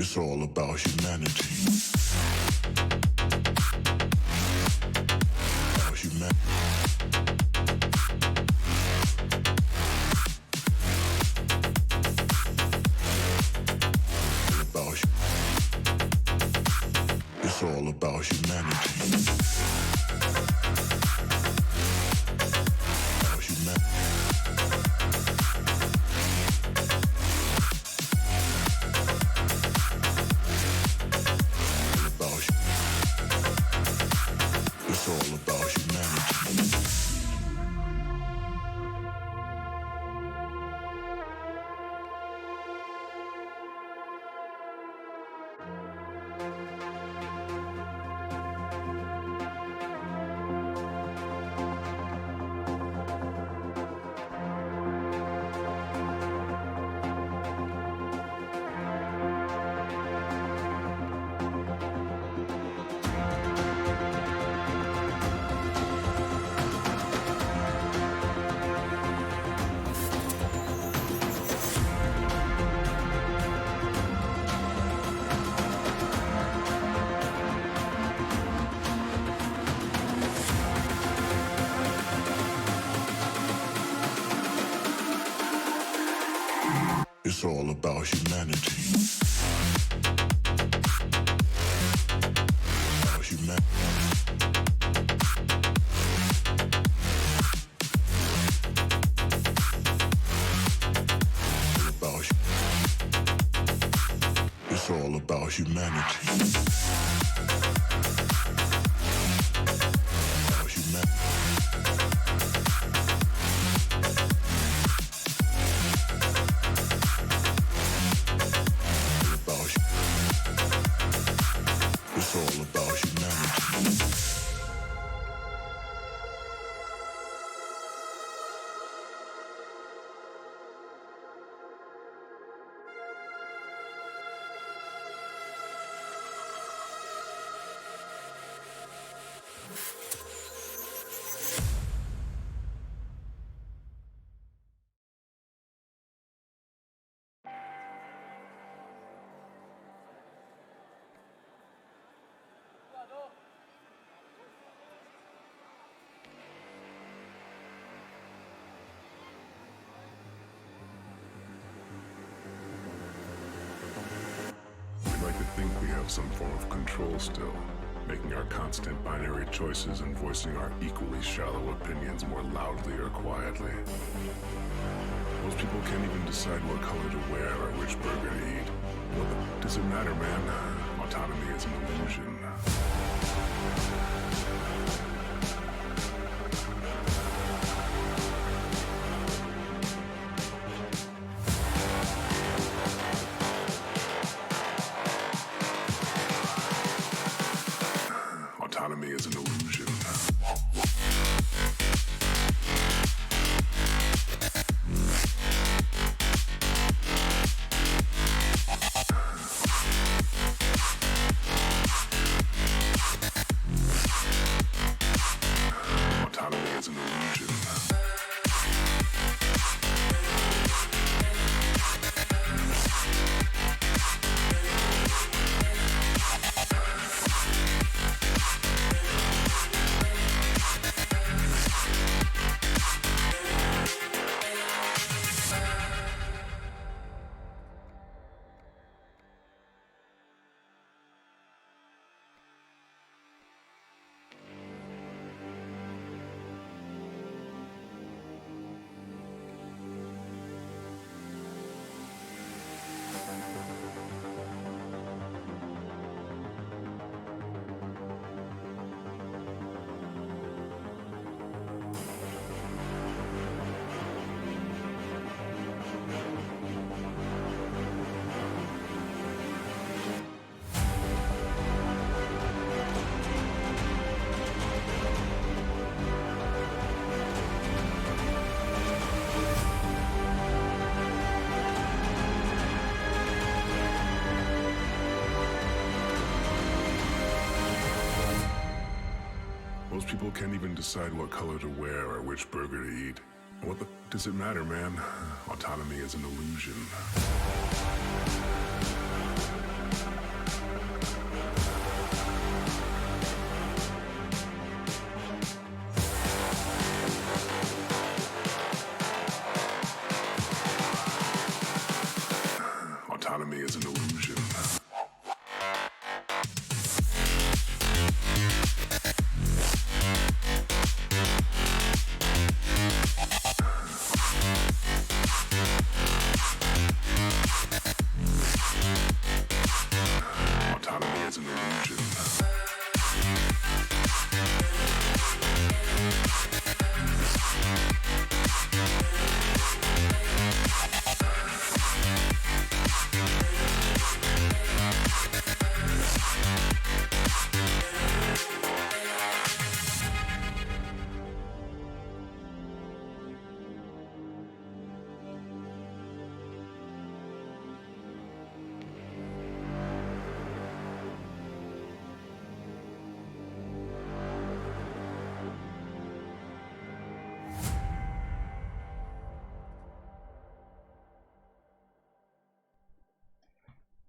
It's all about humanity. About humanity. It's all about humanity. About humanity. It's all about humanity. It's all about humanity. About humanity. It's all about humanity. About humanity. It's all about humanity. We like to think we have some form of control still, making our constant binary choices and voicing our equally shallow opinions more loudly or quietly. Most people can't even decide what color to wear or which burger to eat. What does it matter, man? Autonomy is an illusion. Autonomy is an illusion. Autonomy is an illusion. Most people can't even decide what color to wear or which burger to eat. What the does it matter, man? Autonomy is an illusion. an illusion. Autonomy is an illusion.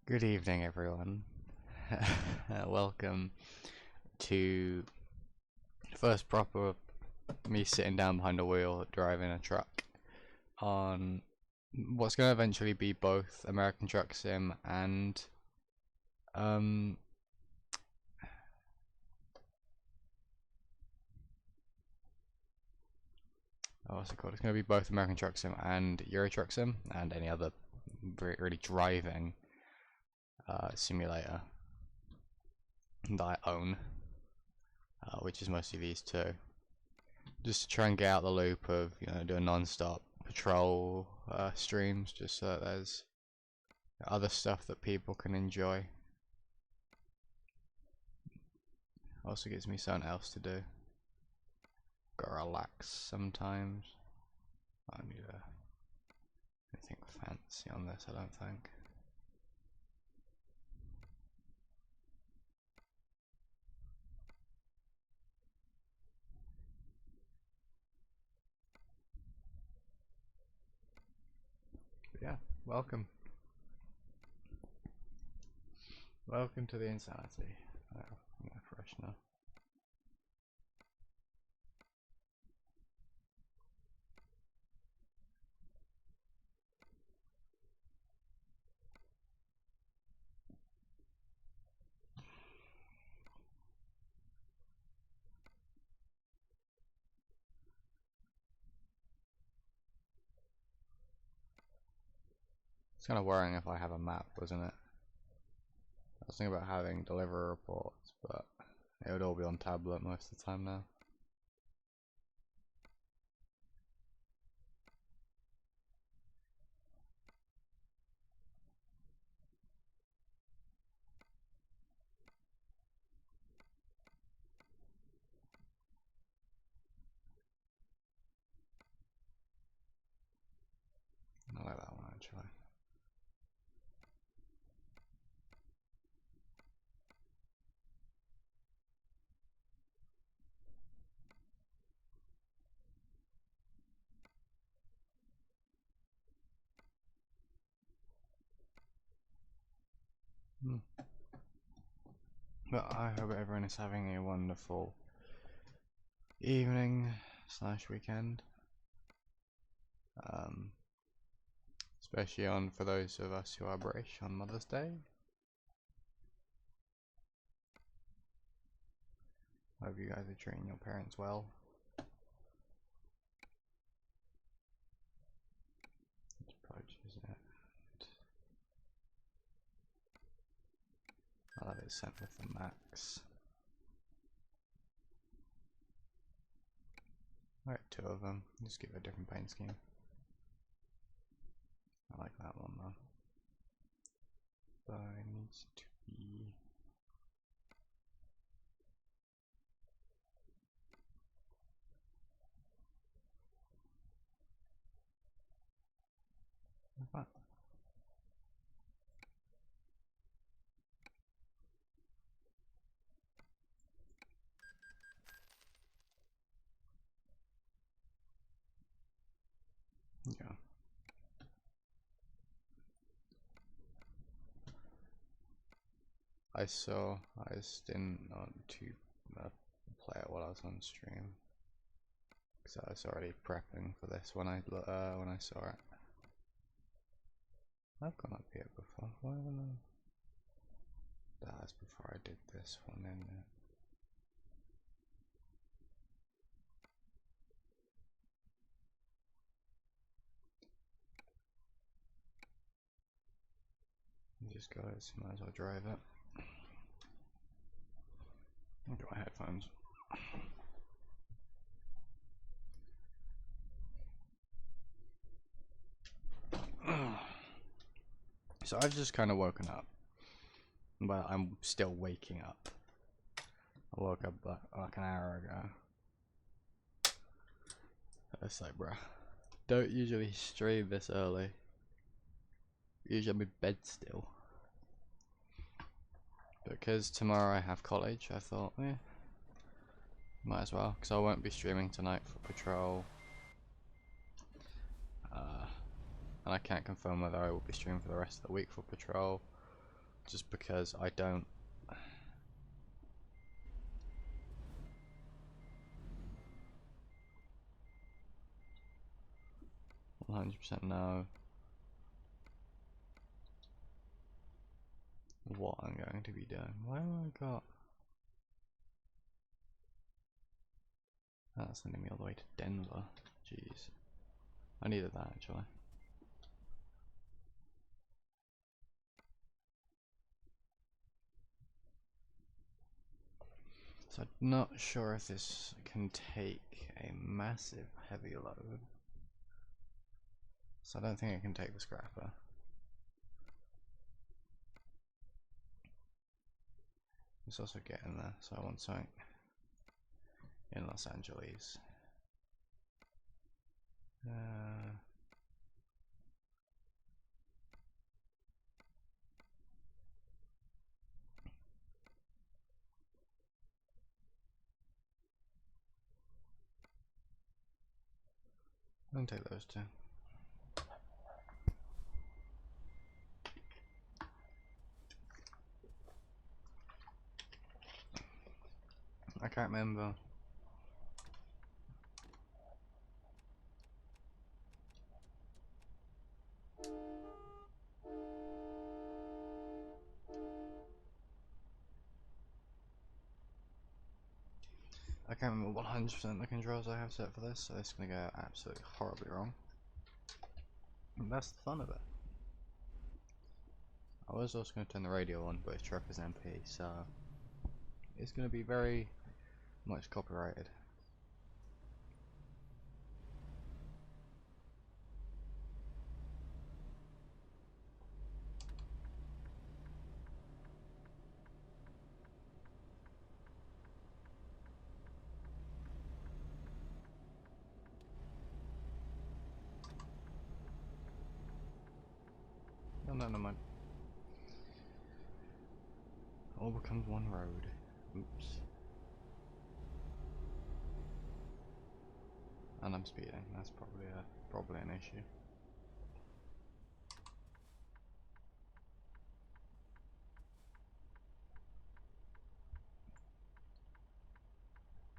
Good evening, everyone. Welcome to the first proper me sitting down behind a wheel driving a truck on what's going to eventually be both American Truck Sim and what's it called? It's going to be both American Truck Sim and Euro Truck Sim and any other really driving simulator that I own, which is mostly these two, just to try and get out the loop of, you know, doing non-stop patrol streams, just so that there's other stuff that people can enjoy. Also gives me something else to do. Gotta relax sometimes. I don't need anything fancy on this, I don't think. But yeah, welcome. Welcome to the insanity. Oh, I'm fresh now. It's kind of worrying if I have a map, wasn't it? I was thinking about having delivery reports, but it would all be on tablet most of the time now. I like that one actually. But I hope everyone is having a wonderful evening / weekend. Especially for those of us who are British on Mother's Day. Hope you guys are treating your parents well. Approaches it. I'll have it sent with the max. Alright, two of them. Just give it a different paint scheme. I like that one though. But it needs to be. Like that. Yeah. I just didn't want to play it while I was on stream, because I was already prepping for this when I saw it. I've gone up here before. Why haven't I? That was before I did this one, isn't it? Just got it, so might as well drive it. I've got my headphones. So I've just kind of woken up. But I'm still waking up. I woke up like an hour ago. It's like, bruh, don't usually stream this early. Usually I'm in bed still. Because tomorrow I have college, I thought, might as well, because I won't be streaming tonight for Patrol. And I can't confirm whether I will be streaming for the rest of the week for Patrol, just because I don't. 100% know what I'm going to be doing. Why have I got... That's sending me all the way to Denver. Jeez. I needed that actually. So I'm not sure if this can take a massive heavy load. So I don't think it can take the scrapper. It's also getting there, so I want something in Los Angeles. I'll take those two. I can't remember. I can't remember 100% the controls I have set for this, so it's going to go absolutely horribly wrong. And that's the fun of it. I was also going to turn the radio on, but it's Trucker's MP, so it's going to be very much copyrighted. No, no mind. All becomes one road. Oops. And I'm speeding. That's probably an issue.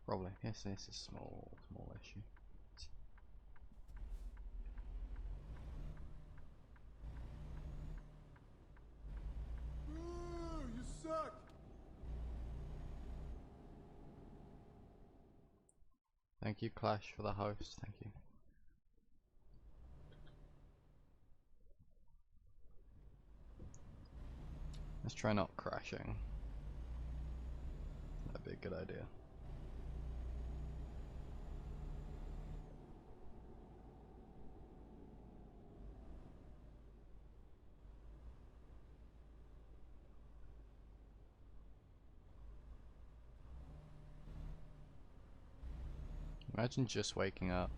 Probably. Yes, it's a small issue. You suck! Thank you, Clash, for the host. Thank you. Let's try not crashing. That'd be a good idea. Imagine just waking up.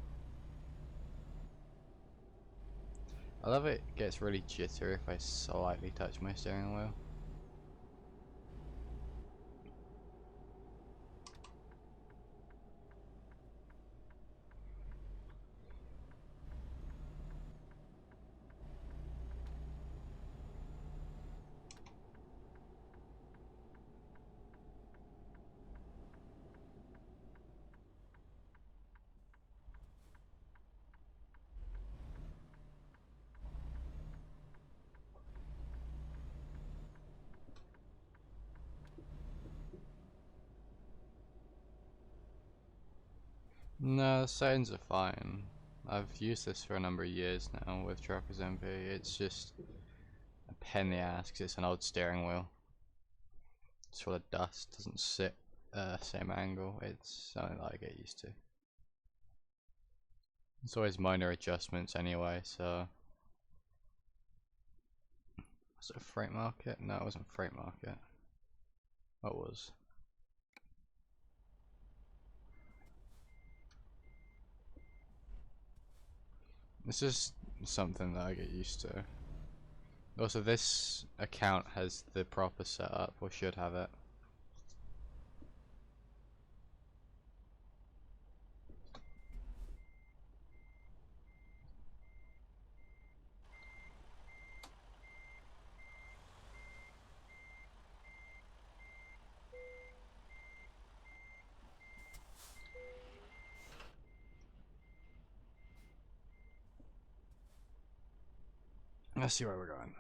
I love it gets really jittery if I slightly touch my steering wheel. No, the settings are fine. I've used this for a number of years now with Truckers MP. It's just a pain in the ass because it's an old steering wheel. It's full of dust, doesn't sit same angle. It's something that I get used to. It's always minor adjustments anyway, so. Was it a freight market? No, it wasn't freight market. What was? It's just something that I get used to. Also, this account has the proper setup, or should have it. Let's see where we're going.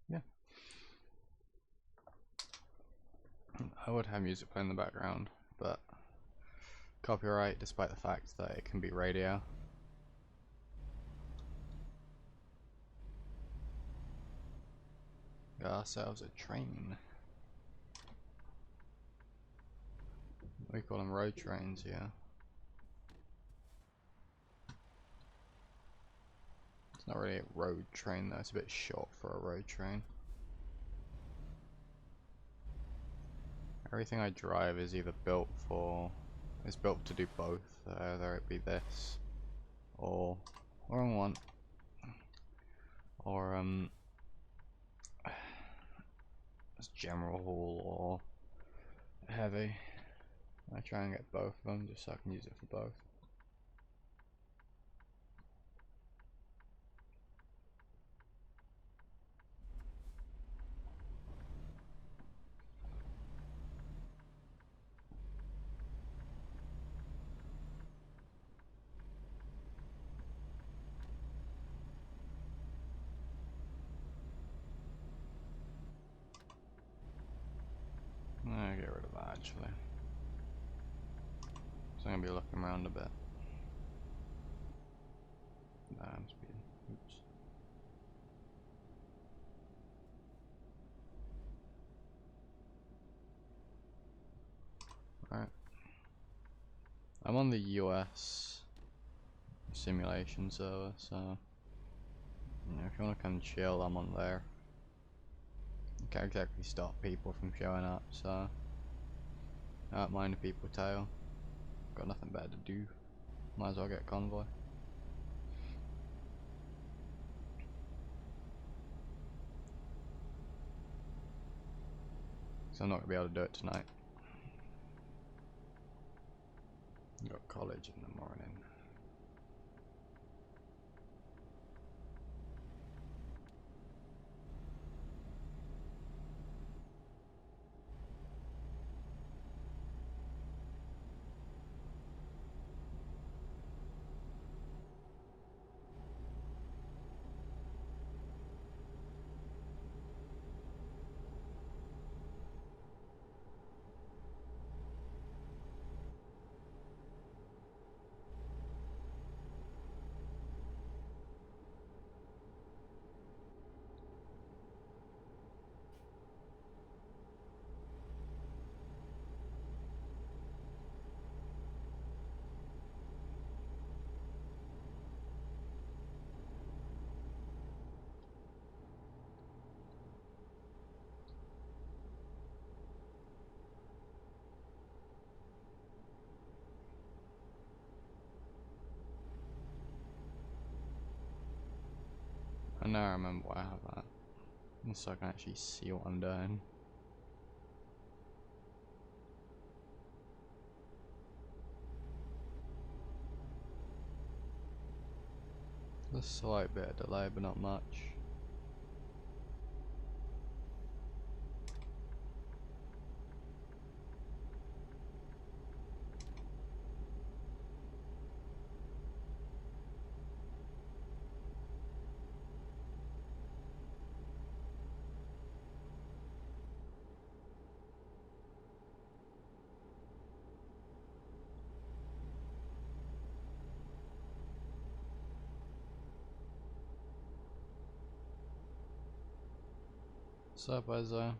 Yeah. I would have music playing in the background, but copyright despite the fact that it can be radio. Got ourselves a train. We call them road trains, yeah. It's not really a road train though, it's a bit short for a road train. Everything I drive is either built to do both, either it be this, or wrong one, or it's general haul or heavy. I try and get both of them just so I can use it for both. I'll get rid of that actually. So I'm gonna be looking around a bit. I'm speeding. Oops. Alright. I'm on the US simulation server, so you know, if you wanna come chill, I'm on there. You can't exactly stop people from showing up, so I don't mind a people tail. Got nothing better to do. Might as well get convoy. So I'm not gonna be able to do it tonight. Got college in the morning. I now remember why I have that. So I can actually see what I'm doing. A slight bit of delay, but not much. What's up, Ezra?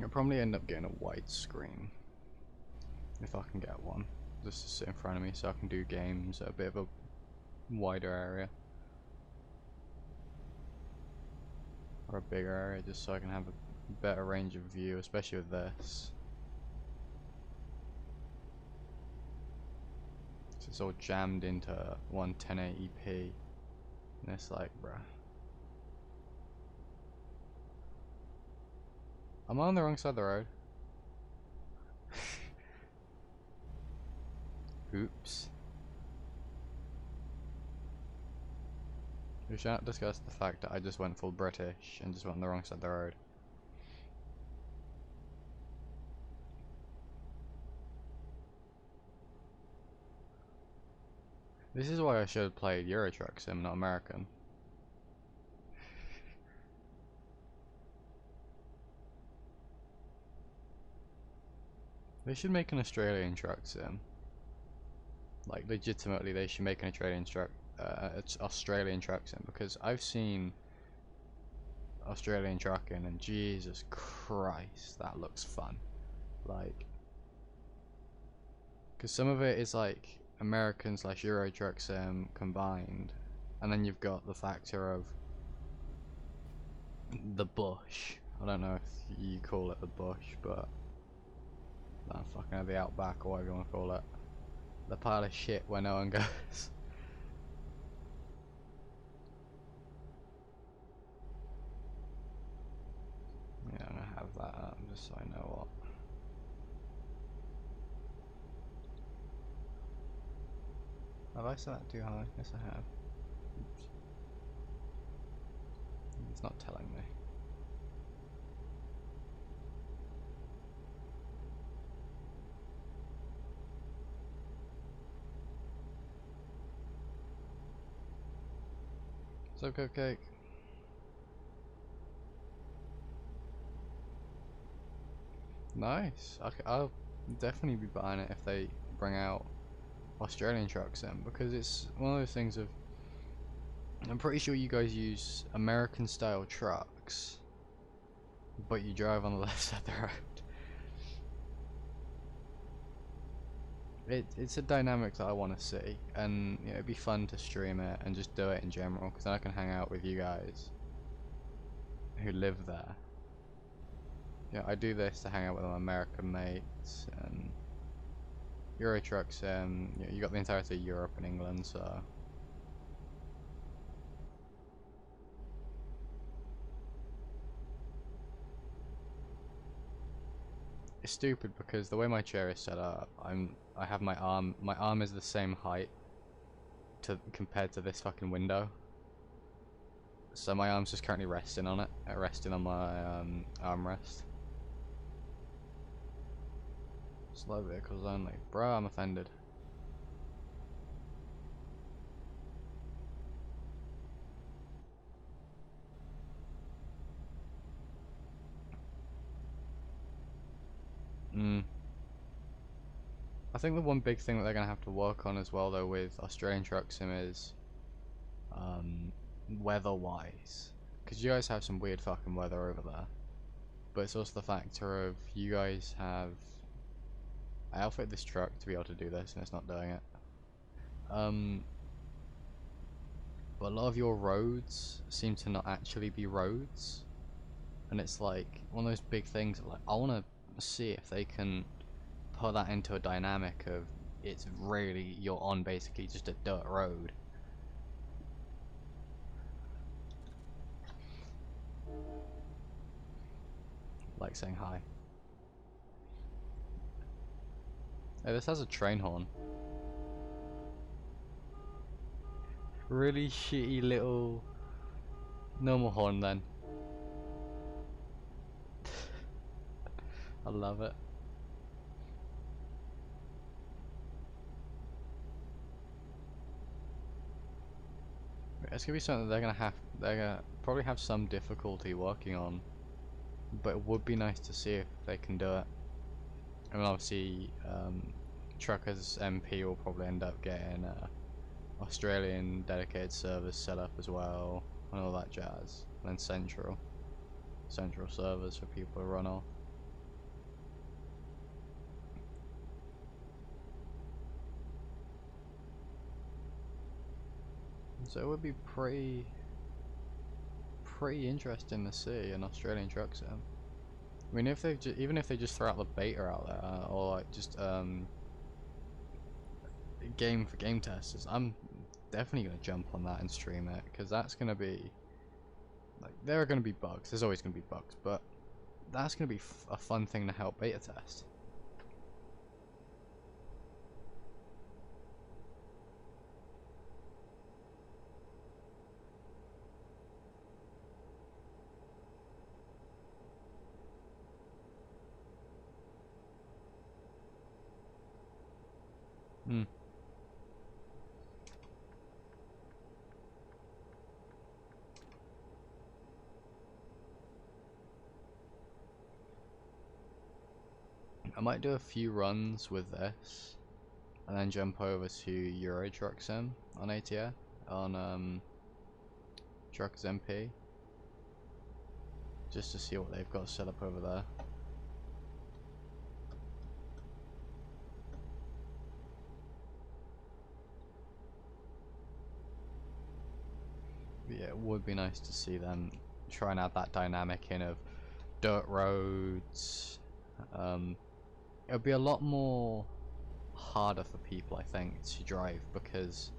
I'll probably end up getting a widescreen if I can get one, just to sit in front of me so I can do games at a bit of a wider area. Or a bigger area, just so I can have a better range of view, especially with this. So it's all jammed into one 1080p, and it's like, bruh. Am I on the wrong side of the road? Oops. We shan't discuss the fact that I just went full British and just went on the wrong side of the road. This is why I should have played Euro Truck Sim, not American. They should make an Australian truck sim. Like, legitimately, they should make an Australian truck sim, because I've seen Australian trucking and Jesus Christ, that looks fun. Like, because some of it is like American / Euro truck sim combined, and then you've got the factor of the bush. I don't know if you call it the bush, but that fucking the outback or whatever you want to call it. The pile of shit where no one goes. Yeah, I'm gonna have that up just so I know what. Have I set that too high? Yes, I have. Oops. It's not telling me. So, Cupcake. Nice. I'll definitely be buying it if they bring out Australian trucks then, because it's one of those things of, I'm pretty sure you guys use American style trucks, but you drive on the left side of the road. It's a dynamic that I want to see, and you know, it'd be fun to stream it and just do it in general, because then I can hang out with you guys who live there. Yeah, I do this to hang out with my American mates, and Euro trucks. You know, you got the entirety of Europe and England, so it's stupid because the way my chair is set up, I have my arm is the same height to compared to this fucking window. So my arm's just currently resting on it, resting on my armrest. Slow vehicles only. Bro, I'm offended. I think the one big thing that they're going to have to work on as well, though, with Australian Truck Sim is weather-wise. Because you guys have some weird fucking weather over there. But it's also the factor of you guys have... I outfit this truck to be able to do this, and it's not doing it. But a lot of your roads seem to not actually be roads. And it's like one of those big things of like, I want to see if they can put that into a dynamic of it's really, you're on basically just a dirt road. Like saying hi. Hey, this has a train horn. Really shitty little normal horn then. I love it. It's gonna be something they're gonna probably have some difficulty working on, but it would be nice to see if they can do it. I mean, obviously, Truckers MP will probably end up getting Australian dedicated servers set up as well, and all that jazz, and then central servers for people to run off. So it would be pretty interesting to see an Australian truck sim. I mean, if they even if they just throw out the beta out there, or like just game for game testers, I'm definitely gonna jump on that and stream it, because that's gonna be like, there are gonna be bugs. There's always gonna be bugs, but that's gonna be a fun thing to help beta test. Hmm. I might do a few runs with this, and then jump over to Euro Truck Sim on ATF, on Truckers MP, just to see what they've got set up over there. But yeah, it would be nice to see them try and add that dynamic in of dirt roads. It would be a lot more harder for people, I think, to drive, because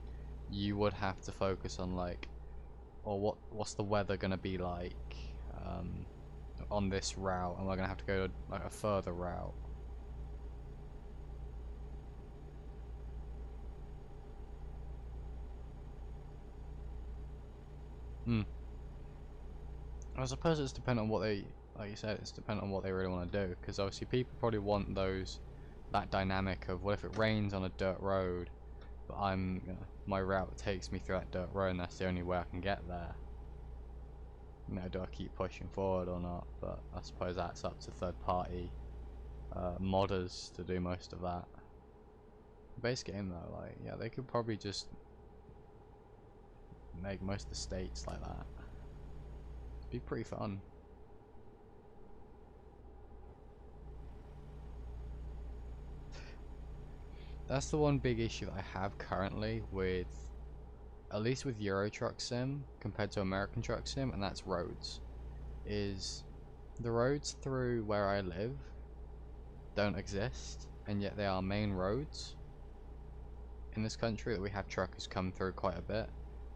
you would have to focus on like, or what's the weather gonna be like on this route, and we're gonna have to go to like a further route. Hmm. I suppose it's dependent on what they, like you said, it's dependent on what they really want to do, because obviously people probably want that dynamic of, what if it rains on a dirt road, but my route takes me through that dirt road and that's the only way I can get there. You know, do I keep pushing forward or not? But I suppose that's up to third party modders to do most of that. Base game though, like, yeah, they could probably just make most of the states like that. It'd be pretty fun. That's the one big issue that I have currently with, at least with Euro Truck Sim compared to American Truck Sim, and that's roads. Is the roads through where I live don't exist, and yet they are main roads in this country that we have truckers come through quite a bit.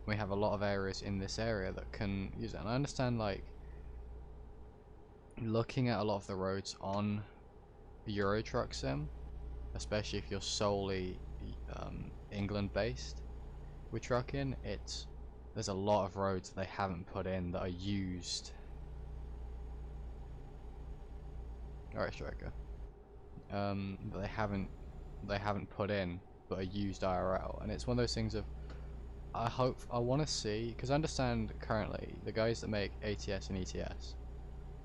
We have a lot of areas in this area that can use it, and I understand, like, looking at a lot of the roads on Euro Truck Sim, especially if you're solely England based with trucking, there's a lot of roads that they haven't put in that are used. Alright, striker. That they haven't put in but are used IRL, and it's one of those things of, I want to see, because I understand currently the guys that make ATS and ETS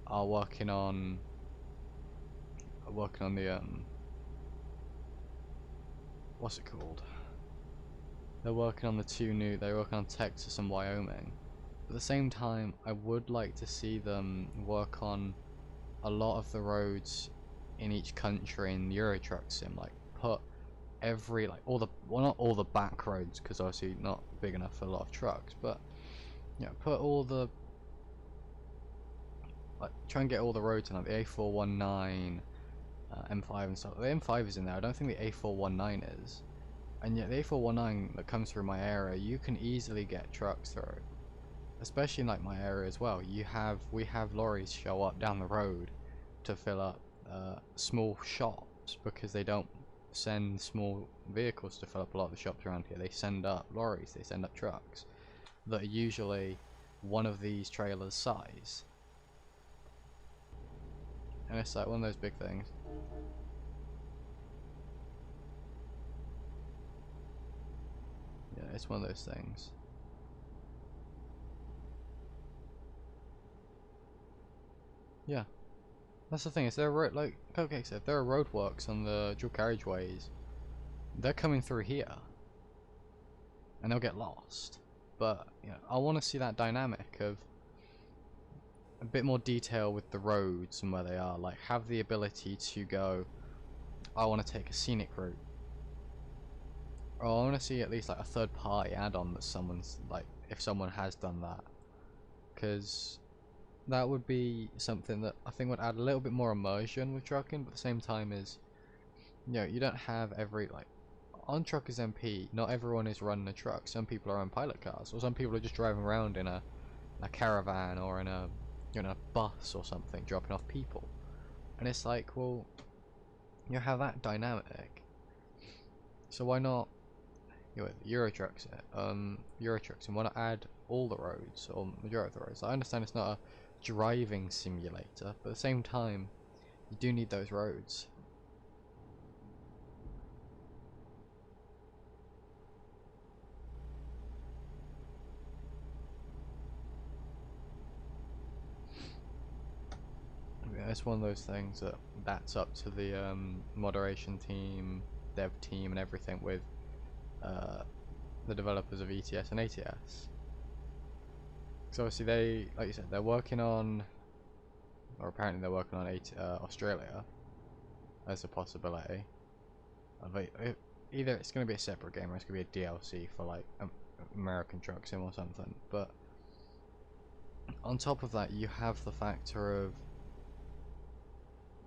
are working on the what's it called? They're working on they're working on Texas and Wyoming. At the same time, I would like to see them work on a lot of the roads in each country in Euro Truck Sim, like put like not all the back roads, because obviously not big enough for a lot of trucks, but put all the, like, try and get all the roads in, like the A419, M5 and stuff. The M5 is in there. I don't think the A419 is. And yet the A419 that comes through my area, you can easily get trucks through. Especially in like my area as well. We have lorries show up down the road to fill up small shops, because they don't send small vehicles to fill up a lot of the shops around here. They send up lorries, they send up trucks that are usually one of these trailers size. And it's like one of those big things. Yeah, it's one of those things. Yeah. That's the thing, is there are, like Cupcake said, there are roadworks on the dual carriageways. They're coming through here. And they'll get lost. But, you know, I want to see that dynamic of a bit more detail with the roads and where they are. Like, have the ability to go, I want to take a scenic route. Or I want to see at least like a third party add-on that someone's, like, if someone has done that. Because that would be something that I think would add a little bit more immersion with trucking, but at the same time is, you know, you don't have every, like, on Truckers MP, not everyone is running a truck. Some people are on pilot cars, or some people are just driving around in a caravan or in a, you know, bus or something, dropping off people. And it's like, well, you have that dynamic. So why not, you know, Euro Trucks and want to add all the roads, or majority of the roads. I understand it's not a driving simulator, but at the same time, you do need those roads. Yeah, it's one of those things that's up to the moderation team, dev team, and everything with the developers of ETS and ATS. So obviously they, like you said, they're working on, or apparently they're working on Australia as a possibility. Either it's going to be a separate game or it's going to be a DLC for like American Truck Sim or something. But on top of that, you have the factor of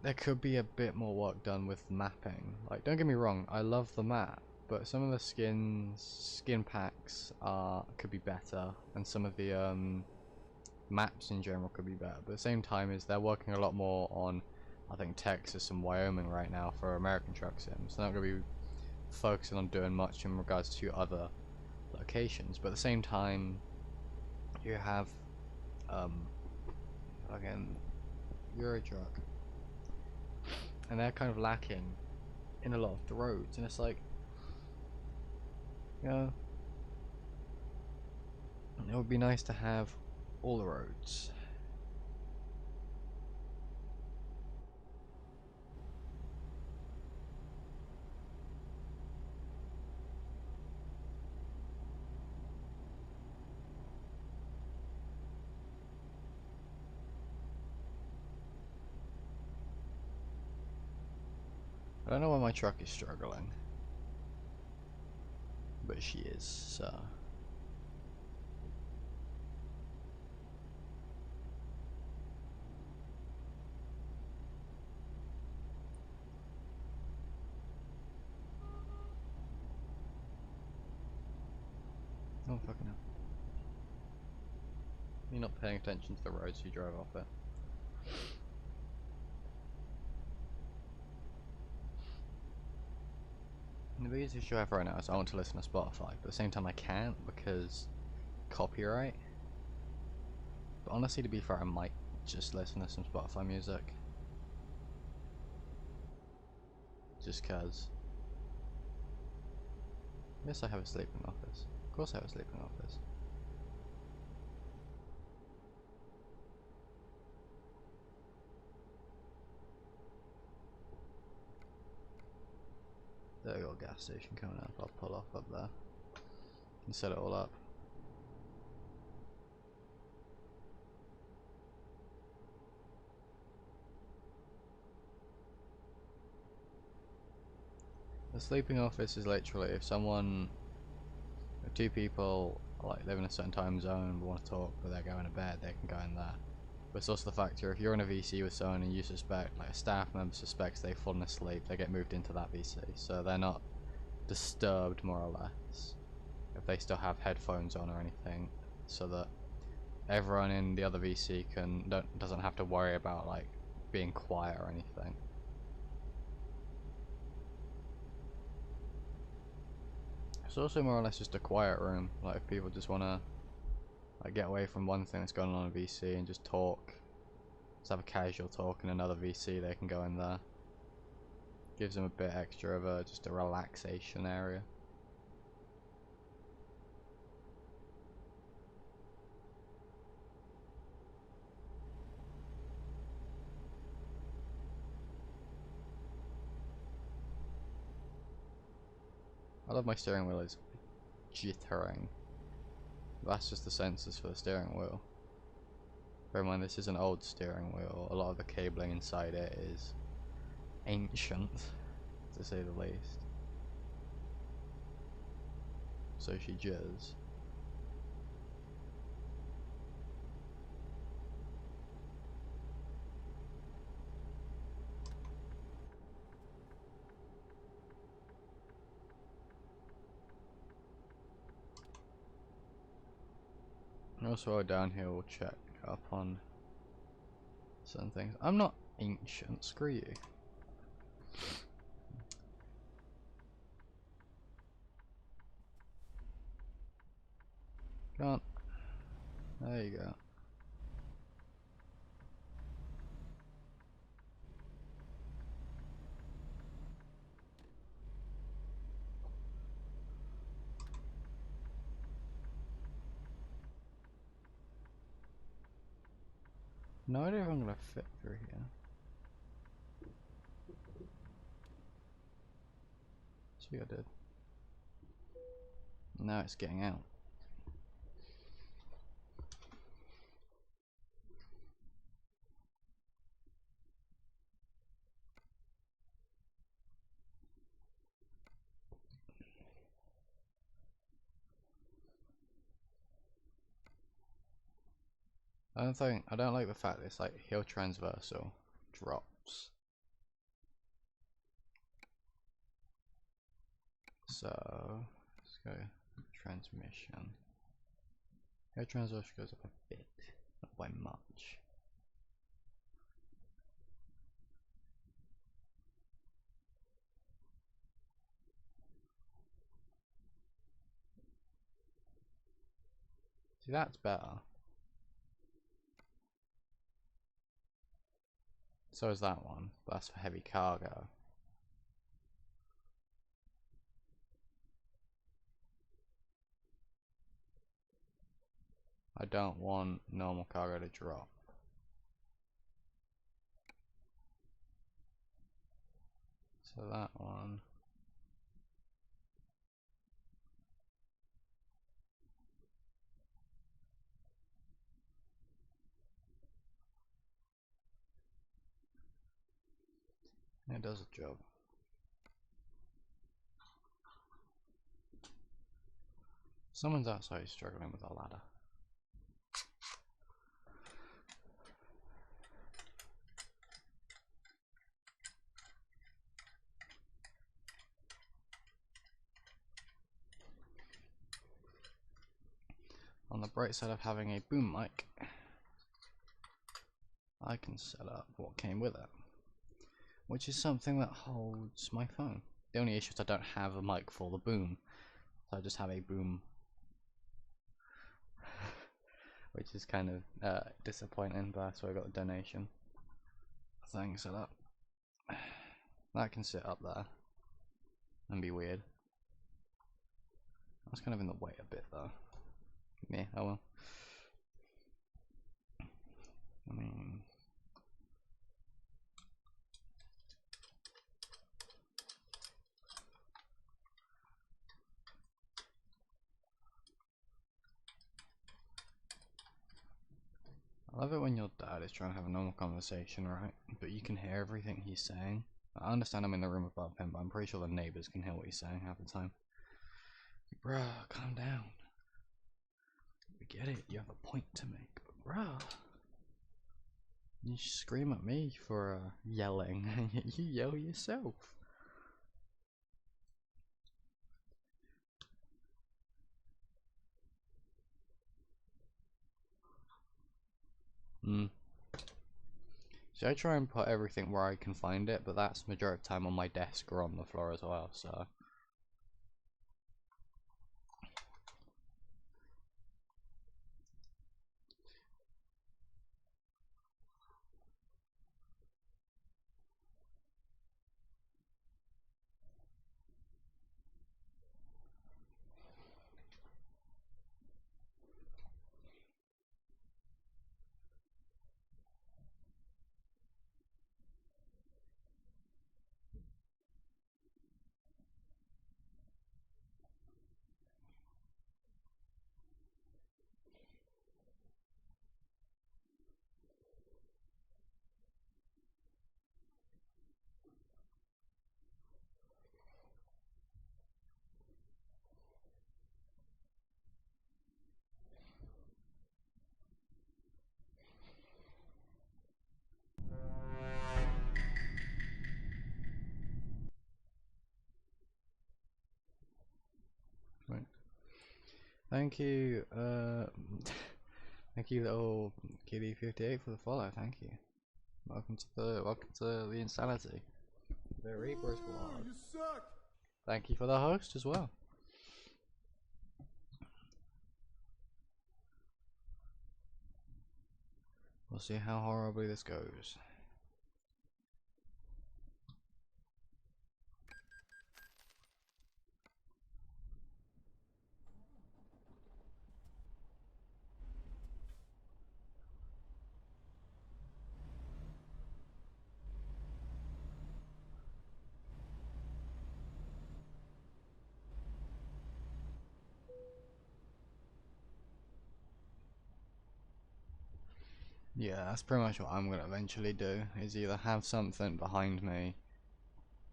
there could be a bit more work done with mapping. Like, don't get me wrong, I love the map, but some of the skin packs could be better, and some of the maps in general could be better. But at the same time, is they're working a lot more on, I think, Texas and Wyoming right now for American Truck Sims. They're not going to be focusing on doing much in regards to other locations. But at the same time, you have again, Euro Truck, and they're kind of lacking in a lot of the roads, and it's like, you know, it would be nice to have all the roads. I don't know why my truck is struggling, but she is, so. Oh, fucking hell. You're not paying attention to the roads you drive off it. The biggest issue I have right now is I want to listen to Spotify, but at the same time I can't because copyright. But honestly, to be fair, I might just listen to some Spotify music. Just cause. Yes, I have a sleeping office. Of course I have a sleeping office. There we go, gas station coming up. I'll pull off up there and set it all up. The sleeping office is literally if two people like live in a certain time zone but want to talk but they're going to bed, they can go in there. But it's also the factor, if you're in a VC with someone and you suspect, like a staff member suspects they've fallen asleep, they get moved into that VC. So they're not disturbed, more or less, if they still have headphones on or anything, so that everyone in the other VC doesn't have to worry about like being quiet or anything. It's also more or less just a quiet room, like if people just want to like get away from one thing that's going on in a VC and just talk, just have a casual talk in another VC, they can go in there. Gives them a bit extra of a just a relaxation area. I love my steering wheel is jittering. That's just the sensors for the steering wheel. Bear in mind this is an old steering wheel, a lot of the cabling inside it is ancient, to say the least. So she jitters. And also while down here we'll check up on certain things. I'm not ancient, screw you. Can't. There you go. No idea if I'm gonna fit through here. See, I did. Now it's getting out. I don't like the fact that it's like heel transversal drops. So let's go transmission. Heel transversal goes up a bit, not by much. See, that's better. So is that one, but that's for heavy cargo. I don't want normal cargo to drop. So that one. It does a job. Someone's outside struggling with a ladder. On the bright side of having a boom mic, I can set up what came with it, which is something that holds my phone. The only issue is I don't have a mic for the boom, so I just have a boom, which is kind of disappointing, but that's why I got the donation thing set up. That can sit up there and be weird. That's kind of in the way a bit though. Yeah, oh well. I mean, I love it when your dad is trying to have a normal conversation, right? But you can hear everything he's saying. I understand I'm in the room above him, but I'm pretty sure the neighbors can hear what he's saying half the time. Bruh, calm down. We get it, you have a point to make, but bruh. You scream at me for yelling, and you yell yourself. So I try and put everything where I can find it, but that's majority of the time on my desk or on the floor as well, so. Right. Thank you, thank you, little kitty58 for the follow. Thank you. Welcome to the insanity. The Reaper's Blood. You suck. Thank you for the host as well. We'll see how horribly this goes. Yeah, that's pretty much what I'm gonna eventually do, is either have something behind me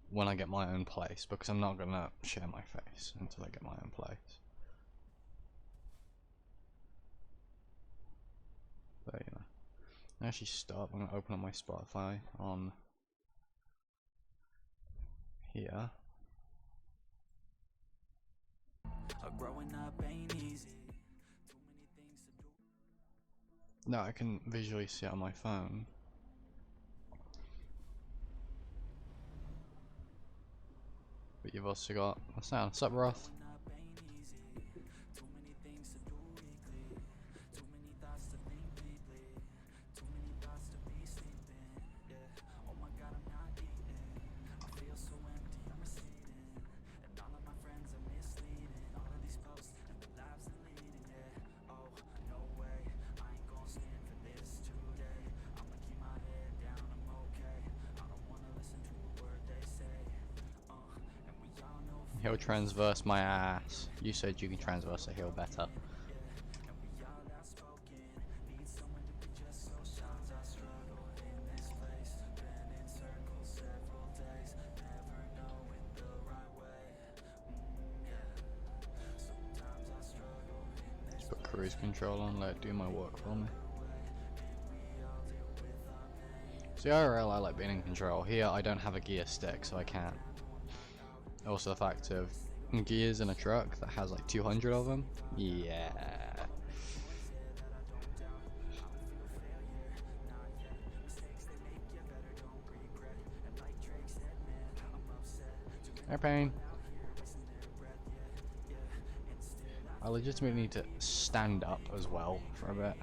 when I get my own place, because I'm not gonna share my face until I get my own place. But you know, actually stop. I'm gonna open up my Spotify on here. Growing up ain't easy. Now I can visually see it on my phone. But you've also got the sound. What's up, Roth? He'll transverse my ass. You said you can transverse a hill better. Just put cruise control on, let it do my work for me. See, IRL I like being in control. Here I don't have a gear stick, so I can't. Also the fact of gears in a truck that has like 200 of them. Yeah. Airplane. I legitimately need to stand up as well for a bit.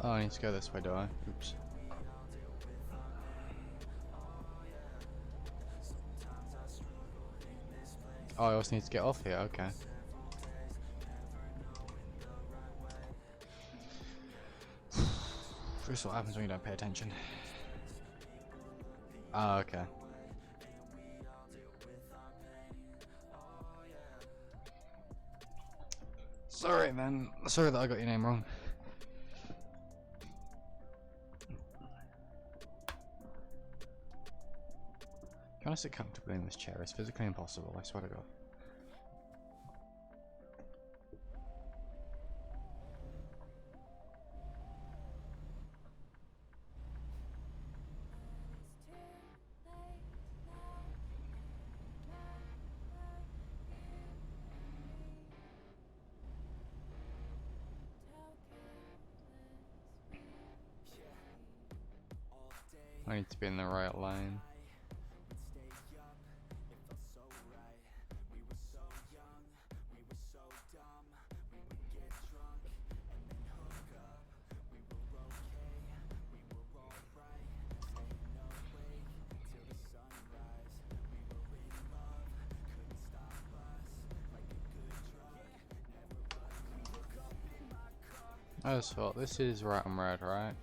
Oh, I need to go this way, do I? Oops. Oh, I also need to get off here, okay. This is what happens when you don't pay attention. Oh, okay. Sorry, man. Sorry that I got your name wrong. Trying to sit comfortably in this chair is physically impossible, I swear to God. I need to be in the right lane. I just thought, this is right and red, right?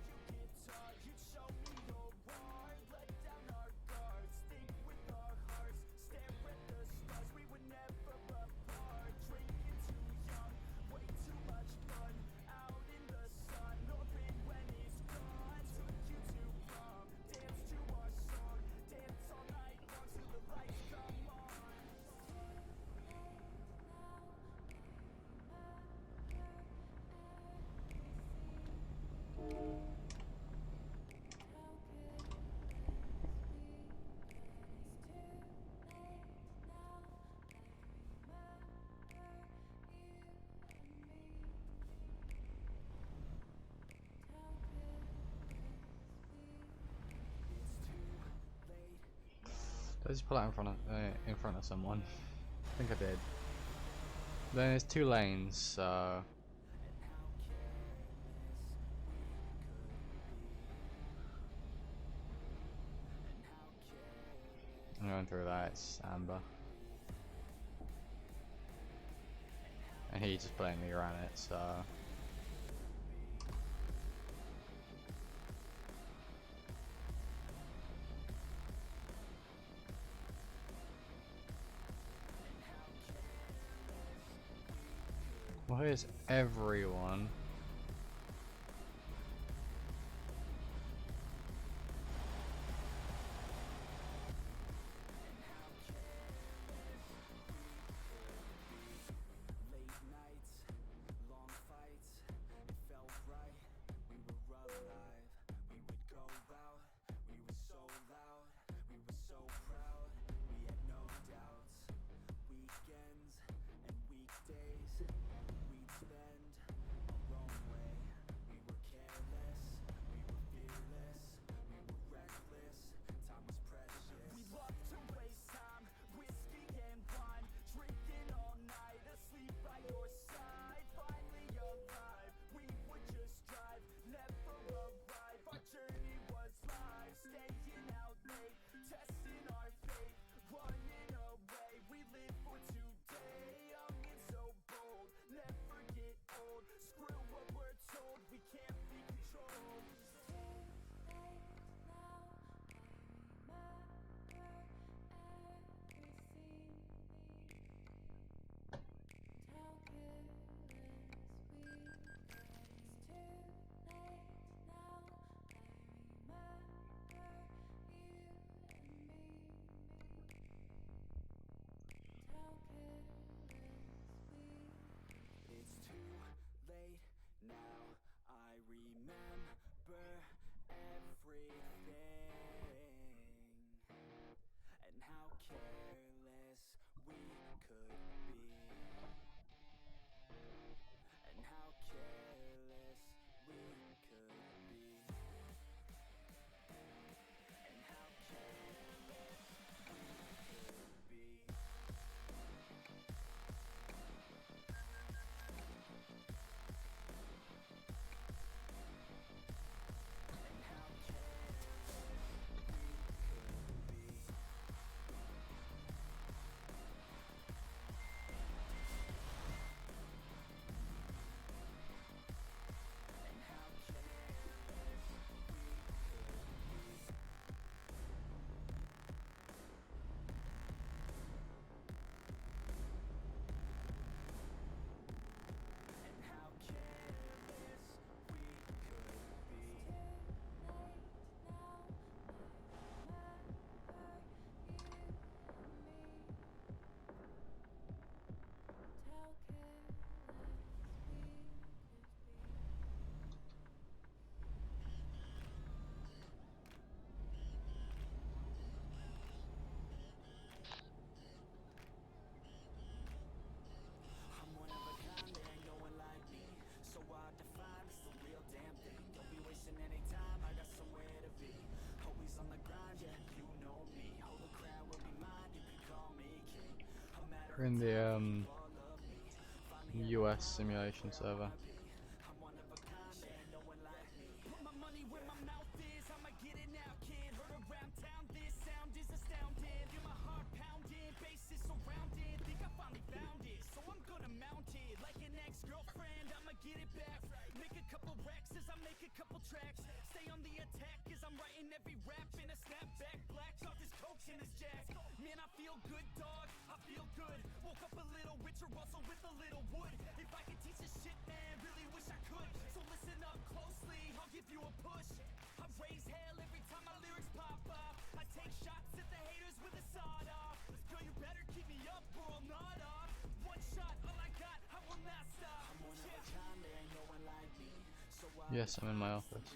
Did I just pull out in front of someone? I think I did. Then there's 2 lanes, so I'm going through that. It's Amber, and he just blatantly ran it. So why is everyone? We're in the US simulation server. Yes, I'm in my office.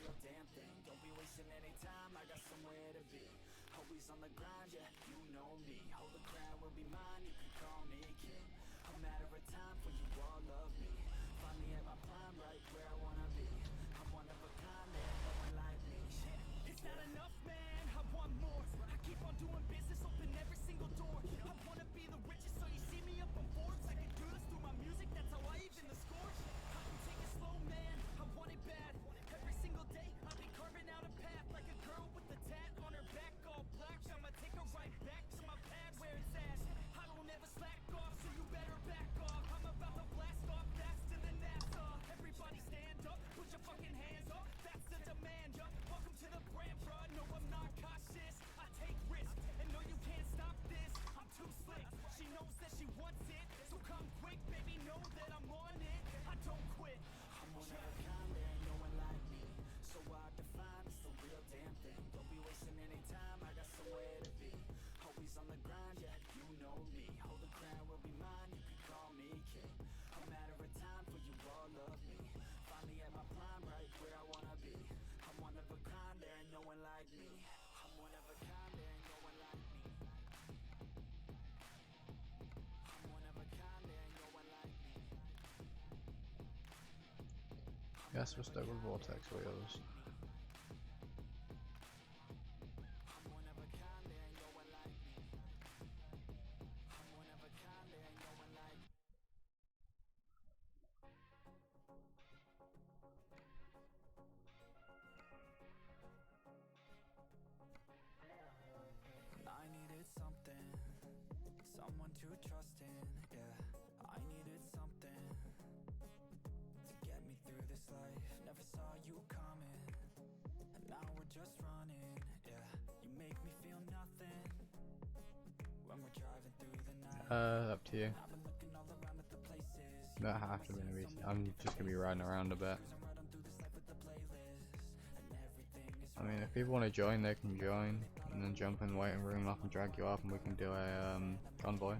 Yes, we're stuck with vortex wheels. I needed something, someone to trust in, yeah. I needed something to get me through this life. Never saw you coming, and now we're just running, yeah. You make me feel nothing when we're driving through the night. Up to you. I've been looking all around at the places. Don't have to be recent. I'm just gonna be riding around a bit. Cruising right on through this life with the playlist, and everything is I mean, if people want to join, they can join, and then jump in the waiting room. I can drag you up, and we can do a convoy.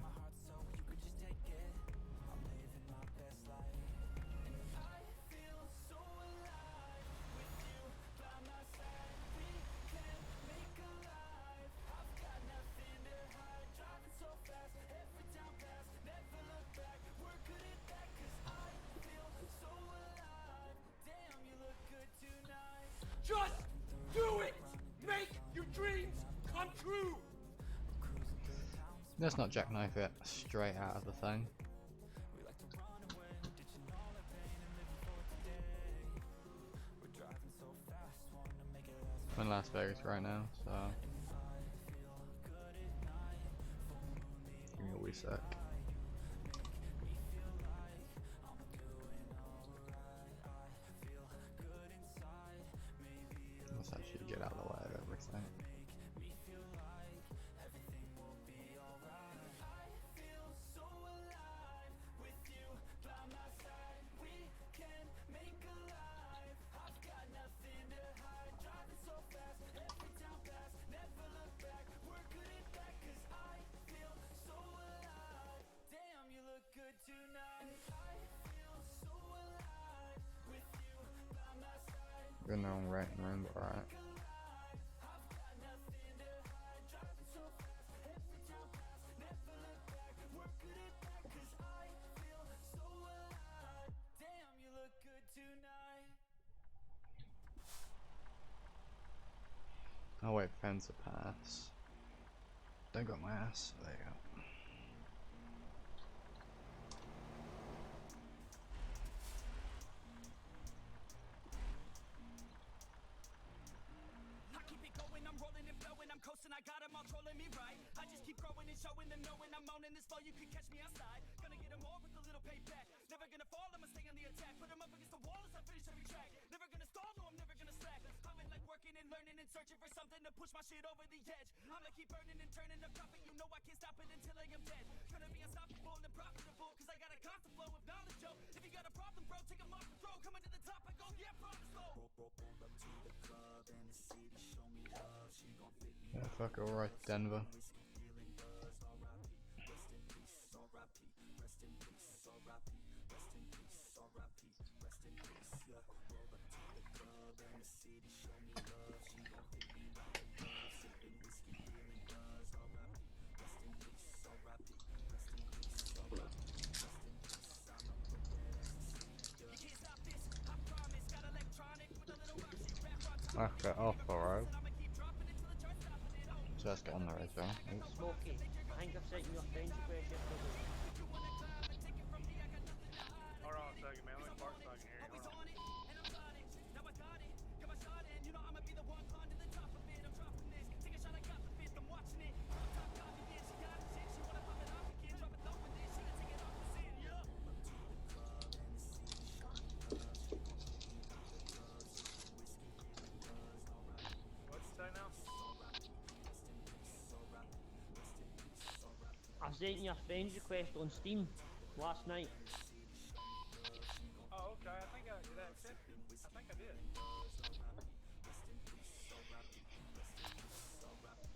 Just do it! Make your dreams come true! Let's not jackknife it straight out of the thing. I'm in Las Vegas right now, so give me a wee sec. Let's actually get out of the way of everything. We're in the wrong right room, but alright. Oh wait, fence a pass. Don't got my ass. There you go. I got them all trolling me right. I just keep growing and showing them knowing I'm owning this flow. You can catch me outside. Gonna get them all with a little payback. Never gonna fall, I'ma stay on the attack. Put them up against the wall as I finish every track. Never gonna stall, no, I'm never gonna slack. I've been like working and learning and searching for something to push my shit over the edge. I'ma keep burning and turning up profit. You know I can't stop it until I am dead. Gonna be unstoppable and profitable, cause I got a constant flow of knowledge, yo. If you got a problem, bro, take them off the throw. Coming to the top, I go, yeah, promise, slow. Yeah, fuck alright, Denver. Okay, off alright. So let's get on there as well. Oops. Smokey, I think I've sent you a friend request yesterday. Hold on a second, man. Let me park so I can hear you. Hold on. What's that now? I sent you a friend request on Steam last night. Oh, okay. I think I did that accepted. I think I did.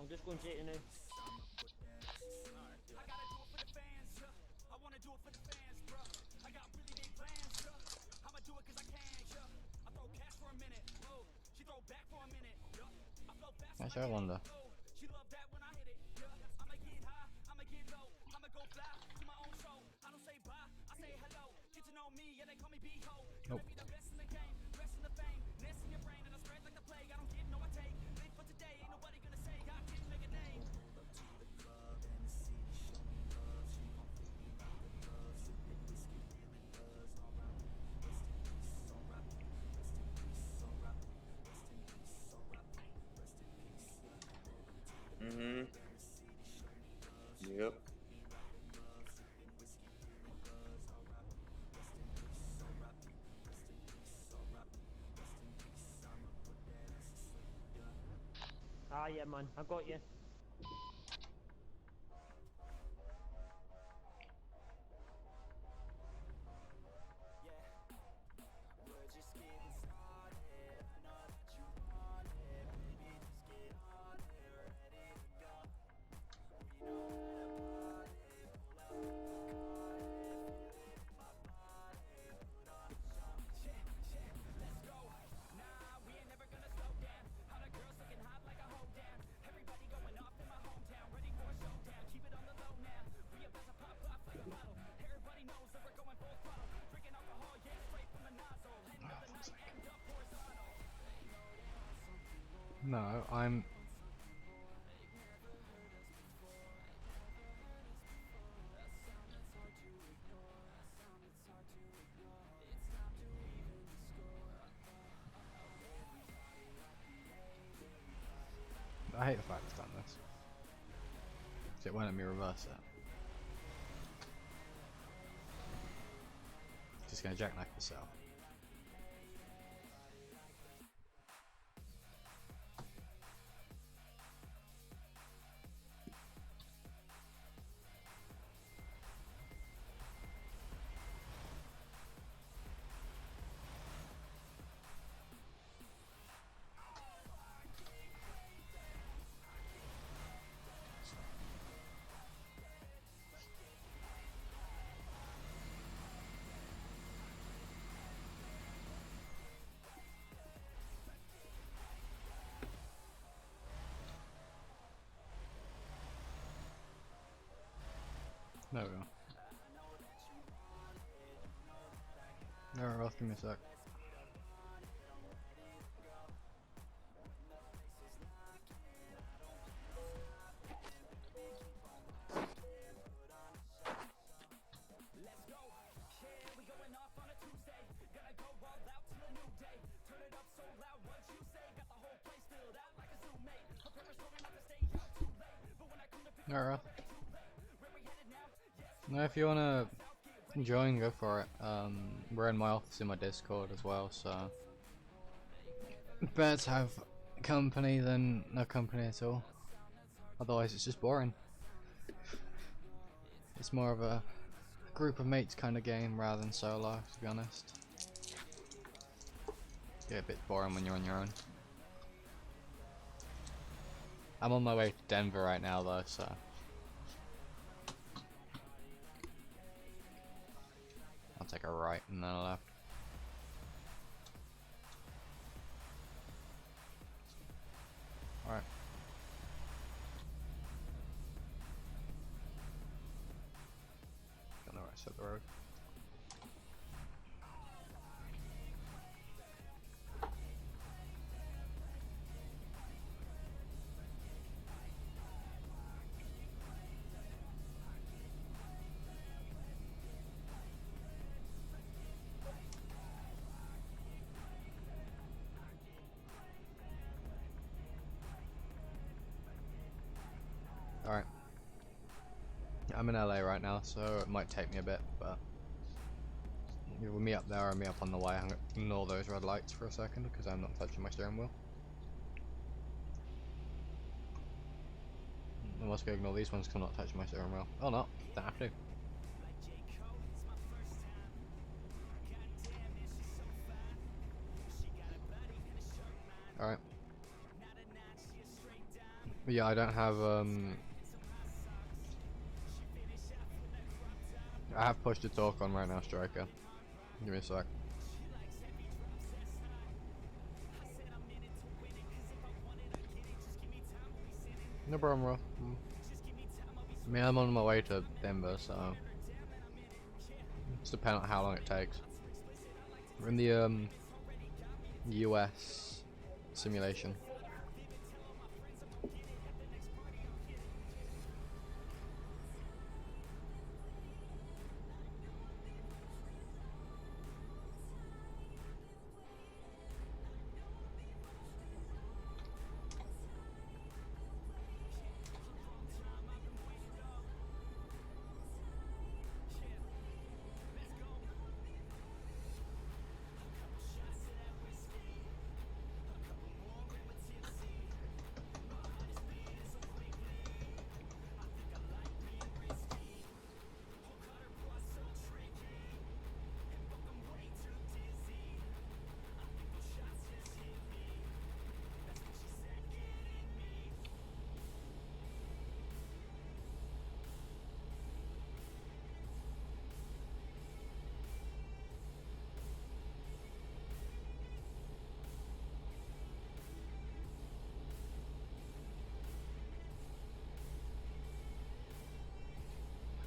I'm just going to check it now. I gotta do it for the fans, yeah. I wanna do it for the fans, bro. I got really big plans, yeah. I'ma do it cause I can, yeah. I throw cash for a minute, oh. She throw back for a minute, yeah. I flow fast. Actually, I wonder. Oh, she love that when I hit it, yeah. I'ma get high, I'ma get low. I'ma go fly to my own show. I don't say bye, I say hello. Get to know me, yeah, they call me B-Ho. Gonna be the best in the game, best in the fame. Nest in your brain and I spread like the plague. I don't get no I take. Live for today, ain't nobody gonna say I can't make a name. Yep. Ah, yeah, man, I got you. No, I'm... I hate the fact it's done this. 'Cause it won't let me reverse it. Just gonna jackknife yourself. There we go. Alright, well, give me a sec. Alright. No, if you wanna join, go for it. We're in my office in my Discord as well, so better to have company than no company at all. Otherwise, it's just boring. It's more of a group of mates kind of game rather than solo, to be honest. Get a bit boring when you're on your own. I'm on my way to Denver right now though, so I'll take a right and then a left. Alright. On the right side of the road. Alright. I'm in LA right now, so it might take me a bit, but we'll meet up there or meet up on the way. I'm gonna ignore those red lights for a second because I'm not touching my steering wheel. I must go ignore these ones because I'm not touching my steering wheel. Oh no, don't have to. Alright. But yeah, I don't have I have push to talk on right now, Striker. Give me a sec. No problem, bro. I mean, I'm on my way to Denver, so it's depending on how long it takes. We're in the US simulation.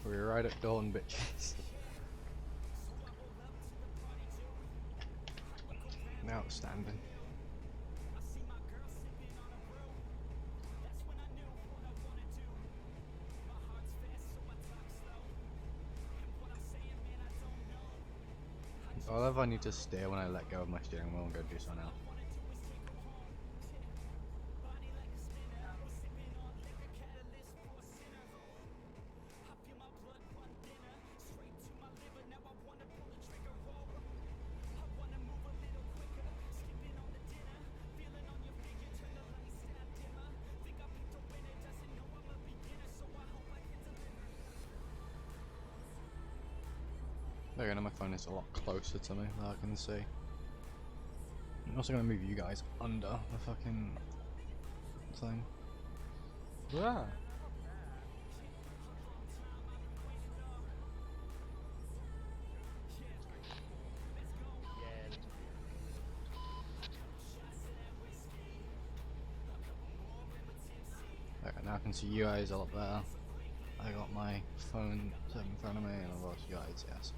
We're right at dawn, bitches. Outstanding. I love I need to steer when I let go of my steering wheel and go do something else. There you go, now my phone is a lot closer to me than I can see. I'm also going to move you guys under the fucking thing. Yeah. Okay, now I can see you guys a lot better. I got my phone set in front of me and I've got you guys, yes.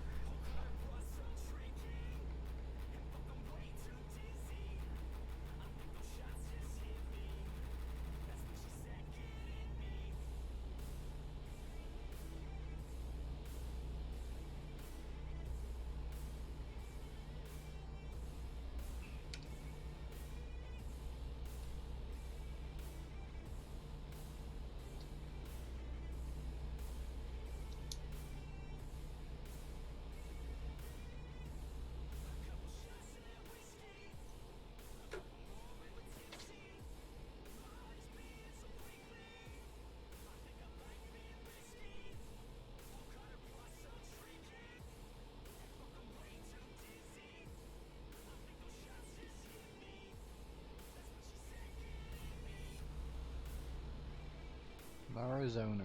Arizona.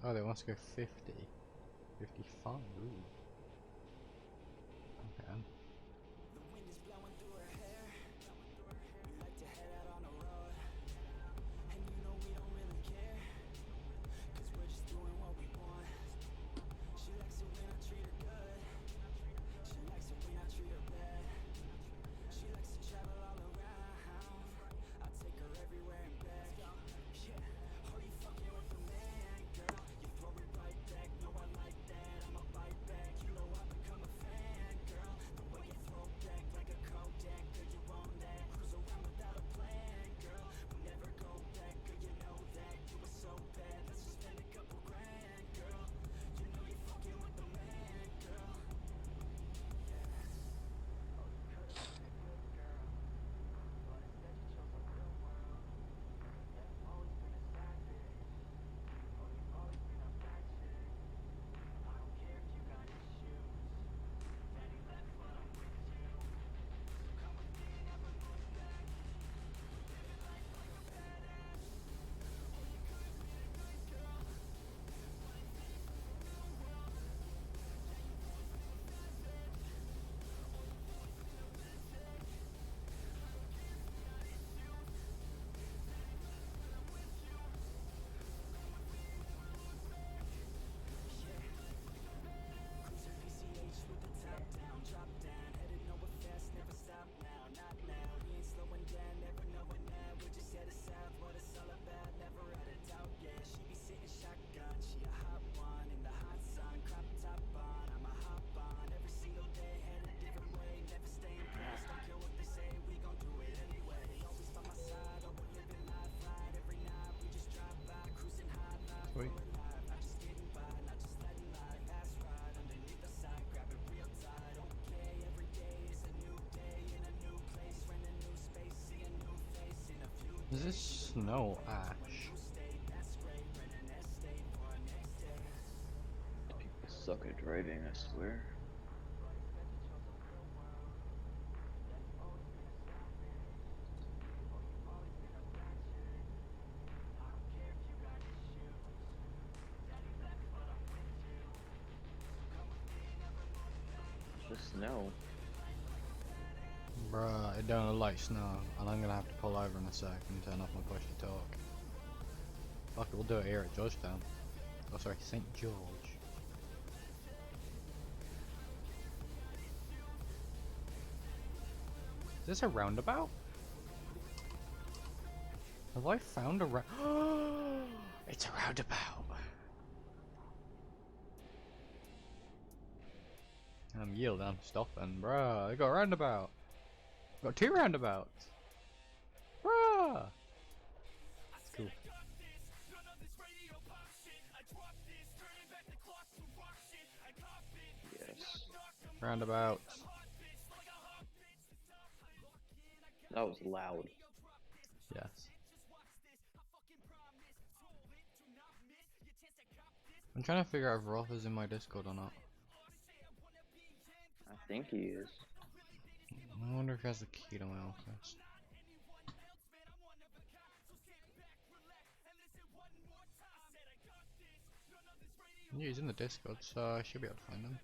Oh, they want to go 50. 55. Ooh. Okay. The wind is blowing through her hair. We like to head out on a road. And you know we don't really care. Cause we're just doing what we want. She likes it when I treat her good. She likes it when I treat her bad. She likes to travel all around. I take her everywhere and back. Yeah. Are you fucking with the man, girl? You throw it right back. No, I like that. I'ma bite back. You know I become a fan, girl. The way you throw back like a Kodak. Girl, you own that. Cruise around without a plan, girl. We never go back. Girl, you know that. You were so bad. Let's just spend a couple grand, girl. You know you're fucking with the man, girl. Cruising PCH with the top down, drop down, headed nowhere fast, never stop now, not now. We ain't slowing down, never knowing that. We're just headed south, what it's all about, never had a doubt. Yeah, she be sitting shotgun, she a hot one in the hot sun, crop top on. I'm a hop on every single day, head a different way, never stay in place. Don't care what they say, we gon' do it anyway. Always by my side, oh we're living life right every night. We just drive by, cruising high life, Sweet. we're alive, not just getting by, not just letting life pass right underneath the side, grab it real tight. Okay, every day is a new day in a new place, rent a new space, see a new face in a few Is this snow ash? state. That's great, rent an estate for our next day. People suck at driving, I swear. It's just snow. Bruh, it don't look like snow, and I'm gonna have to pull over in a sec and turn off my push to talk. Fuck it, we'll do it here at Georgetown. Oh, sorry, St. George. Is this a roundabout? Have I found a It's a roundabout! Yield, I'm stopping, bruh. I got a roundabout. Got 2 roundabouts. Bruh! That's cool. Yes. Roundabouts. That was loud. Yes. I'm trying to figure out if Roth is in my Discord or not. I think he is. I wonder if he has the key to my office. Yeah, he's in the Discord, so I should be able to find him.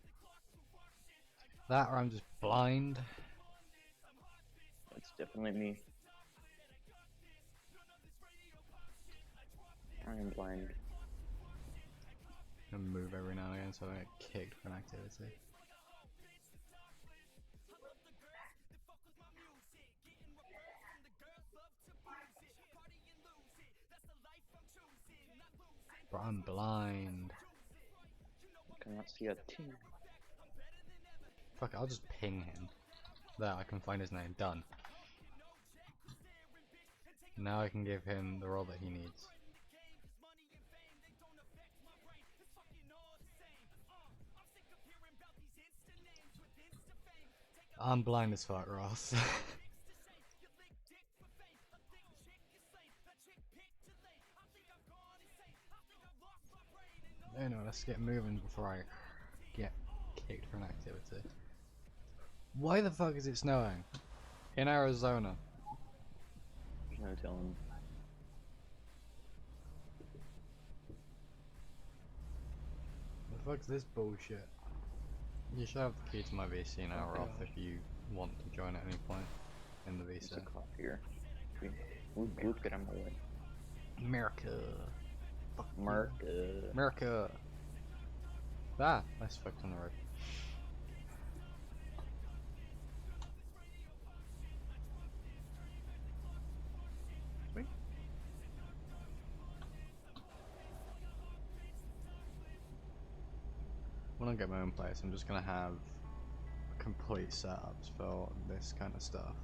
That or I'm just blind. That's definitely me. I am blind. I move every now and again so I don't get kicked for an activity. But I'm blind. I cannot see a thing. Fuck it, I'll just ping him. There, I can find his name. Done. Now I can give him the role that he needs. I'm blind as fuck, Ross. Anyway, let's get moving before I get kicked for an activity. Why the fuck is it snowing? In Arizona. There's no telling. The fuck's this bullshit? You should have the key to my VC now, Oh, Roth, God. if you want to join at any point in the There's VC. a cop here. We'll get him away. America. Fuck you. America. America. Ah, nice fucked on the road. Sweet. When I get my own place, I'm just gonna have complete setups for this kind of stuff.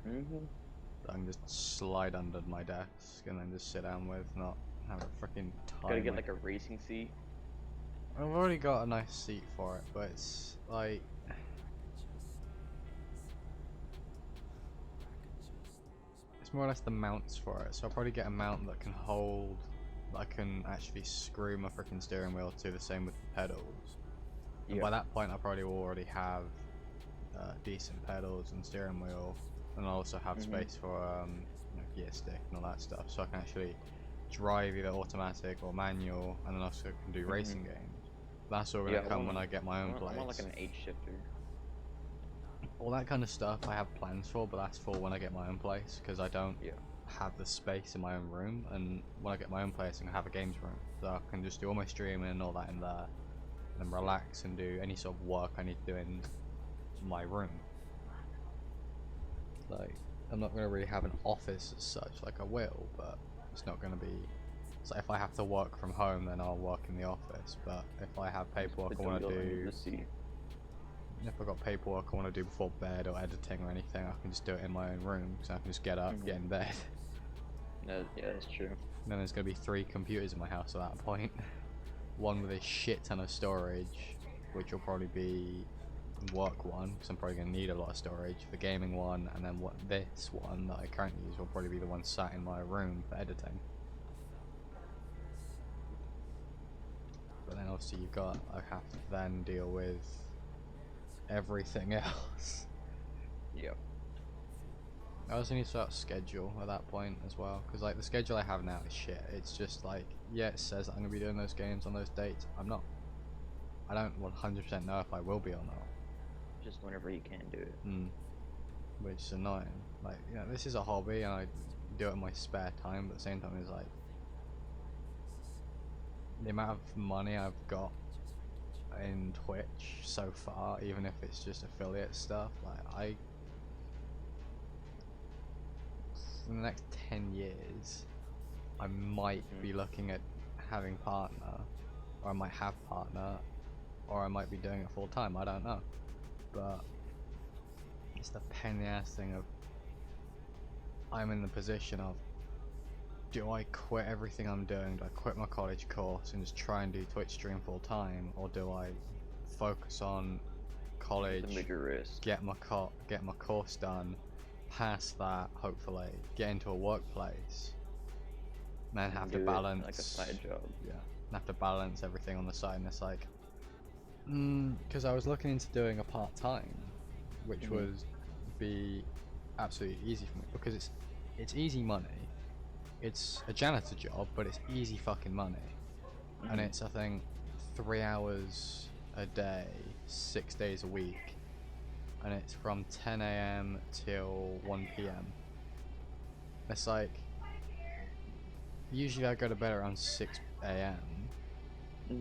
I can just slide under my desk and then just sit down with, not have a freaking time. Gotta get like a racing seat. I've already got a nice seat for it, but it's like it's more or less the mounts for it. So I'll probably get a mount that can hold, that I can actually screw my freaking steering wheel to. The same with the pedals. And by that point, I probably will already have decent pedals and steering wheel, and I also have space for you know, gear stick and all that stuff, so I can actually drive either automatic or manual, and then also can do racing games. That's all gonna come when I get my own place. I want like an 8-shifter. All that kind of stuff I have plans for, but that's for when I get my own place, because I don't have the space in my own room, and when I get my own place I'm gonna have a games room, so I can just do all my streaming and all that in there, and then relax and do any sort of work I need to do in my room. Like, I'm not gonna really have an office as such, like I will, but it's not gonna be. So if I have to work from home, then I'll work in the office. But if I have paperwork I want to do, if I've got paperwork I want to do before bed or editing or anything, I can just do it in my own room, so I can just get up, get in bed. Yeah, that's true. And then there's gonna be 3 computers in my house at that point. One with a shit ton of storage, which will probably be work one, because I'm probably going to need a lot of storage, the gaming one, and then this one that I currently use will probably be the one sat in my room for editing. But then obviously I have to then deal with everything else. Yep. I also need to start schedule at that point as well, because like the schedule I have now is shit. It's just like, yeah, it says that I'm going to be doing those games on those dates. I'm not. I don't 100% know if I will be or not. Just whenever you can do it. Which is annoying. Like, you know, this is a hobby and I do it in my spare time, but at the same time it's like the amount of money I've got in Twitch so far, even if it's just affiliate stuff, like in the next 10 years I might be looking at having partner, or I might have partner, or I might be doing it full time, I don't know. But it's the pain in the ass thing of I'm in the position of, do I quit everything I'm doing, do I quit my college course and just try and do Twitch stream full time, or do I focus on college, get my course done, pass that hopefully, get into a workplace, and then have to balance like a side job. Yeah, have to balance everything on the side, and it's like, because I was looking into doing a part-time, which would be absolutely easy for me, because it's easy money. It's a janitor job, but it's easy fucking money, and it's, I think, 3 hours a day, 6 days a week, and it's from 10 AM till 1 PM. It's like, usually I go to bed around 6 AM.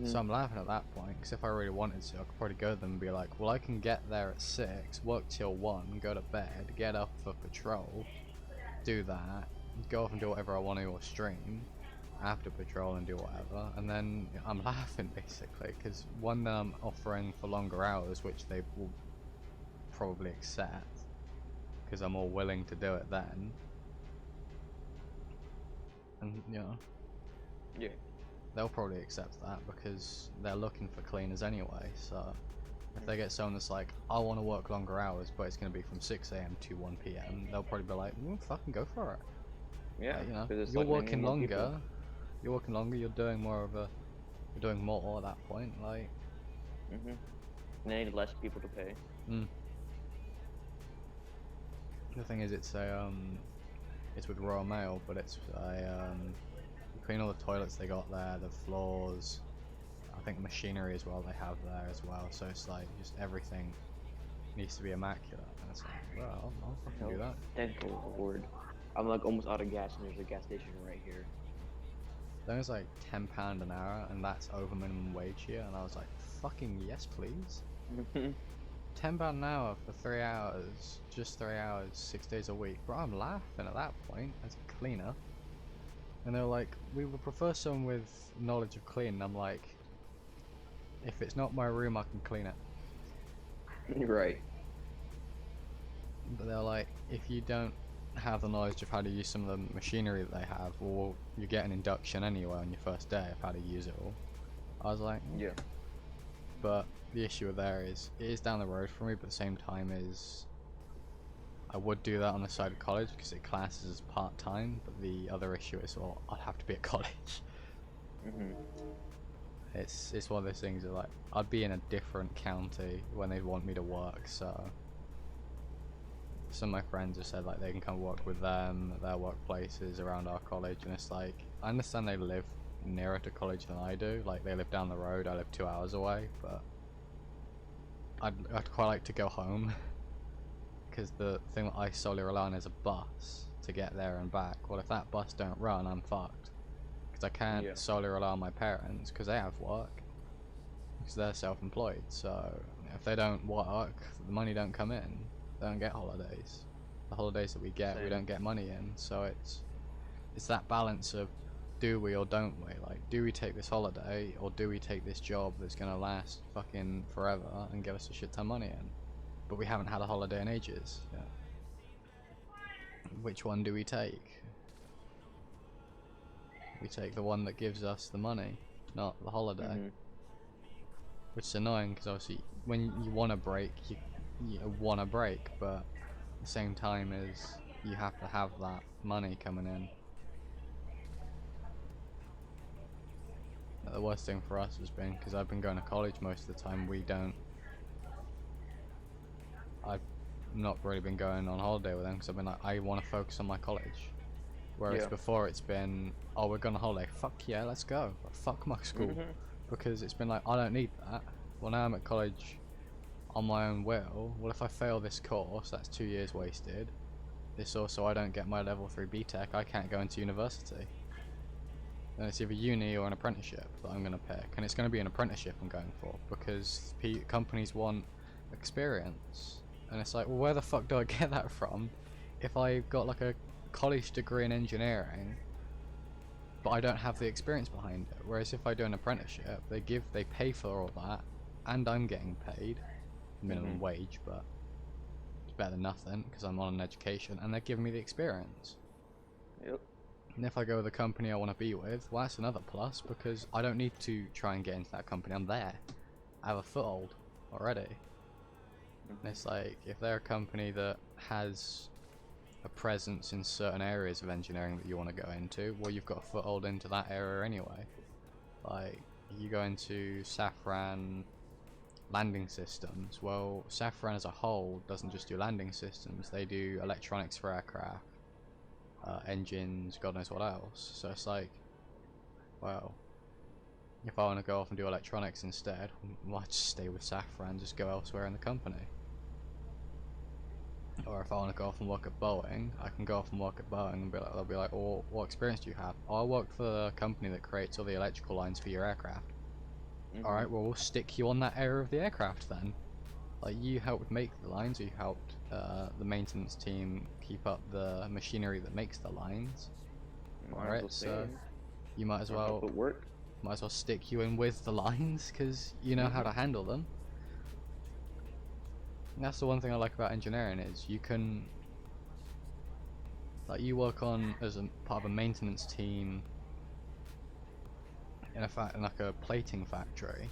So I'm laughing at that point, because if I really wanted to, I could probably go to them and be like, well, I can get there at 6, work till 1, go to bed, get up for patrol, do that, go off and do whatever I want to or stream after patrol and do whatever, and then I'm laughing basically, because one, I'm offering for longer hours, which they will probably accept, because I'm all willing to do it then, and you know, yeah, they'll probably accept that because they're looking for cleaners anyway. So if they get someone that's like, I want to work longer hours, but it's going to be from 6 AM to 1 PM, they'll probably be like, fucking go for it. Yeah, you know, you're working longer. You're working longer. You're doing more of a. You're doing more at that point. Like, And they need less people to pay. The thing is, it's with Royal Mail, but it's you clean all the toilets they got there, the floors, I think machinery as well they have there as well. So it's like just everything needs to be immaculate. And it's like, well, I'll fucking do that. Thank the Lord. I'm like almost out of gas, and there's a gas station right here. Then it's like £10 an hour, and that's over minimum wage here. And I was like, fucking yes, please. £10 an hour for 3 hours, just 3 hours, 6 days a week. Bro, I'm laughing at that point as a cleaner. And they're like, we would prefer someone with knowledge of cleaning. I'm like, if it's not my room, I can clean it. Right. But they're like, if you don't have the knowledge of how to use some of the machinery that they have, or you get an induction anyway on your first day of how to use it all. I was like, Yeah. But the issue with there is, it is down the road for me, but at the same time is, I would do that on the side of college because it classes as part-time, but the other issue is, well, I'd have to be at college. It's one of those things that, like, I'd be in a different county when they want me to work, so some of my friends have said like they can come work with them at their workplaces around our college, and it's like, I understand they live nearer to college than I do, like they live down the road, I live 2 hours away, but I'd quite like to go home because the thing that I solely rely on is a bus to get there and back. Well, if that bus don't run, I'm fucked, because I can't solely rely on my parents because they have work, because they're self-employed. So if they don't work, the money don't come in, they don't get holidays. The holidays that we get, we don't get money in. So it's that balance of, do we or don't we? Like, do we take this holiday or do we take this job that's gonna last fucking forever and give us a shit ton of money in? But we haven't had a holiday in ages. Yeah. Which one do we take? We take the one that gives us the money, not the holiday. Which is annoying because obviously when you want a break, you want a break, but at the same time as you have to have that money coming in. The worst thing for us has been, because I've been going to college most of the time, I've not really been going on holiday with them because I've been like, I want to focus on my college. Whereas before it's been, oh, we're going on holiday, fuck yeah, let's go. But fuck my school. Because it's been like, I don't need that. Well, now I'm at college on my own will. Well, if I fail this course, that's 2 years wasted. This also, I don't get my level 3 BTEC, I can't go into university. Then it's either uni or an apprenticeship that I'm going to pick, and it's going to be an apprenticeship I'm going for because companies want experience. And it's like, well, where the fuck do I get that from if I got like a college degree in engineering but I don't have the experience behind it? Whereas if I do an apprenticeship, they pay for all that, and I'm getting paid minimum wage, but it's better than nothing because I'm on an education, and they're giving me the experience. And if I go with a company I want to be with, well, that's another plus because I don't need to try and get into that company. I'm there. I have a foothold already. And it's like, if they're a company that has a presence in certain areas of engineering that you want to go into, well, you've got a foothold into that area anyway. Like, you go into Safran landing systems. Well, Safran as a whole doesn't just do landing systems, they do electronics for aircraft. Engines, God knows what else. So it's like, well, if I want to go off and do electronics instead, well, I just stay with Safran, just go elsewhere in the company. Or if I want to go off and work at Boeing, I can go off and work at Boeing and they'll be like, oh, what experience do you have? Oh, I work for the company that creates all the electrical lines for your aircraft. Alright, well, we'll stick you on that area of the aircraft then. Like, you helped make the lines, or you helped the maintenance team keep up the machinery that makes the lines. Alright, so you might as well stick you in with the lines because you know how to handle them. And that's the one thing I like about engineering is you can, like, you work on as a part of a maintenance team in like a plating factory.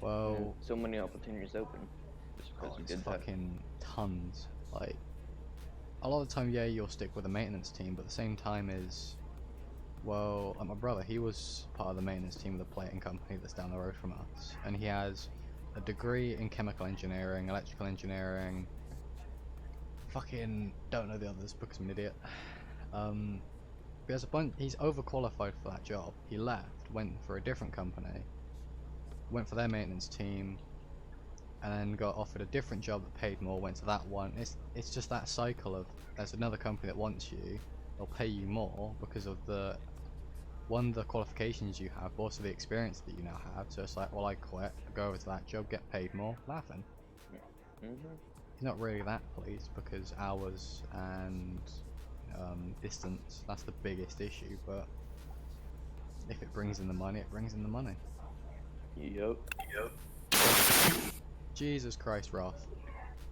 Well, so many opportunities open. It's fucking tons. Like, a lot of the time, yeah, you'll stick with a maintenance team, but at the same time is, well, like my brother, he was part of the maintenance team of the plating company that's down the road from us, and he has a degree in chemical engineering, electrical engineering. Fucking don't know the others because I'm an idiot. He has a bunch. He's overqualified for that job. He left, went for a different company, went for their maintenance team, and then got offered a different job that paid more. Went to that one. It's just that cycle of there's another company that wants you. They'll pay you more because of the qualifications you have, but also the experience that you now have. So it's like, well, I quit, go over to that job, get paid more, laughing. He's not really that pleased because hours and distance, that's the biggest issue, but if it brings in the money, it brings in the money. Yep. Jesus Christ, Roth.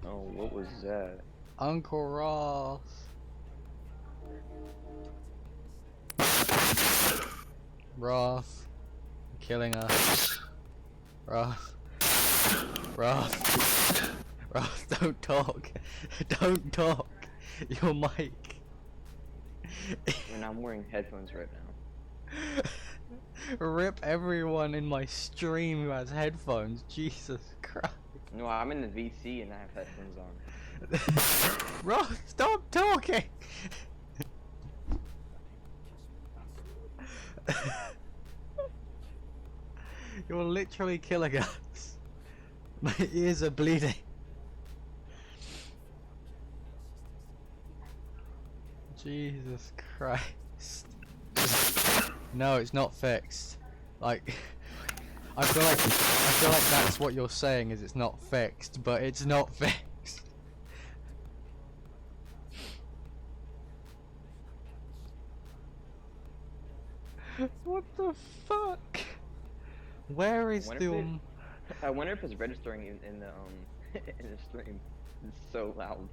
Oh, what was that? Uncle Roth. Roth. Killing us. Roth. Roth, don't talk. Don't talk. Your mic. And I'm wearing headphones right now. Rip everyone in my stream who has headphones. Jesus Christ. No, I'm in the VC and I have headphones on. Roth, stop talking. You're literally killing us. My ears are bleeding. Jesus Christ. No, it's not fixed. Like, I feel like that's what you're saying is it's not fixed, but it's not fixed. What the fuck? Where is the I wonder if it's registering in the in the stream. It's so loud.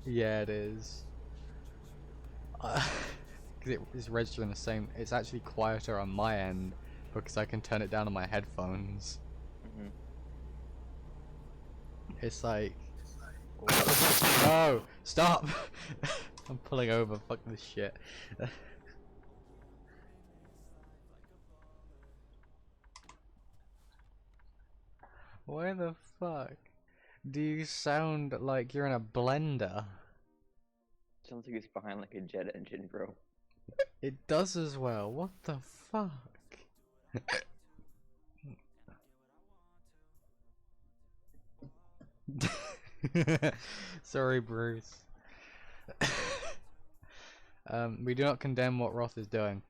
Yeah, it is. Because it's registering the same. It's actually quieter on my end because I can turn it down on my headphones. It's like, no, stop! I'm pulling over. Fuck this shit. Why the fuck do you sound like you're in a blender? Sounds like it's behind like a jet engine, bro. It does as well. What the fuck? Sorry, Bruce. We do not condemn what Roth is doing,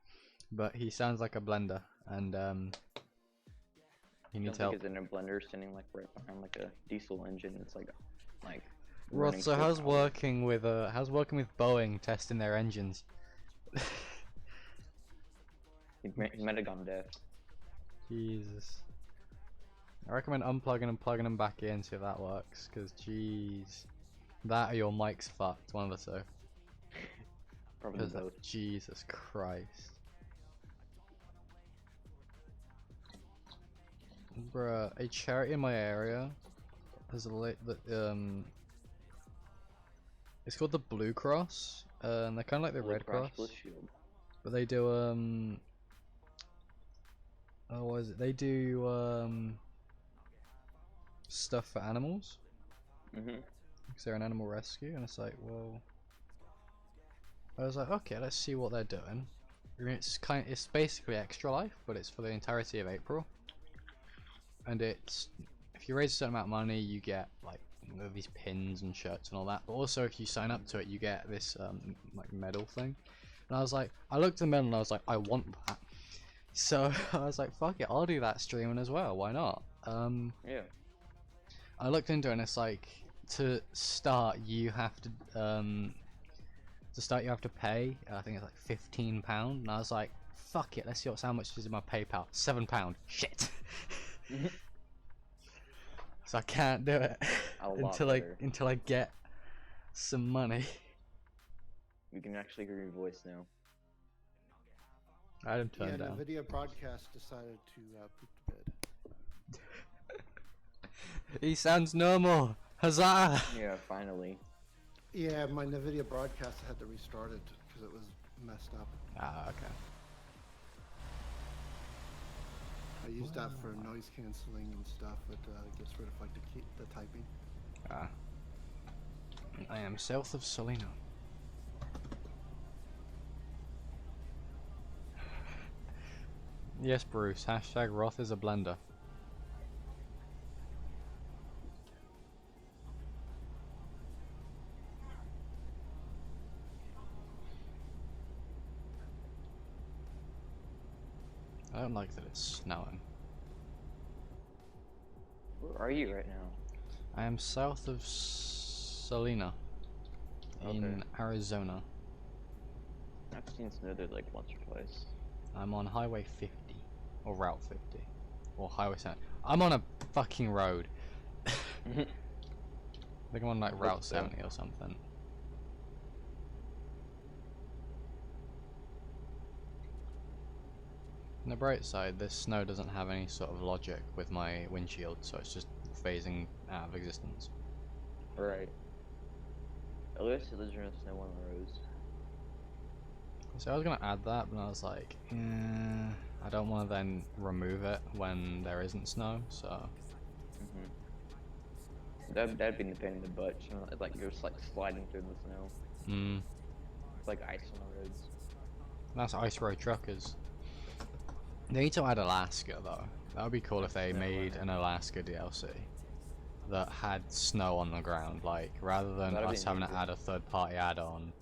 but he sounds like a blender, and he needs help. He's in a blender, standing like right behind like a diesel engine. It's like. Roth, so how's working with Boeing testing their engines? He might have gone deaf. Jesus. I recommend unplugging and plugging them back in, see if that works, because jeez. That or your mic's fucked, one of the two. Probably both. Jesus Christ. Bruh, a charity in my area has it's called the Blue Cross, and they're kind of like the Red Cross, Blue Shield. but they do oh, what is it? They do stuff for animals. Because they're an animal rescue, and it's like, well, I was like, okay, let's see what they're doing. I mean, it's basically Extra Life, but it's for the entirety of April, and it's if you raise a certain amount of money, you get like these pins and shirts and all that. But also, if you sign up to it, you get this like medal thing. And I was like, I looked at the medal and I was like, I want that. So I was like, fuck it, I'll do that streaming as well. Why not? Yeah. I looked into it and it's like to start you have to pay. I think it's like £15, and I was like, fuck it, let's see how much is in my PayPal. £7. Shit. So I can't do it until I get some money. We can actually hear your voice now. I didn't turn down. NVIDIA broadcast decided to poop the bed. He sounds normal. Huzzah! Yeah, finally. Yeah, my NVIDIA broadcast had to restart it because it was messed up. Ah, okay. I use that for noise canceling and stuff. It gets rid of like the typing. Ah. I am south of Salina. Yes, Bruce. Hashtag Roth is a blender. I don't like that it's snowing. Where are you right now? I am south of Salina in Arizona. I've seen snow there like once or twice. I'm on Highway 50 or Route 50 or Highway 7. I'm on a fucking road. I think I'm on like Route 70 or something. On the bright side, this snow doesn't have any sort of logic with my windshield, so it's just phasing out of existence. Right. At least there's no snow on the roads. So I was gonna add that, but I was like, I don't want to then remove it when there isn't snow, so. That'd be the pain in the butt. You know, like you're just like sliding through the snow. It's like ice on the roads. That's Ice Road Truckers. They need to add Alaska though. That would be cool if they made an Alaska DLC that had snow on the ground. Like rather than us having to add a third-party add-on,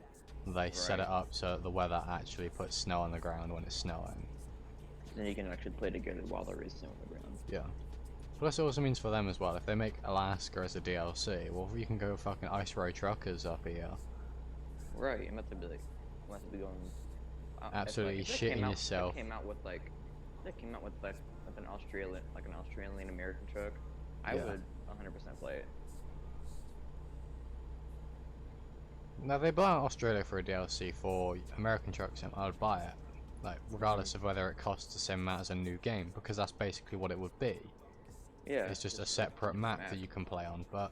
they set it up so that the weather actually puts snow on the ground when it's snowing. Then you can actually play together while there is snow on the ground. Yeah. Plus it also means for them as well, if they make Alaska as a DLC, well you can go fucking Ice Road Truckers up here. Right, I'm about to be like, I'm about to be going absolutely shitting yourself. They came out with like an Australian American truck. I would 100% play it. Now if they buy out Australia for a DLC for American Truck Sim, I would buy it. Like regardless of whether it costs the same amount as a new game, because that's basically what it would be. Yeah. It's just a separate map that you can play on, but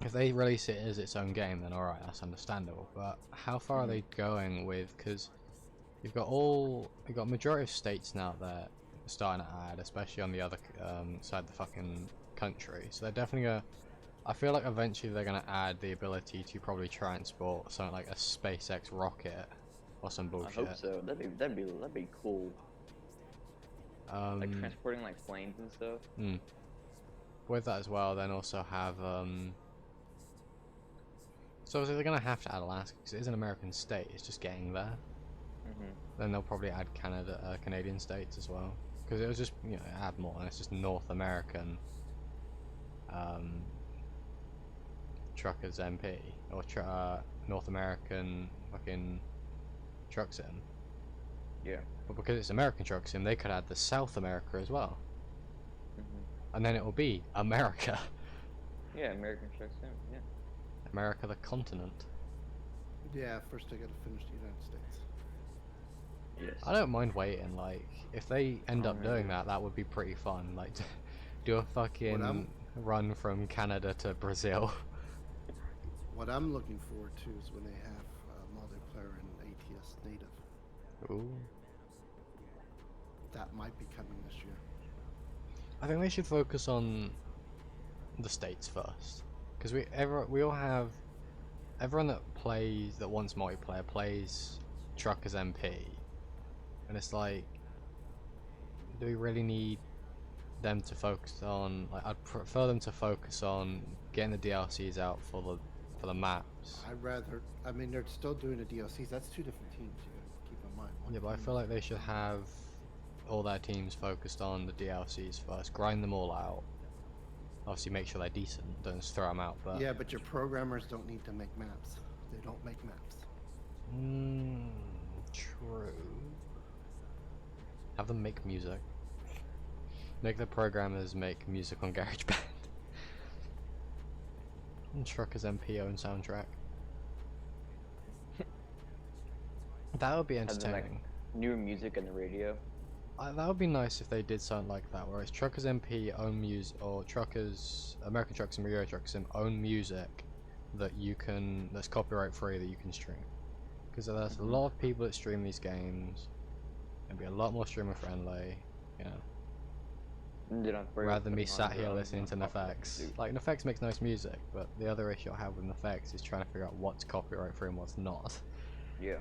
if they release it as its own game, then alright, that's understandable. But how far are they going with, because you've got majority of states now that are starting to add, especially on the other side of the fucking country. So they're definitely gonna, I feel like eventually they're gonna add the ability to probably transport something like a SpaceX rocket or some bullshit. I hope so. That'd be cool. Like transporting like planes and stuff. With that as well, then also have so they're gonna have to add Alaska because it is an American state. It's just getting there. Then they'll probably add Canadian states as well, because it was just add more, and it's just North American Truckers MP or North American fucking Truck Sim. Yeah. But because it's American Truck Sim, they could add the South America as well, and then it will be America. Yeah, American Truck Sim. Yeah. America, the continent. Yeah, first I gotta finish the United States. Yes. I don't mind waiting. Like, if they end up doing that, that would be pretty fun. Like, do a fucking run from Canada to Brazil. What I'm looking forward to is when they have multiplayer in ATS native. Ooh. That might be coming this year. I think they should focus on the states first, because we all have everyone that wants multiplayer plays Truckers MP, and it's like, do we really need them to focus on? Like, I'd prefer them to focus on getting the DLCs out for the maps. I'd rather. I mean, they're still doing the DLCs. That's two different teams. You gotta keep in mind. Yeah, but I feel like they should have all their teams focused on the DLCs first, grind them all out. Obviously, make sure they're decent. Don't just throw them out. But yeah, but your programmers don't need to make maps. They don't make maps. True. Have them make music. Make the programmers make music on GarageBand. And Truckers MP own soundtrack. That would be entertaining. Like, new music on the radio. That would be nice if they did something like that, where it's Truckers MP own music, or Truckers, American Trucks and Euro Trucks own music that you can, that's copyright free, that you can stream. Because there's a lot of people that stream these games, it'd be a lot more streamer friendly, And did I worry about rather than me putting on sat here drums listening to and on top of Nefex. suit. Like, Nefex makes nice music, but the other issue I have with Nefex is trying to figure out what's copyright free and what's not. Yeah.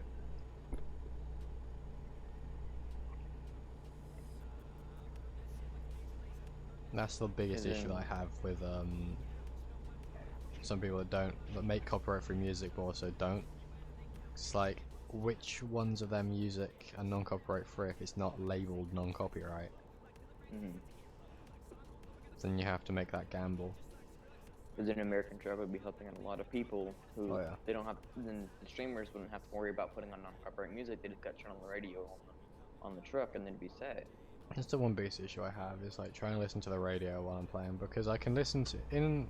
That's the biggest And issue then- that I have with some people that make copyright free music but also don't. It's like, which ones of their music are non-copyright free if it's not labeled non-copyright? Then you have to make that gamble. Because an American truck would be helping out a lot of people who Oh, yeah. they don't have. Then the streamers wouldn't have to worry about putting on non-copyright music. They just got turned on the radio on the truck, and then be set. That's the one biggest issue I have, is like trying to listen to the radio while I'm playing, because I can listen to in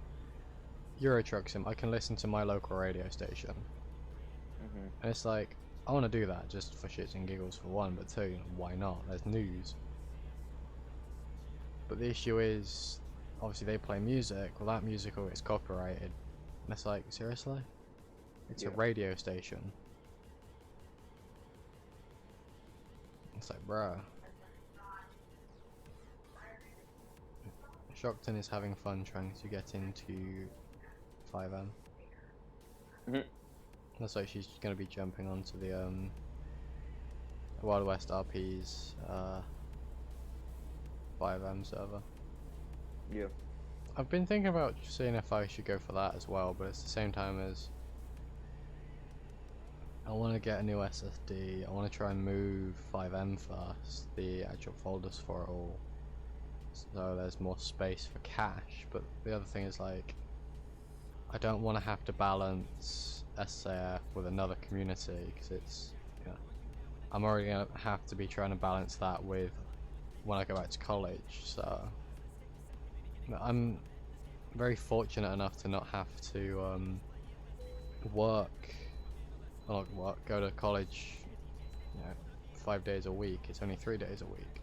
Euro Truck Sim, I can listen to my local radio station, and it's like, I want to do that just for shits and giggles for one, but two, why not? There's news. But the issue is, obviously they play music, well that music all gets copyrighted, and it's like, seriously? It's a radio station. It's like, bruh. Shockton is having fun trying to get into 5M. Looks like she's gonna be jumping onto the Wild West RP's 5M server. Yeah. I've been thinking about seeing if I should go for that as well, but it's the same time as I want to get a new SSD. I want to try and move 5M first, the actual folders for it all, so there's more space for cache. But the other thing is, like, I don't want to have to balance SAF with another community, because it's, you know, I'm already gonna have to be trying to balance that with when I go back to college. So I'm very fortunate enough to not have to go to college, you know, 5 days a week. It's only 3 days a week,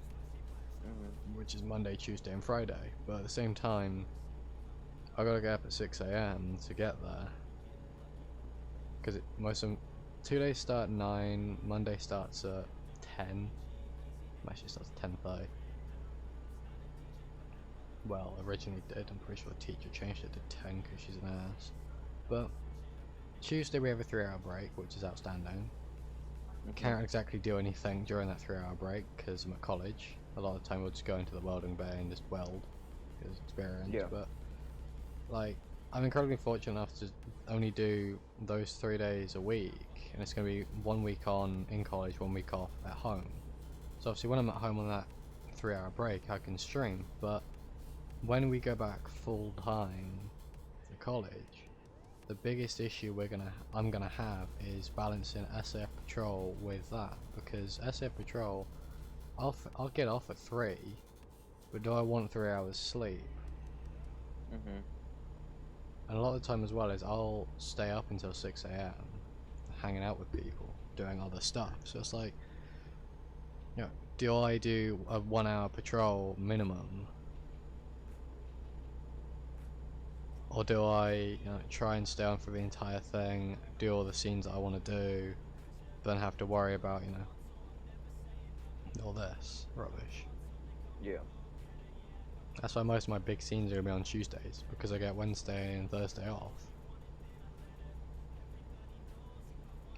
which is Monday, Tuesday, and Friday. But at the same time, I gotta get up at 6 AM to get there, because most of 2 days start at 9. Monday starts at 10. Actually, starts at 10:30. Well, originally did. I'm pretty sure the teacher changed it to 10 because she's an ass. But Tuesday we have a 3-hour break, which is outstanding. Can't exactly do anything during that 3-hour break because I'm at college. A lot of the time we'll just go into the welding bay and just weld because experience. Yeah. But like, I'm incredibly fortunate enough to only do those 3 days a week, and it's going to be 1 week on in college, 1 week off at home. So obviously when I'm at home on that 3-hour break I can stream, but when we go back full time to college, the biggest issue I'm gonna have is balancing SF Patrol with that, because SF Patrol, I'll get off at 3, but do I want 3 hours sleep? And a lot of the time as well is I'll stay up until 6 AM hanging out with people, doing other stuff. So it's like, you know, do I do a 1 hour patrol minimum, or do I, you know, try and stay on for the entire thing, do all the scenes that I want to do, then have to worry about, you know, all this rubbish. Yeah. That's why most of my big scenes are going to be on Tuesdays, because I get Wednesday and Thursday off.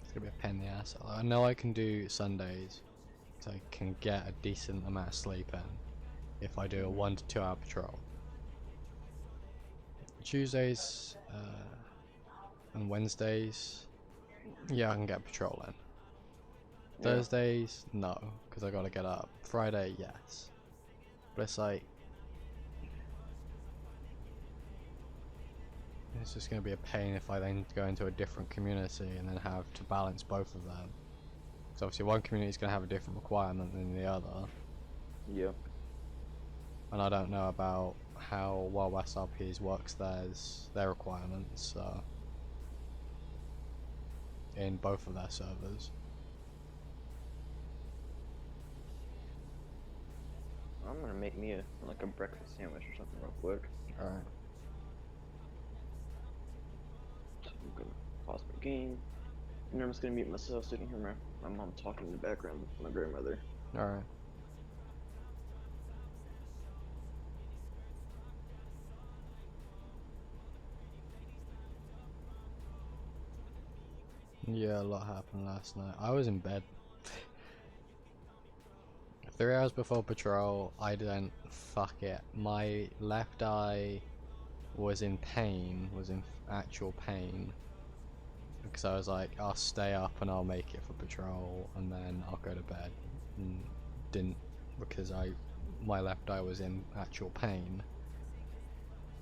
It's going to be a pain in the ass. I know I can do Sundays, so I can get a decent amount of sleep in if I do a 1 to 2 hour patrol. Tuesdays and Wednesdays, yeah, I can get a patrol in. Thursdays, no, because I got to get up. Friday, yes. But it's like, it's just going to be a pain if I then go into a different community and then have to balance both of them. So obviously one community is going to have a different requirement than the other. Yeah. And I don't know about how Wild West RPs works their requirements, so in both of their servers. I'm gonna make me a breakfast sandwich or something real quick. Alright. So I'm gonna pause my game, and I'm just gonna mute myself so you can hear my mom talking in the background with my grandmother. Alright. Yeah, a lot happened last night. I was in bed. 3 hours before patrol, I didn't. Fuck it. My left eye was in pain, was in actual pain. Because I was like, I'll stay up and I'll make it for patrol and then I'll go to bed. And didn't, because my left eye was in actual pain.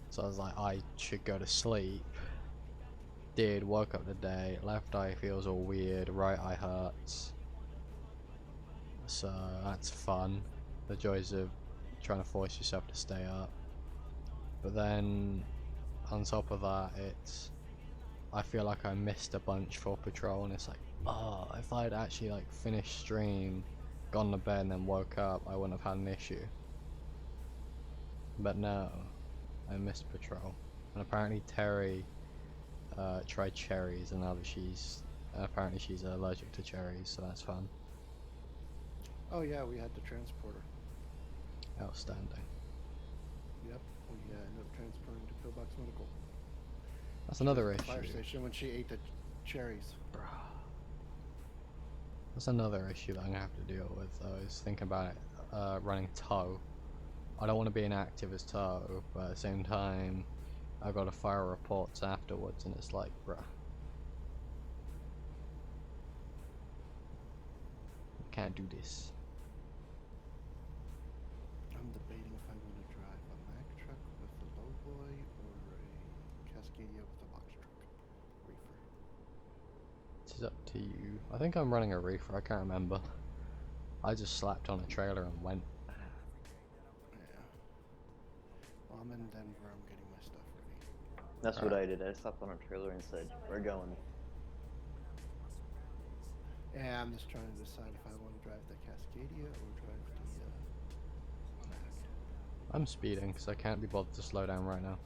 So I was like, I should go to sleep. Did, woke up today, left eye feels all weird, right eye hurts. So that's fun. The joys of trying to force yourself to stay up. But then, on top of that, I feel like I missed a bunch for patrol, and it's like, oh, if I'd actually like finished stream, gone to bed, and then woke up, I wouldn't have had an issue. But no, I missed patrol, and apparently Terry tried cherries, and now that apparently she's allergic to cherries, so that's fun. Oh yeah, we had the transporter. Outstanding. Yep, we ended up transporting to Pillbox Medical. That's She was another at the issue. fire station when she ate the cherries. That's another issue that I'm gonna have to deal with, though, is thinking about it, running tow. I don't want to be inactive as tow, but at the same time, I got to file reports afterwards, and it's like, bruh. Can't do this. I'm debating if I want to drive a Mack truck with a lowboy or a Cascadia with a box truck. Reefer. This is up to you. I think I'm running a reefer, I can't remember. I just slapped on a trailer and went. Yeah. Well, I'm in Denver, I'm getting my stuff ready. That's what I did. I slapped on a trailer and said, "We're going." Yeah, I'm just trying to decide if I want to drive the Cascadia or drive the Mack. I'm speeding because I can't be bothered to slow down right now.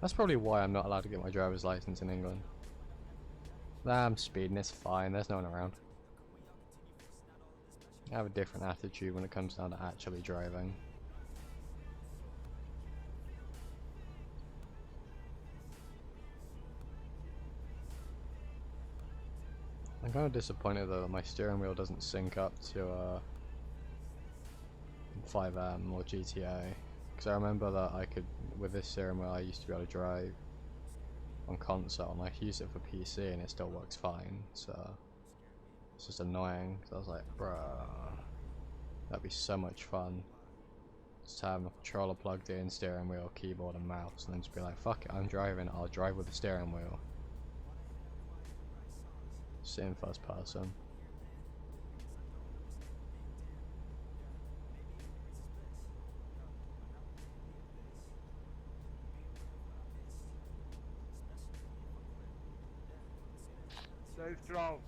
That's probably why I'm not allowed to get my driver's license in England. Nah, I'm speeding, it's fine, there's no one around. I have a different attitude when it comes down to actually driving. I'm kind of disappointed though that my steering wheel doesn't sync up to 5M or GTA, because I remember that I could, with this steering wheel I used to be able to drive on console, and I use it for PC and it still works fine, so it's just annoying, because I was like, bruh, that'd be so much fun, just have a controller plugged in, steering wheel, keyboard and mouse, and then just be like, fuck it, I'm driving, I'll drive with the steering wheel. Sit in first person. Safe drop.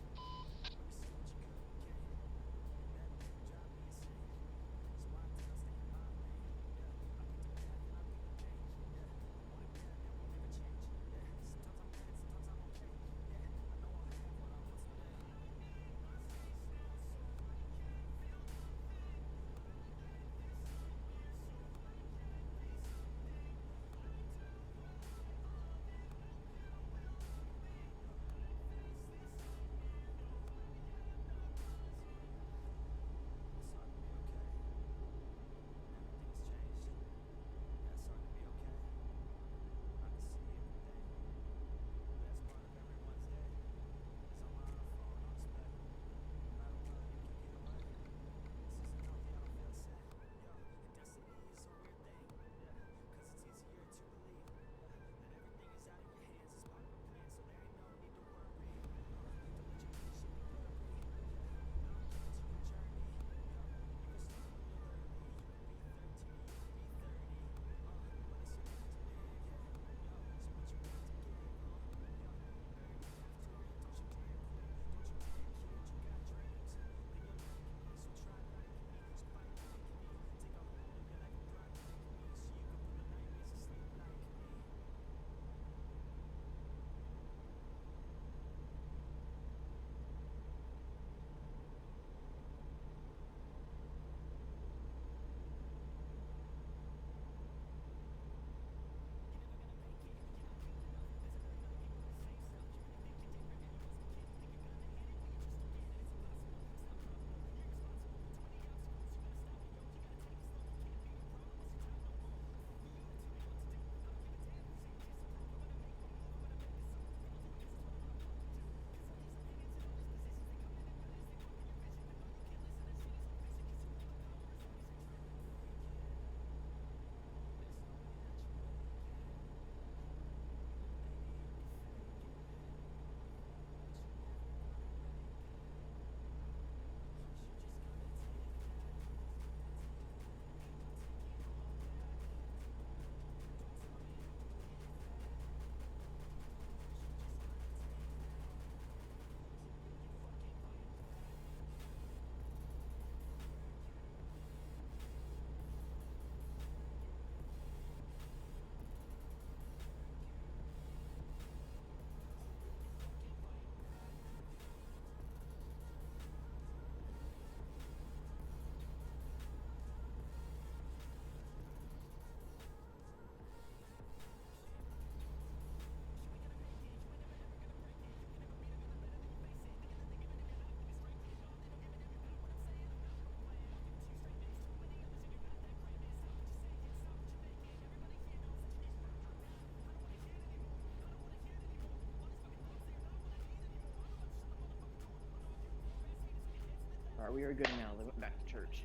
Alright, we are good now. They went back to church.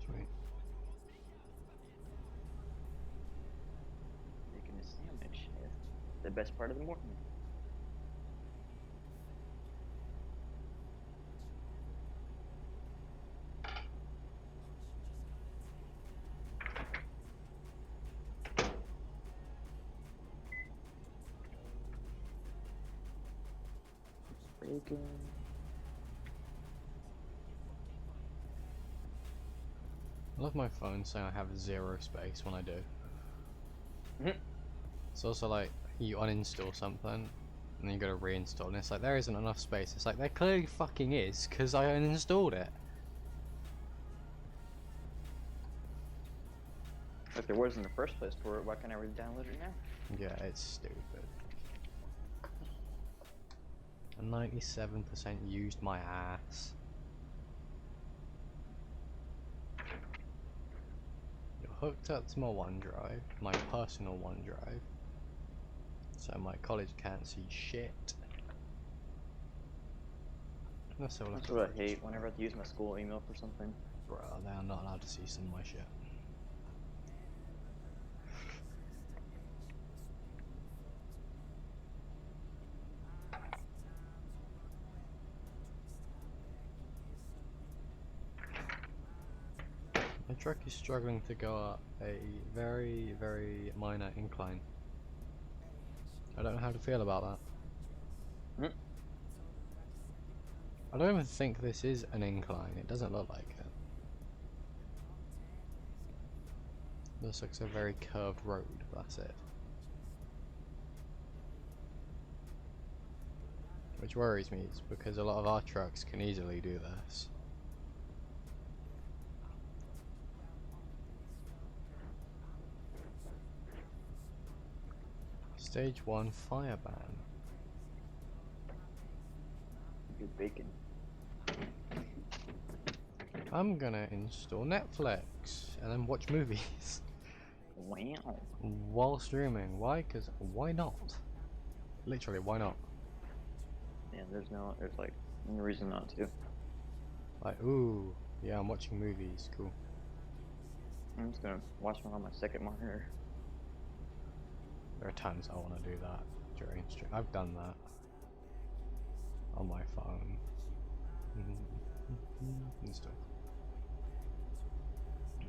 Sweet. Making a sandwich. Yeah. The best part of the morning. Bacon. I love my phone saying I have 0 space when I do. It's also like you uninstall something and then you go to reinstall and it's like there isn't enough space. It's like there clearly fucking is because I uninstalled it. If there was in the first place for it, why can't I re-download it now? Yeah, it's stupid. And 97% used my ass. You're hooked up to my OneDrive, my personal OneDrive, so my college can't see shit. That's what I hate whenever I have to use my school email for something. Bro, they are not allowed to see some of my shit. My truck is struggling to go up a very, very minor incline. I don't know how to feel about that. I don't even think this is an incline. It doesn't look like it. Looks like it's a very curved road, that's it. Which worries me, is because a lot of our trucks can easily do this. Stage 1 fire ban. Good bacon. I'm gonna install Netflix and then watch movies. Wow. While streaming. Why? Because why not? Literally, why not? Yeah, there's like no reason not to. Like, ooh, yeah, I'm watching movies. Cool. I'm just gonna watch one on my second monitor. There are times I want to do that during stream. I've done that on my phone and stuff.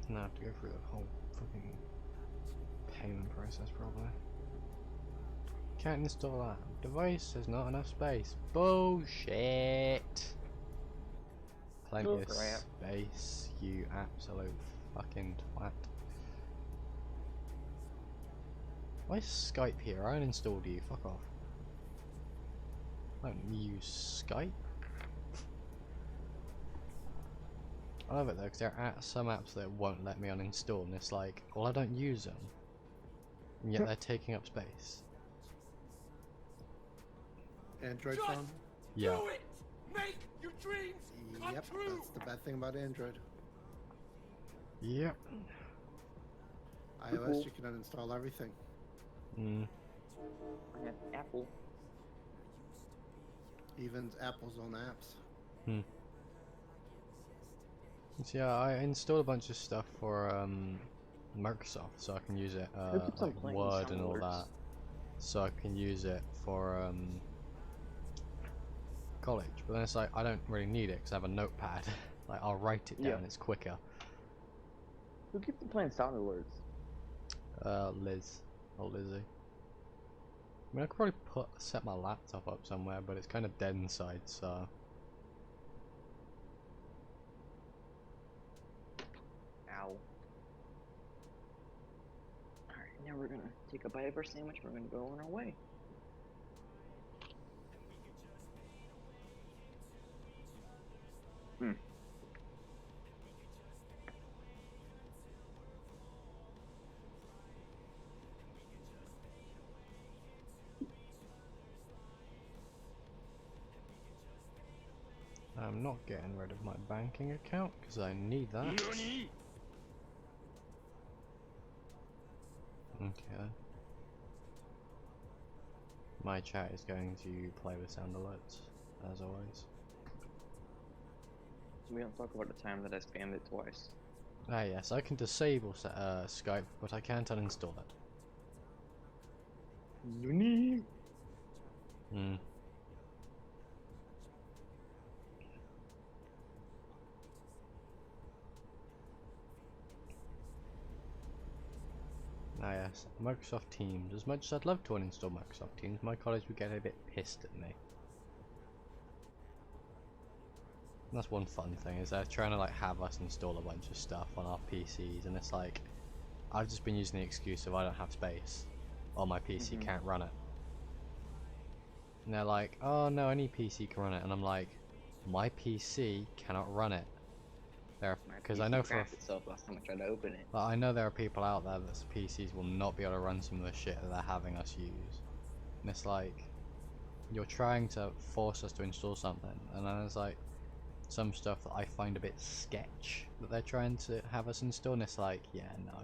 Now I have to go through the whole fucking payment process probably. Can't install that. Device has not enough space. Bullshit. Plenty of space, you absolute fucking twat. Why is Skype here? I uninstalled you. Fuck off. I don't use Skype. I love it though, because there are some apps that won't let me uninstall, and it's like, well, I don't use them, and yet they're taking up space. Android Just phone? Yeah. do it! Make your dreams come Yep, true! that's the bad thing about Android. Yep. iOS, you can uninstall everything. I have Apple. Even Apple's own apps. So yeah, I installed a bunch of stuff for Microsoft, so I can use it, like Word and all that. So I can use it for college, but then it's like I don't really need it because I have a notepad. Like I'll write it down, it's quicker. Who keeps playing sound alerts? Liz or Lizzie. I mean, I could probably set my laptop up somewhere, but it's kind of dead inside, so. Ow. Alright, now we're gonna take a bite of our sandwich. We're gonna go on our way. I'm not getting rid of my banking account because I need that. Okay. My chat is going to play with sound alerts, as always. We don't talk about the time that I spammed it twice. Ah yes, I can disable Skype, but I can't uninstall it. Loony. Hmm. Ah yes, Microsoft Teams. As much as I'd love to uninstall Microsoft Teams, my college would get a bit pissed at me. And that's one fun thing, is they're trying to like have us install a bunch of stuff on our PCs, and it's like, I've just been using the excuse of I don't have space, or my PC can't run it. And they're like, oh no, any PC can run it, and I'm like, my PC cannot run it. Because I know for itself last time I tried to open it. But I know there are people out there that PCs will not be able to run some of the shit that they're having us use. And it's like, you're trying to force us to install something, and then there's like some stuff that I find a bit sketch that they're trying to have us install, and it's like, yeah, no.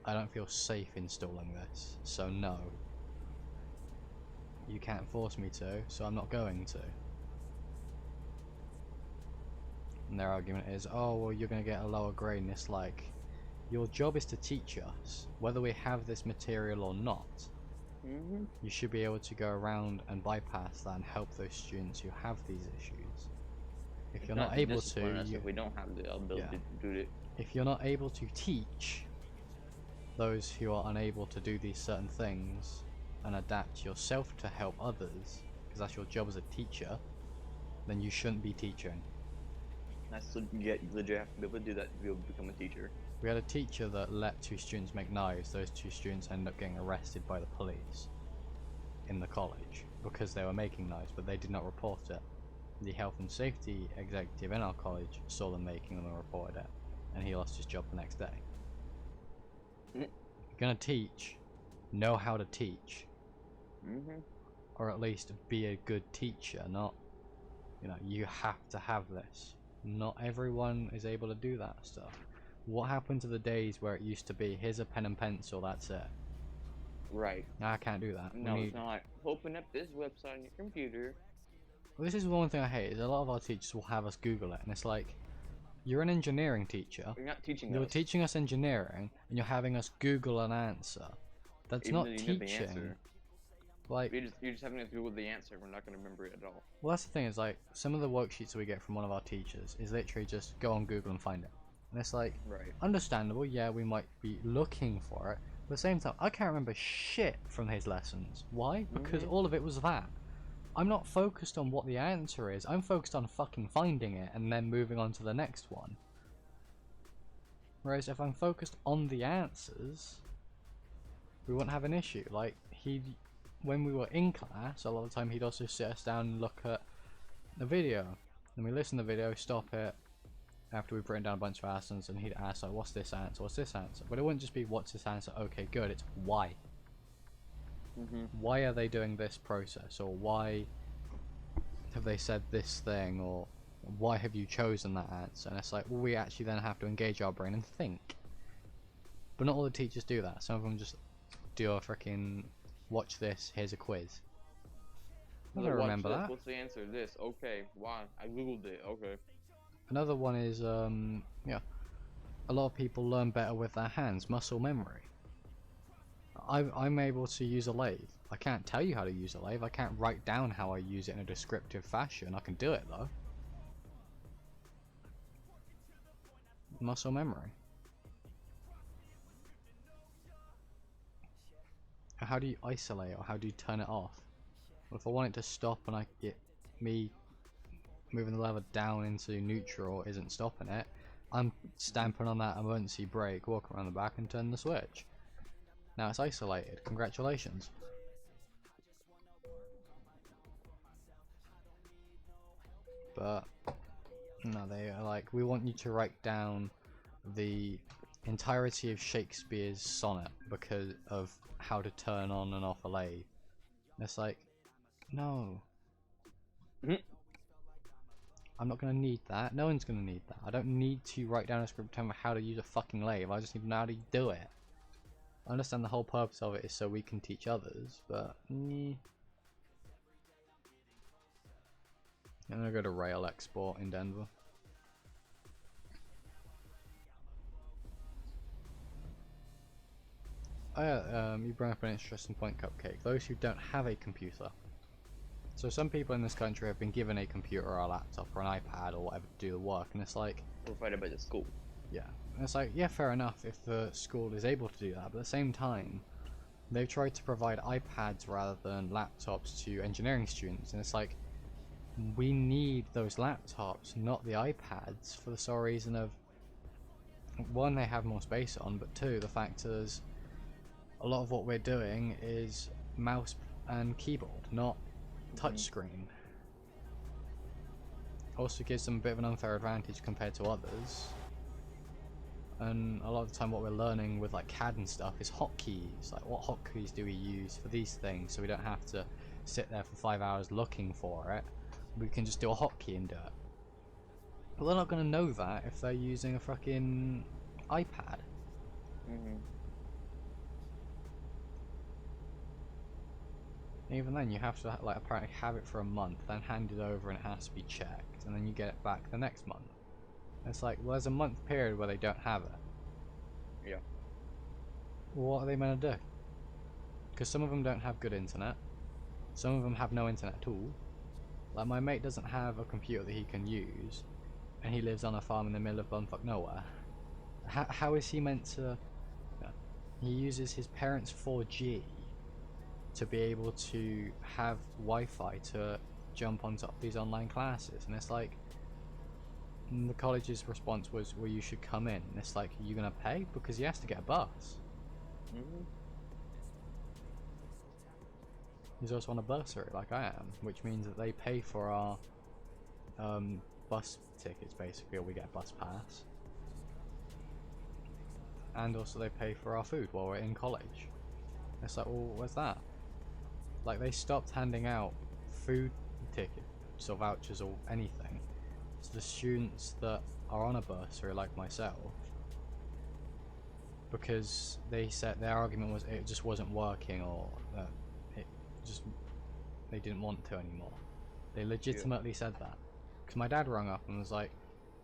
I don't feel safe installing this, so no. You can't force me to, so I'm not going to. And their argument is, oh well, you're going to get a lower grade, and it's like, your job is to teach us, whether we have this material or not. You should be able to go around and bypass that and help those students who have these issues. If you're not able to, if we don't have the ability to do it. If you're not able to teach those who are unable to do these certain things and adapt yourself to help others, because that's your job as a teacher, then you shouldn't be teaching. That's legit have to be able to do that to be able to become a teacher. We had a teacher that let 2 students make knives. Those 2 students ended up getting arrested by the police in the college because they were making knives, but they did not report it. The health and safety executive in our college saw them making them and reported it, and he lost his job the next day. If you're gonna teach, know how to teach, or at least be a good teacher. Not, you know, you have to have this. Not everyone is able to do that stuff. What happened to the days where it used to be, here's a pen and pencil, that's it? Right. Now I can't do that. No, it's not like, open up this website on your computer. Well, this is one thing I hate, is a lot of our teachers will have us Google it, and it's like, you're an engineering teacher. You're not teaching us. You're teaching us engineering, and you're having us Google an answer. That's not teaching. Like, you're just having us Google the answer. We're not going to remember it at all. Well, that's the thing, is like, some of the worksheets we get from one of our teachers is literally just go on Google and find it. And it's like, understandable, yeah, we might be looking for it, but at the same time, I can't remember shit from his lessons. Why? Because all of it was that. I'm not focused on what the answer is, I'm focused on fucking finding it and then moving on to the next one. Whereas if I'm focused on the answers, we wouldn't have an issue. Like, when we were in class, a lot of the time he'd also sit us down and look at the video. And we listen to the video, stop it, after we've written down a bunch of answers, and he'd ask like, what's this answer, what's this answer? But it wouldn't just be, what's this answer, okay good, it's why. Why are they doing this process, or why have they said this thing, or why have you chosen that answer? And it's like, well, we actually then have to engage our brain and think. But not all the teachers do that. Some of them just do a freaking, watch this, here's a quiz. I don't remember that. What's the answer to this? Okay, why? I googled it, okay. Another one is, yeah, a lot of people learn better with their hands, muscle memory. I'm able to use a lathe. I can't tell you how to use a lathe, I can't write down how I use it in a descriptive fashion, I can do it though. Muscle memory. How do you isolate, or how do you turn it off? Well, if I want it to stop and I get me moving the lever down into neutral isn't stopping it, I'm stamping on that emergency brake, walk around the back and turn the switch. Now it's isolated, congratulations. But no, they are like, we want you to write down the entirety of Shakespeare's sonnet because of how to turn on and off a lathe. And it's like, no. I'm not going to need that. No one's going to need that. I don't need to write down a script telling me how to use a fucking lathe. I just need to know how to do it. I understand the whole purpose of it is so we can teach others, but I'm going to go to Rail Export in Denver. You bring up an interesting point, Cupcake. Those who don't have a computer. So some people in this country have been given a computer or a laptop or an iPad or whatever to do the work, and it's like... Provided by the school. Yeah, and it's like, yeah, fair enough if the school is able to do that, but at the same time, they've tried to provide iPads rather than laptops to engineering students, and it's like, we need those laptops, not the iPads, for the sole reason of, one, they have more space on, but two, the fact is, a lot of what we're doing is mouse and keyboard, not touchscreen. Also gives them a bit of an unfair advantage compared to others. And a lot of the time what we're learning with like CAD and stuff is hotkeys. Like, what hotkeys do we use for these things, so we don't have to sit there for 5 hours looking for it. We can just do a hotkey and do it. But they're not going to know that if they're using a fucking iPad. Even then, you have to like apparently have it for a month, then hand it over, and it has to be checked, and then you get it back the next month. It's like, well, there's a month period where they don't have it. Yeah. What are they meant to do? Because some of them don't have good internet. Some of them have no internet at all. Like, my mate doesn't have a computer that he can use, and he lives on a farm in the middle of bumfuck nowhere. How is he meant to... He uses his parents' 4G to be able to have Wi-Fi to jump on top of these online classes, and it's like, the college's response was, well, you should come in, and it's like, are you gonna pay? Because he has to get a bus. He's also on a bursary like I am, which means that they pay for our bus tickets basically, or we get a bus pass, and also they pay for our food while we're in college. It's like, well, where's that? Like, they stopped handing out food tickets or vouchers or anything to the students that are on a bursary like myself, because they said their argument was it just wasn't working, or they didn't want to anymore. They legitimately said that. Because my dad rung up and was like,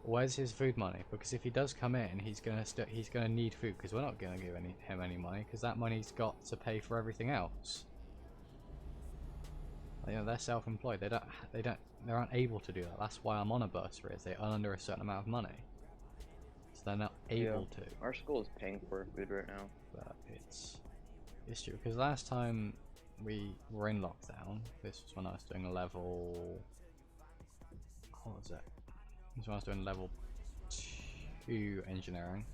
where's his food money? Because if he does come in, he's gonna need food, because we're not gonna give him any money, because that money's got to pay for everything else. You know, they're self-employed. They aren't able to do that. That's why I'm on a bursary, is they earn under a certain amount of money, so they're not able to. Our school is paying for food right now. But it's true, because last time we were in lockdown, this was when I was doing level... What was it? This was when I was doing level 2 engineering.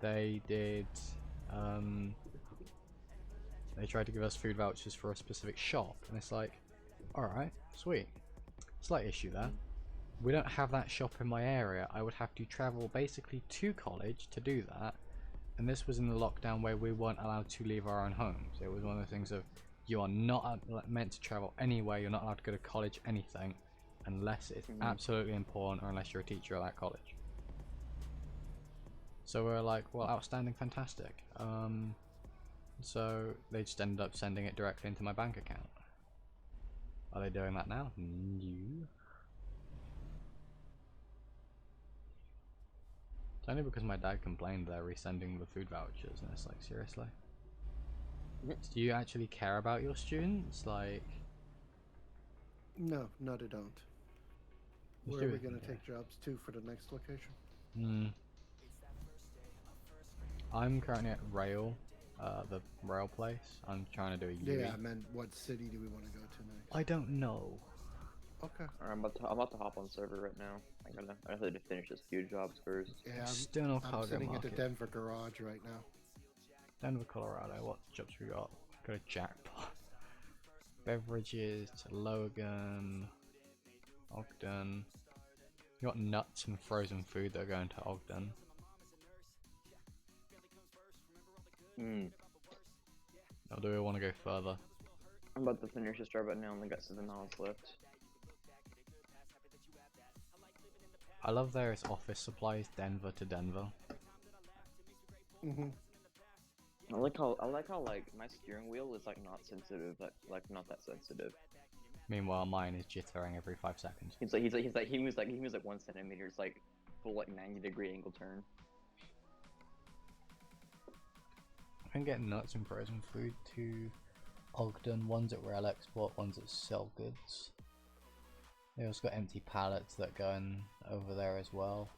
They did... they tried to give us food vouchers for a specific shop, and it's like, alright, sweet. Slight issue there. We don't have that shop in my area. I would have to travel basically to college to do that, and this was in the lockdown where we weren't allowed to leave our own homes. It was one of the things of, you are not meant to travel anywhere, you're not allowed to go to college, anything, unless it's absolutely important, or unless you're a teacher at that college. So we're like, well, outstanding, fantastic. So they just ended up sending it directly into my bank account. Are they doing that now? No. It's only because my dad complained they're resending the food vouchers, and it's like, seriously? Do you actually care about your students? Like... No, they don't. Where are we going to take jobs to for the next location? I'm currently at Rail, the rail place. I'm trying to do a UE. Yeah, I meant what city do we want to go to next? I don't know. Okay. I'm about to hop on server right now. I have to finish this few jobs first. Yeah, I'm sitting at the Denver garage right now. Denver, Colorado. What jobs we got? Got a jackpot. Beverages to Logan, Ogden. You got nuts and frozen food that are going to Ogden. Or do we want to go further? I'm about to finish this job right now. Only got 7 miles left. I love there is office supplies Denver to Denver. I like how like my steering wheel is like not sensitive, like not that sensitive. Meanwhile, mine is jittering every 5 seconds. He moves like 1 centimeter. It's like full like 90-degree angle turn. I can get nuts and frozen food to Ogden. One's at Rail Export, one's at Sell Goods. They also got empty pallets that go in over there as well.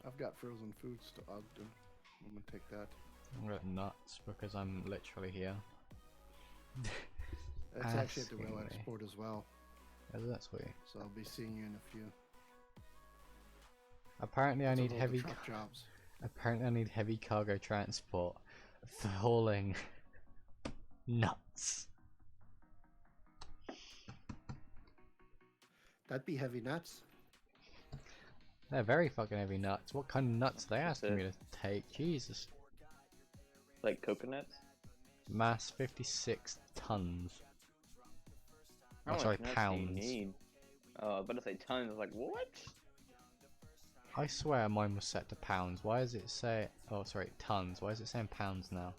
I've got frozen foods to Ogden. I'm gonna take that. I'm got nuts because I'm literally here. It's actually at the Rail Asking me. Export as well, Oh, that's sweet. so I'll be seeing you in a few. Apparently I It's need all the heavy truck jobs. Apparently I need heavy cargo transport for hauling nuts. That'd be heavy nuts. They're very fucking heavy nuts. What kind of nuts are they asking me to take? Jesus. Like coconuts? Mass 56 tons. How Oh, much sorry, nuts do you pounds. need? Oh, I was about to say tons. I was like, what? I swear mine was set to pounds. Why does it say... Oh, sorry, tons. Why is it saying pounds now?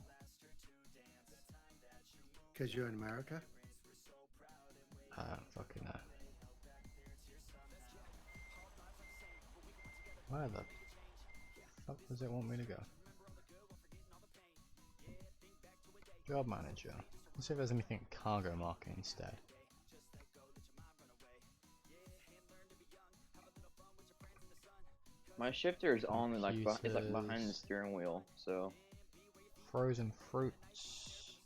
Because you're in America? I don't fucking know. Where the fuck does it want me to go? Job manager. Let's see if there's anything cargo market instead. My shifter is on and like it's like behind the Computers. steering wheel, so Frozen fruits.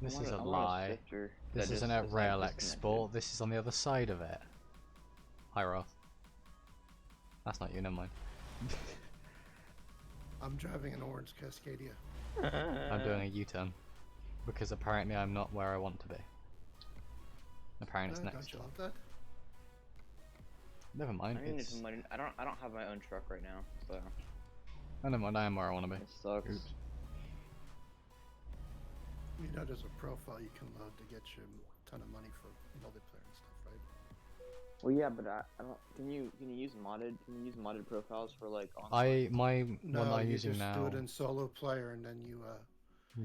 This is a I want lie. shifter This that isn't is- at that's, like, Rail disconnected. Export. This is on the other side of it. Hi, Roth. That's not you, never mind. I'm driving an orange Cascadia. I'm doing a U-turn. Because apparently I'm not where I want to be. Apparently it's Don't next. you love that? Never mind. I need It's... some money. I don't have my own truck right now, so Oh, never mind. I am where I want to be. it sucks. Oops. You know, there's a profile you can load to get you a ton of money for multiplayer and stuff, right? Well, yeah, but I don't. Can you use modded profiles for like online? My No, one I'm you using just now. do it in solo player and then you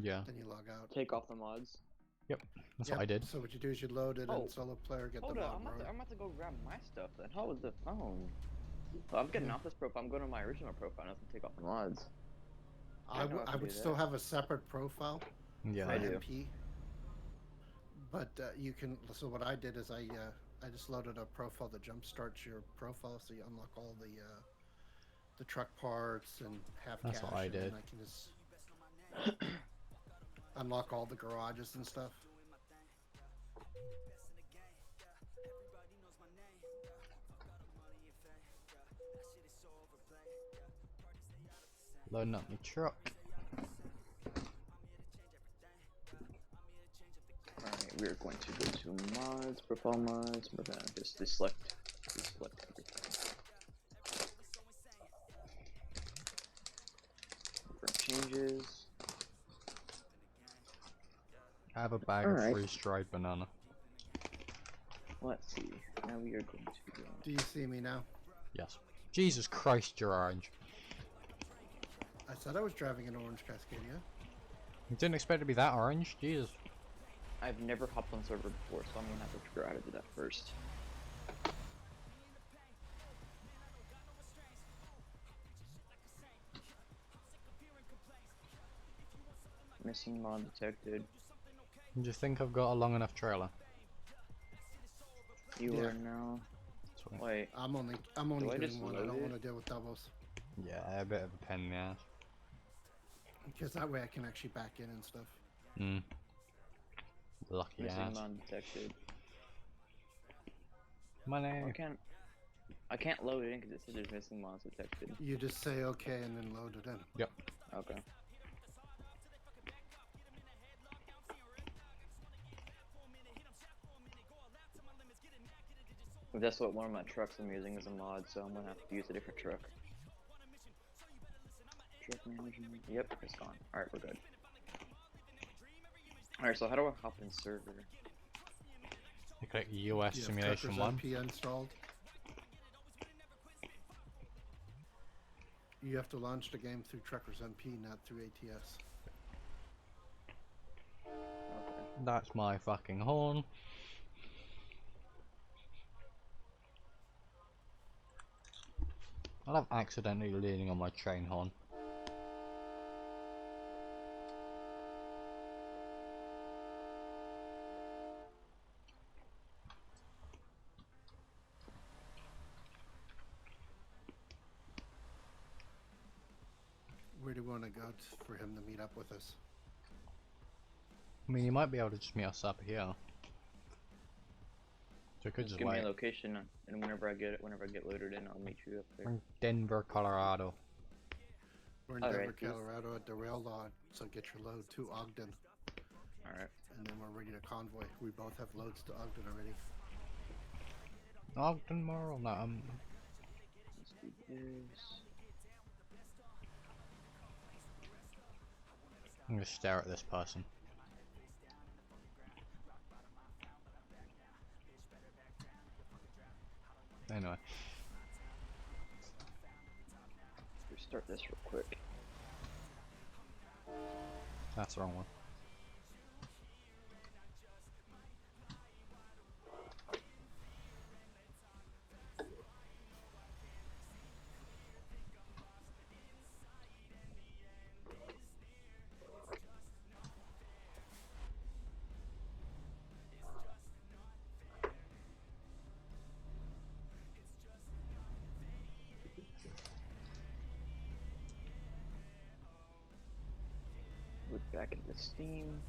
Yeah. log out. Take off the mods. Yep. That's Yep, what I did. So what you do is you load it Oh. in solo player, get Hold the up, mod I'm about to go grab my stuff then. How was the phone? Well, I'm getting off this profile. I'm going to my original profile. and I'm gonna take off the mods. I know how to would do still that. have a separate profile Yeah. for I do. MP. But you can. So what I did is I just loaded a profile that jumpstarts your profile, so you unlock all the truck parts and have That's cash. what I and then did. I can just unlock all the garages and stuff. Loading up my truck. Alright, we're going to go to mods, profile mods. We're gonna just deselect everything. Different changes. I have a bag of Alright. freeze-dried banana. Let's see. Now we are going to go. Do you see me now? Yes. Jesus Christ, you're orange. I said I was driving an orange Cascadia. You didn't expect to be that orange? Jesus. I've never hopped on server before, so I'm gonna have to figure out how to do that first. Missing mod detected. Do you think I've got a long enough trailer? You Yeah. are now. Sweet. Wait. I'm only Do I doing just one. I load don't it? want to deal with doubles Yeah, a bit of a pain in the ass. because that way I can actually back in and stuff. Hmm. Lucky Missing ass. mod detected. Money. I can't load it in because it says there's missing mods detected. You just say okay and then load it in. Yep. Okay. That's what one of my trucks I'm using is a mod, so I'm gonna have to use a different truck. Truck management. Yep, it's gone. Alright, we're good. Alright, so how do I hop in server? You click US Do you have Simulation Truckers 1. MP installed? You have to launch the game through Truckers MP, not through ATS. Okay. That's my fucking horn. I love accidentally leaning on my train horn. Where do we want to go for him to meet up with us? I mean, you might be able to just meet us up here. So we could just give me wait. a location, and whenever I get loaded in, I'll meet you up We're there. in Denver, Colorado. We're in Denver, Colorado at the rail yard, so get your load to Ogden. Alright. And then we're ready to convoy. We both have loads to Ogden already. Ogden, Moral? No, Let's do this. I'm gonna stare at this person. Anyway. Restart this real quick. That's the wrong one. Look back into Steam.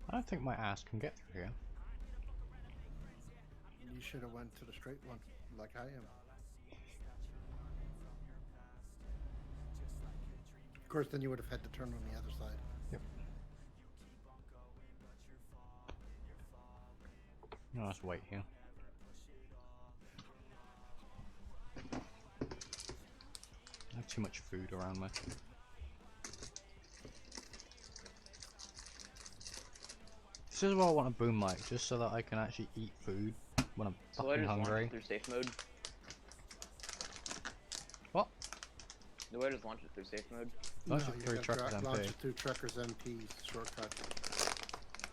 I don't think my ass can get through here. You should have went to the straight one, like I am. Of course, then you would have had to turn on the other side. Yep. No, let's wait here. I have too much food around me. This is why I want a boom mic, just so that I can actually eat food when I'm So I fucking just launch hungry. it through safe mode. What? Do I just launch it through safe mode? Launch No, it you through gotta Truckers launch MP. it through Truckers MP shortcut.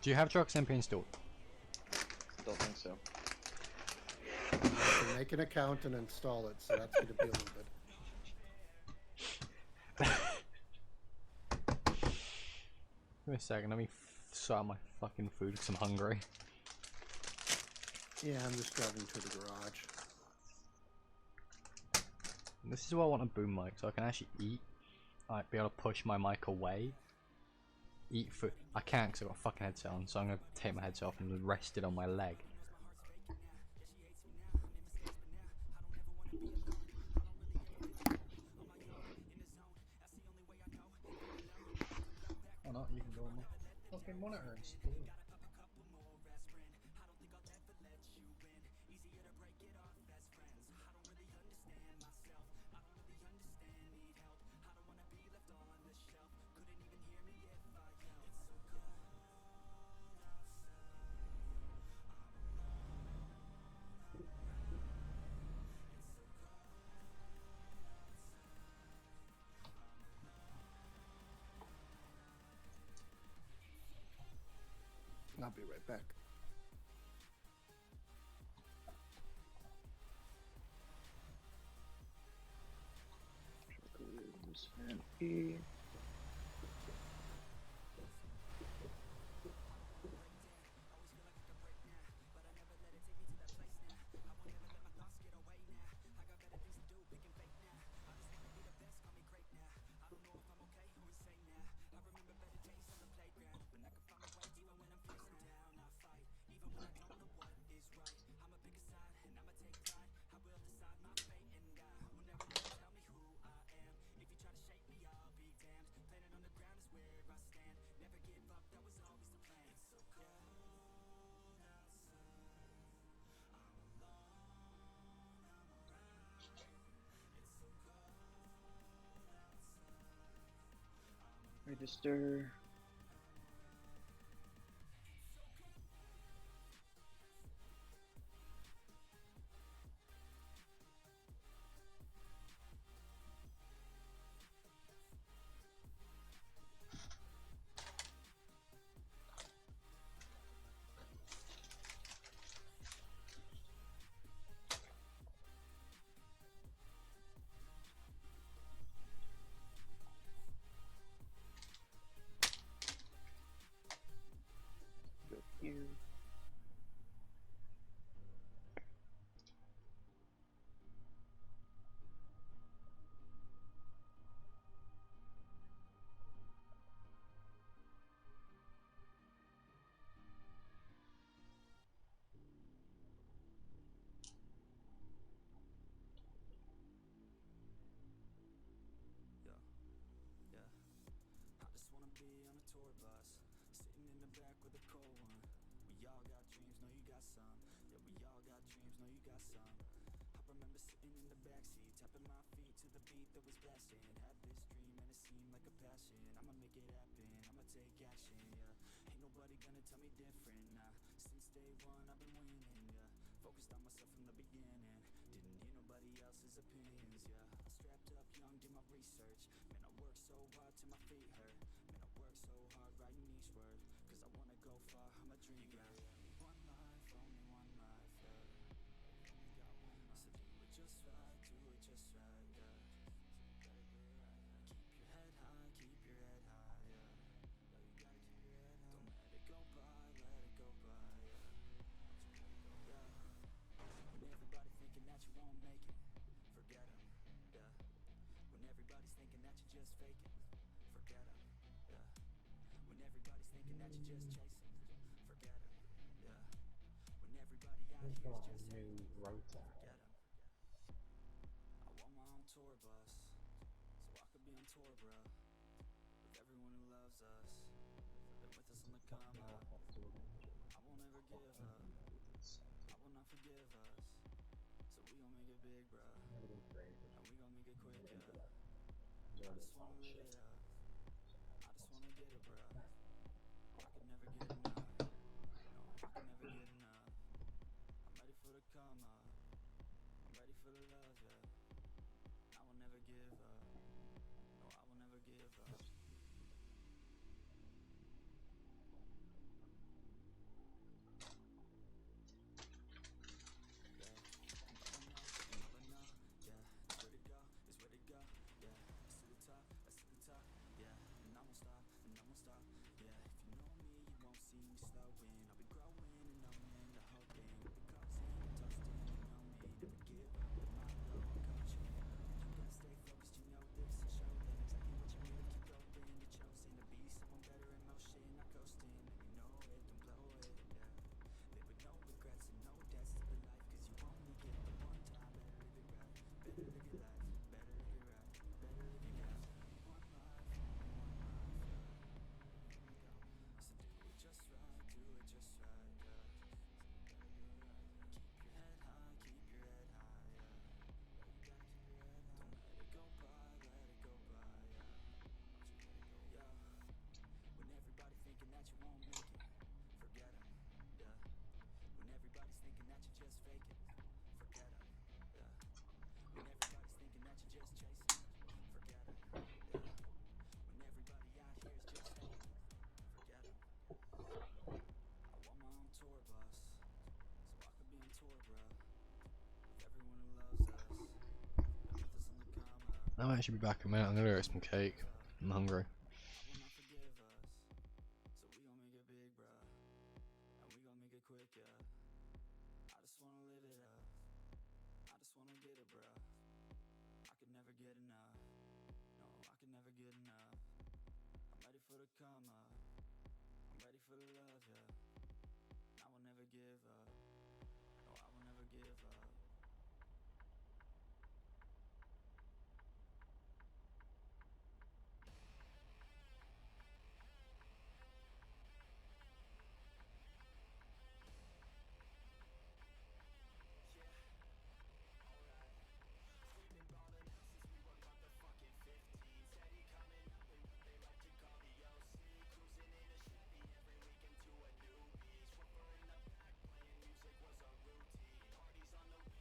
Do you have Truckers MP installed? Don't think so. You have to make an account and install it, so that's going to be a little bit. Give me a second, let me sort out my fucking food because I'm hungry. Yeah, I'm just driving to the garage. This is why I want a boom mic, so I can actually eat. Like, be able to push my mic away. Eat food. I can't because I've got a fucking headset on, so I'm going to take my headset off and rest it on my leg. Oh no, you can go on my fucking monitor and stuff. I'll be right back. Truckers MP. Register. with a cold one. We all got dreams, know you got some. Yeah, we all got dreams, know you got some. I remember sitting in the backseat, tapping my feet to the beat that was blasting. Had this dream and it seemed like a passion. I'ma make it happen, I'ma take action, yeah. Ain't nobody gonna tell me different, nah. Since day one I've been winning, yeah. Focused on myself from the beginning. Didn't hear nobody else's opinions, yeah. I strapped up young, did my research. Man, I worked so hard till my feet hurt. Man, I worked so hard writing each word. Cause I wanna go far, I'm a dreamer. One life, only one life, yeah. So do it just right, do it just right, yeah. Keep your head high, keep your head high, yeah. Don't let it go by, let it go by, yeah. Yeah. When everybody's thinking that you won't make it, forget them, yeah. When everybody's thinking that you're just faking, forget them, yeah. When everybody's thinking that you're just chasing, forget them, yeah. When everybody out here is just hating, forget them. I want my own tour bus, so I could be on tour, bruh. With everyone who loves us, been with us on the come up. I won't ever give up, I will not forgive us. So we gon' make it big, bruh, and we gon' make it quick, yeah. I just wanna live it up, I just wanna get it, bruh. I could never get enough, no, I could never get enough. I'm ready for the come up, I'm ready for the love, yeah. I will never give up, no, I will never give up. Stop, yeah, if you know me, you won't see me slowing. I'll be growing and knowing the whole thing. We'll be closing and toasting, you know me. Never give up with my love and coaching. You gotta stay focused, you know this, and show them exactly what you need to keep going. You're chosen to be someone better in motion, not coasting. And you know it, don't blow it, yeah. Live with no regrets and no debts to the life, cause you only get the one time. Better live it right, better live your life, better live it right, better live your life. One life, only one life, yeah. So do it just right, do it just right, yeah. Keep your head high, keep your head high, yeah. Don't let it go by, let it go by, yeah. Yeah. When everybody thinking that you won't make it, forget them, yeah. When everybody's thinking that you're just faking, forget them, yeah. When everybody's thinking that you're just chasing, forget them, yeah. When everybody out here is just hating, forget them. I want my own tour bus, so I could be on tour, bruh. With everyone who loves us, been with us on the come up. I might actually be back in a minute. I'm gonna get some cake. I'm hungry. I will not forgive us, so we gon' make it big, bruh, and we gon' make it quick, yeah. I just wanna live it up, I just wanna get it, bruh. I could never get enough, no, I could never get enough. I'm ready for the come up, I'm ready for the love, yeah. I will never give up, no, I will never give up. Every weekend to a new beach. Preferring the back, playing music was a routine. Parties on the weekend.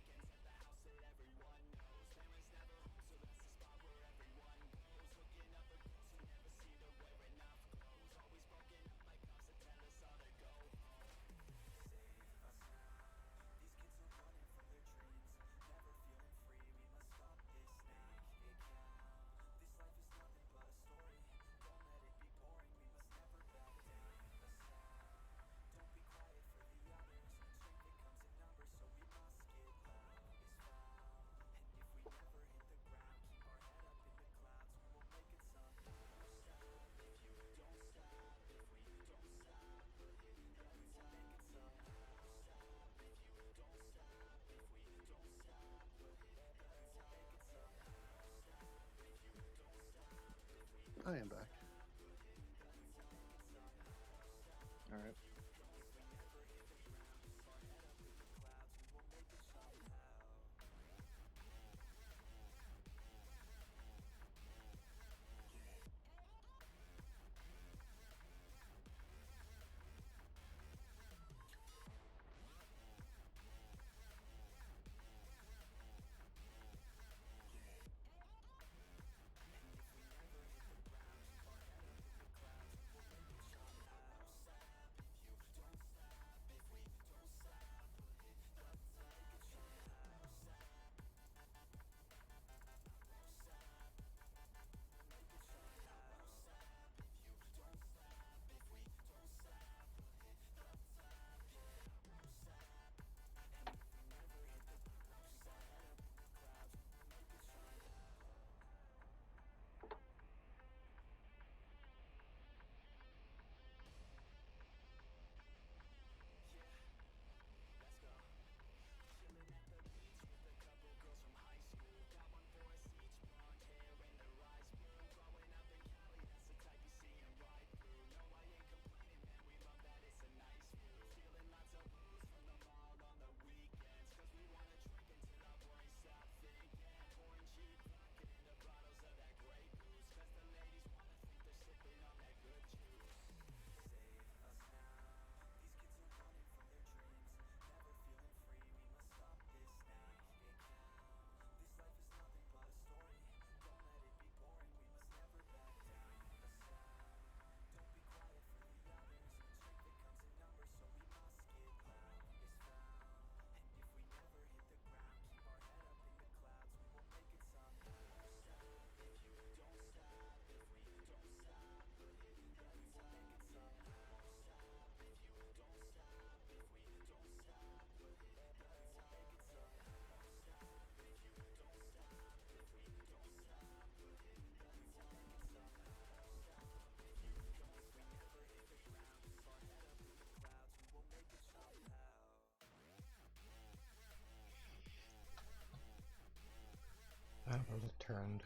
Turned.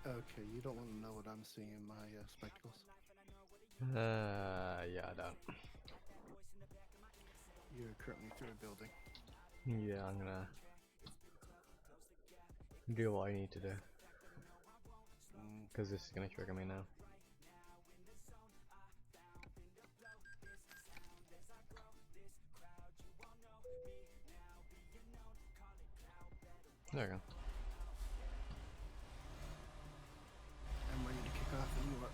Okay, you don't want to know what I'm seeing in my spectacles. Yeah, I don't. You're currently through a building. Yeah, I'm gonna do what I need to do. Because this is gonna trigger me now. There we go. I'm ready to kick off and you are.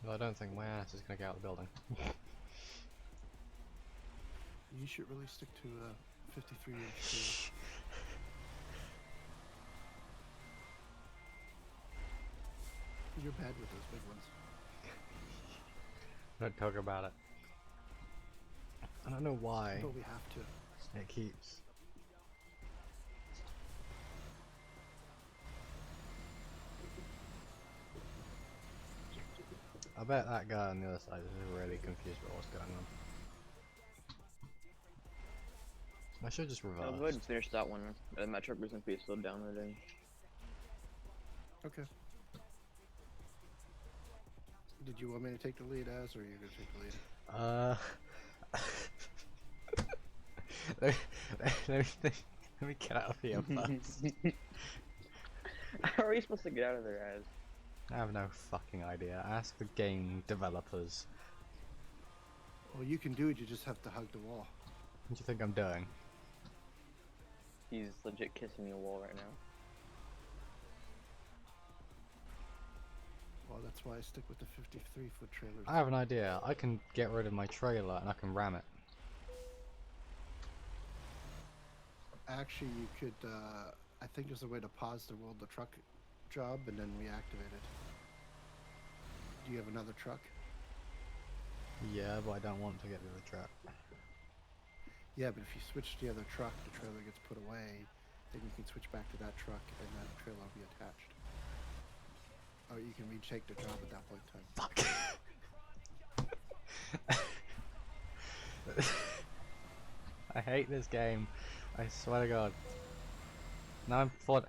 Well, I don't think my ass is gonna get out of the building. You should really stick to a 53-inch trailer. You're bad with those big ones. Don't talk about it. I don't know why But we have to. it keeps. I bet that guy on the other side is really confused about what's going on. I should just reverse. I'll go ahead and finish that one. My truck was gonna be still downloading. Okay. Did you want me to take the lead, Az, or are you gonna take the lead? Let me get out of here first. How are you supposed to get out of there, Az? I have no fucking idea. Ask the game developers. Well, you can do it, you just have to hug the wall. What do you think I'm doing? He's legit kissing the wall right now. Well, that's why I stick with the 53-foot trailers. I have an idea. I can get rid of my trailer and I can ram it. Actually, you could, I think there's a way to pause the roll the truck job and then reactivate it. Do you have another truck? Yeah, but I don't want to get rid of the truck. Yeah, but if you switch to the other truck, the trailer gets put away, then you can switch back to that truck and that trailer will be attached. Or you can retake the job at that point in time. Fuck. I hate this game. I swear to God. Now I'm for.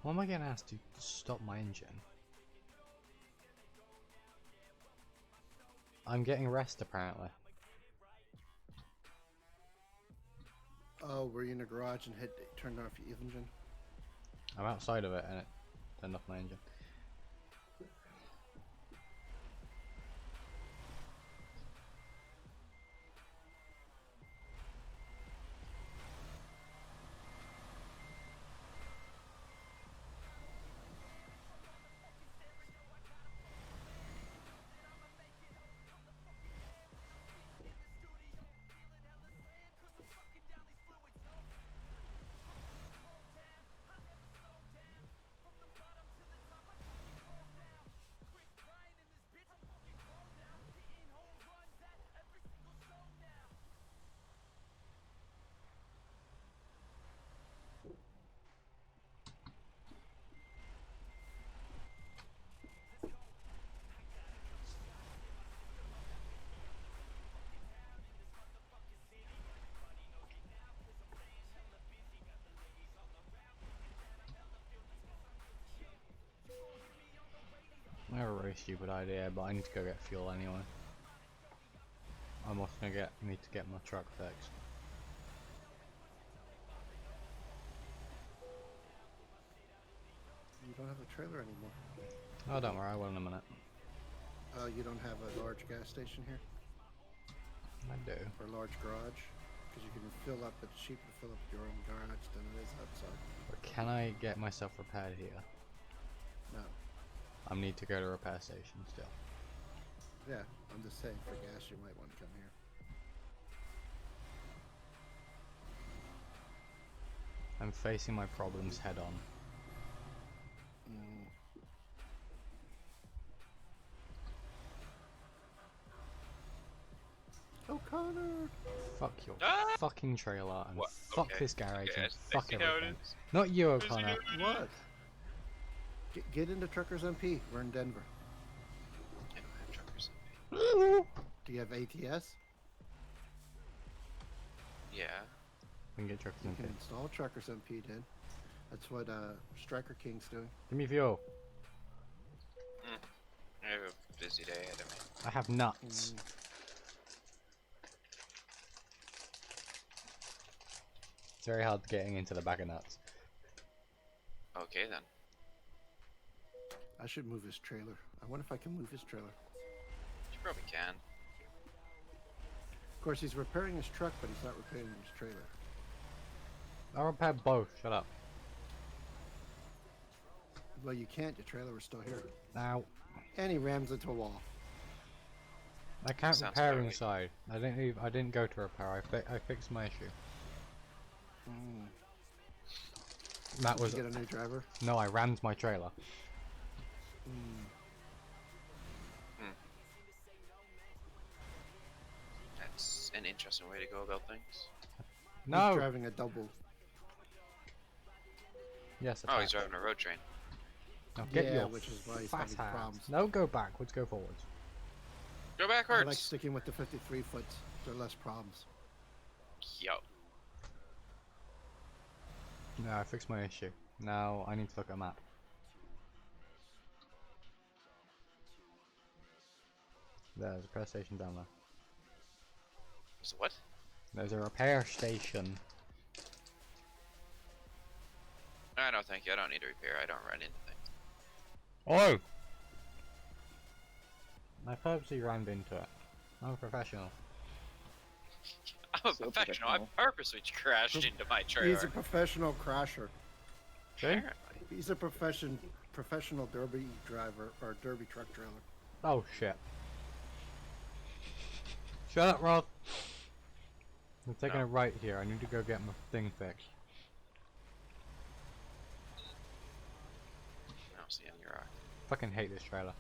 Why am I getting asked to stop my engine? I'm getting rest apparently. Oh, were you in the garage and turned off your engine? I'm outside of it and it turned off my engine. stupid idea, but I need to go get fuel anyway. I'm also gonna need to get my truck fixed. You don't have a trailer anymore. Oh, don't worry, I will in a minute. You don't have a large gas station here? I do. Or a large garage? Because you can fill up, it's cheaper to fill up your own garage than it is outside. But can I get myself repaired here? No. I need to go to a repair station still. Yeah, I'm just saying for gas you might want to come here. I'm facing my problems head on. O'Connor! Fuck your fucking trailer and What? fuck Okay. this garage Okay, and I fuck see how it everything. is. Not you, O'Connor. What? Get into Truckers MP. We're in Denver. I don't have truckers. Do you have ATS? Yeah. We can get truckers You in can here. install Truckers MP, then. That's what Striker King's doing. Give me fuel. I have a busy day ahead of me. I have nuts. It's very hard getting into the bag of nuts. Okay then. I should move his trailer. I wonder if I can move his trailer. You probably can. Of course, he's repairing his truck, but he's not repairing his trailer. I'll repair both. Shut up. Well, you can't. Your trailer was still here. Now, And he rams into a wall. I can't Sounds repair about right. inside. I didn't go to repair. I fixed my issue. That was Did you get a new driver? no. I rammed my trailer. That's an interesting way to go about things. He's No. driving a double. Yes. Oh, he's attack. driving a road train. Now get Yeah, your which is why he's fat having ass. problems. No, go backwards. Go forwards. Go I like backwards. sticking with the 53 foot. There are less problems. Yo. No, I fixed my issue. Now I need to look at a map. There's a repair station down there. So what? There's a repair station. No, thank you. I don't need to repair. I don't run into things. Oh! I purposely rammed into it. I'm a professional. I'm a professional. I purposely crashed into my trailer. He's a professional crasher. See? Apparently. He's a professional derby driver or derby truck trailer. Oh shit. Shut up, Rob. I'm taking No. a right here. I need to go get my thing fixed. I don't see any rock. Fucking hate this trailer.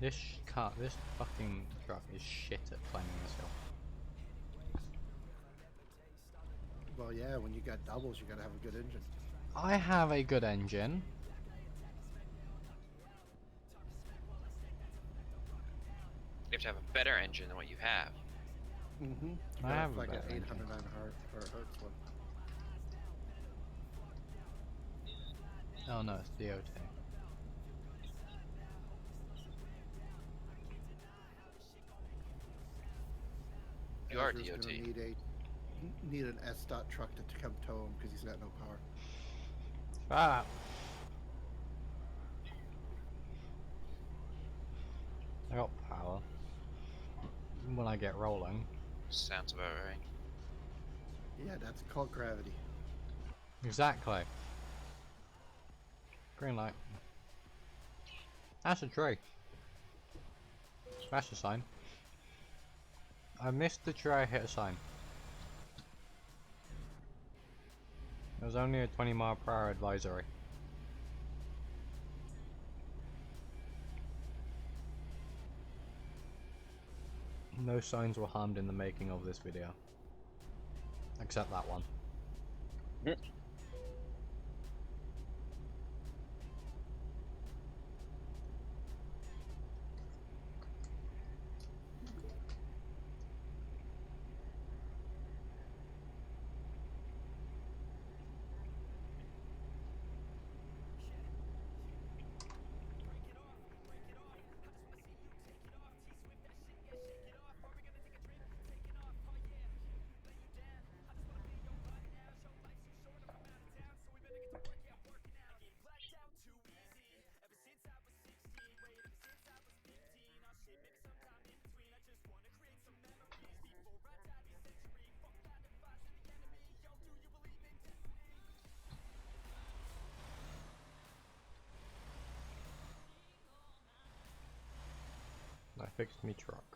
This this fucking truck is shit at climbing this hill. Well, yeah, when you got doubles, you gotta have a good engine. I have a good engine. You have to have a better engine than what you have. Mm-hmm. You I gotta have a like an better engine. 809 hertz one. Oh no, it's DOT. You are Ezra's DOT. gonna need an S-dot truck to come tow him because he's got no power. Ah. I got power. When I get rolling. Sounds about right. Yeah, that's called gravity. Exactly. Green light. That's a tree. Smash the sign. I missed the tree, I hit a sign. It was only a 20-mile-per-hour advisory. No signs were harmed in the making of this video. Except that one. fixed me truck.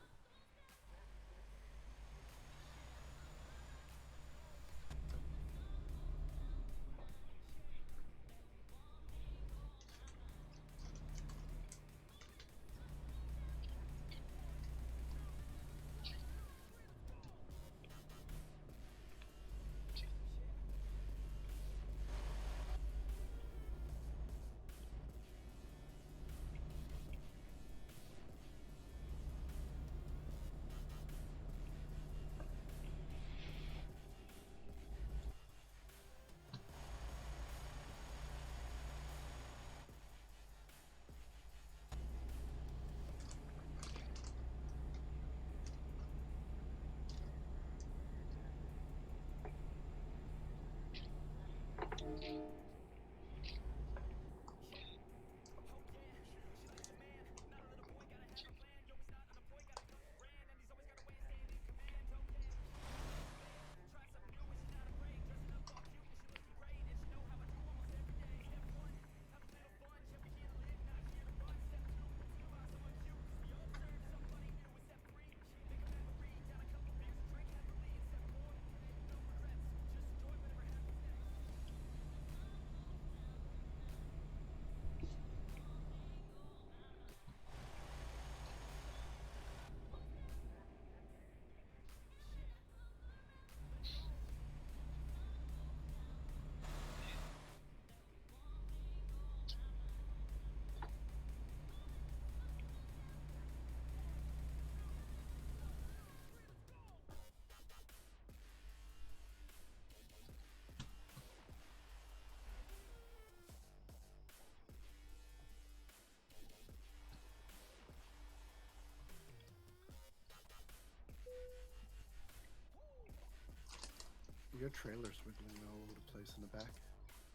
Your trailer's wiggling all over the place in the back.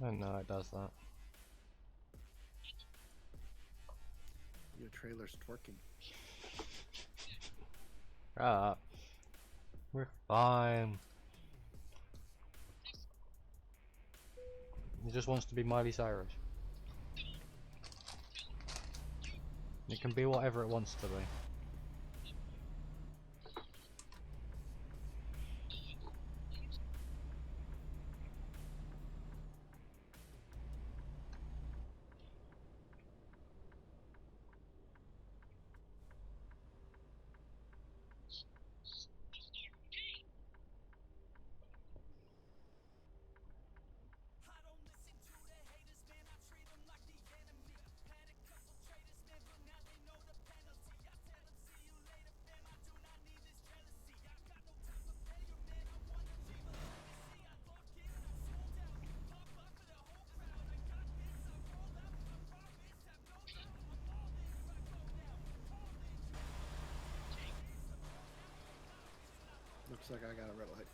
I know it does that. Your trailer's twerking. Ah, we're fine. He just wants to be Miley Cyrus. It can be whatever it wants to be. Looks like I got a red light.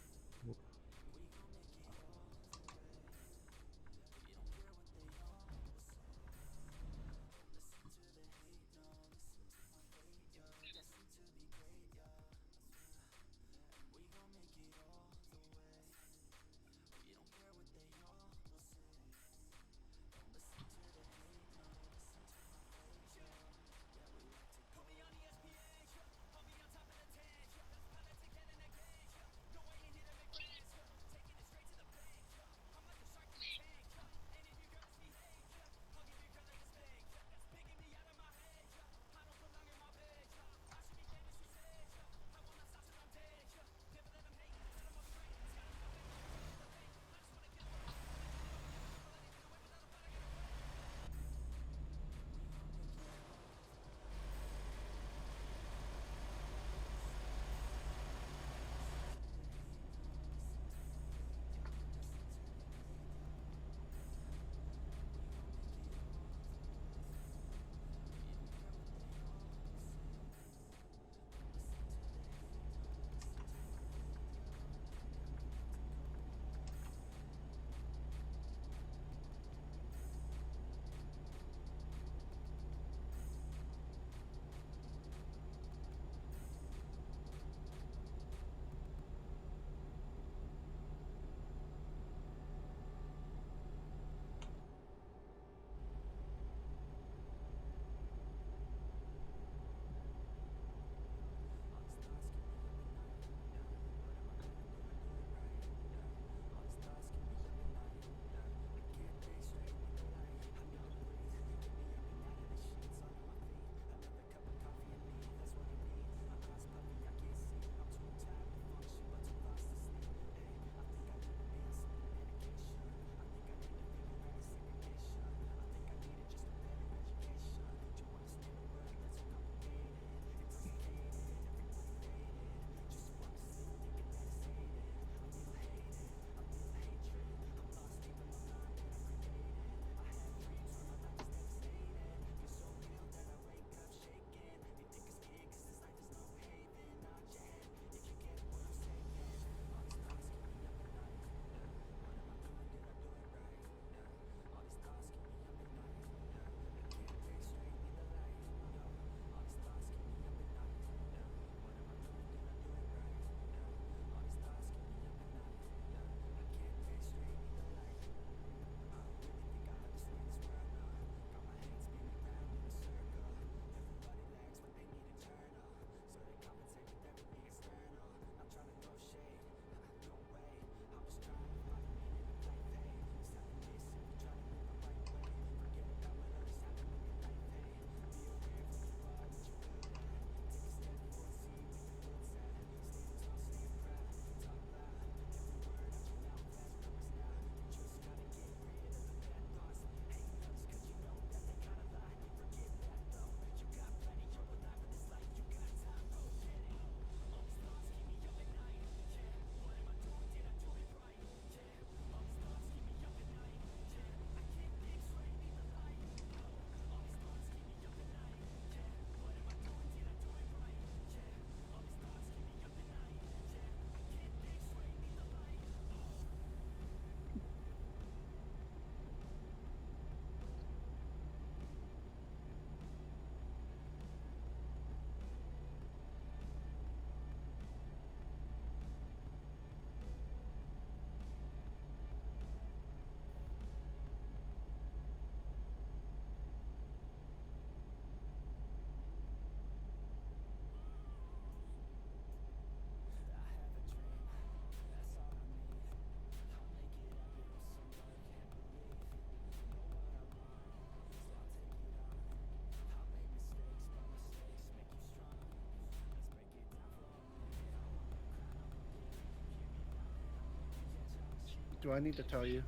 Do I need to tell you?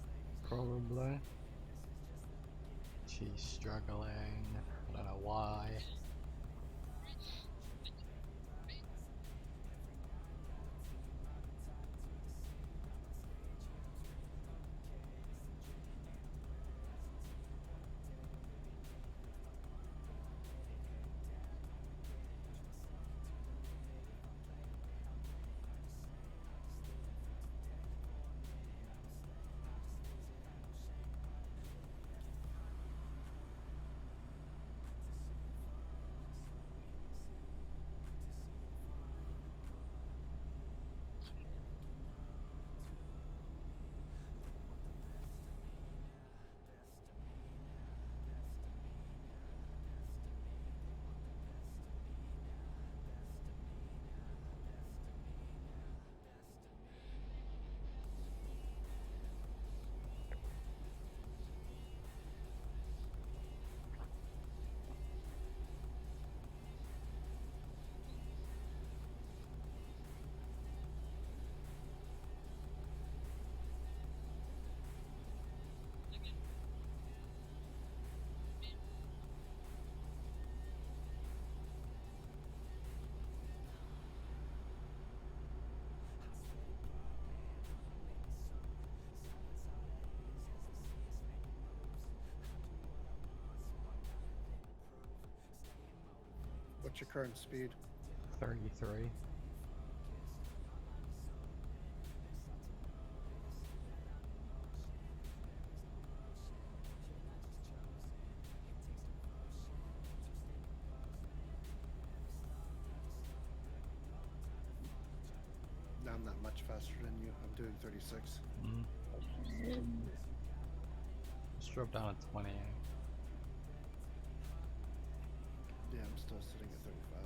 Probably. She's struggling. I don't know why. What's your current speed? 33. No, I'm not much faster than you. I'm doing 36. Just drove down to 28. Yeah, I'm still sitting at 35.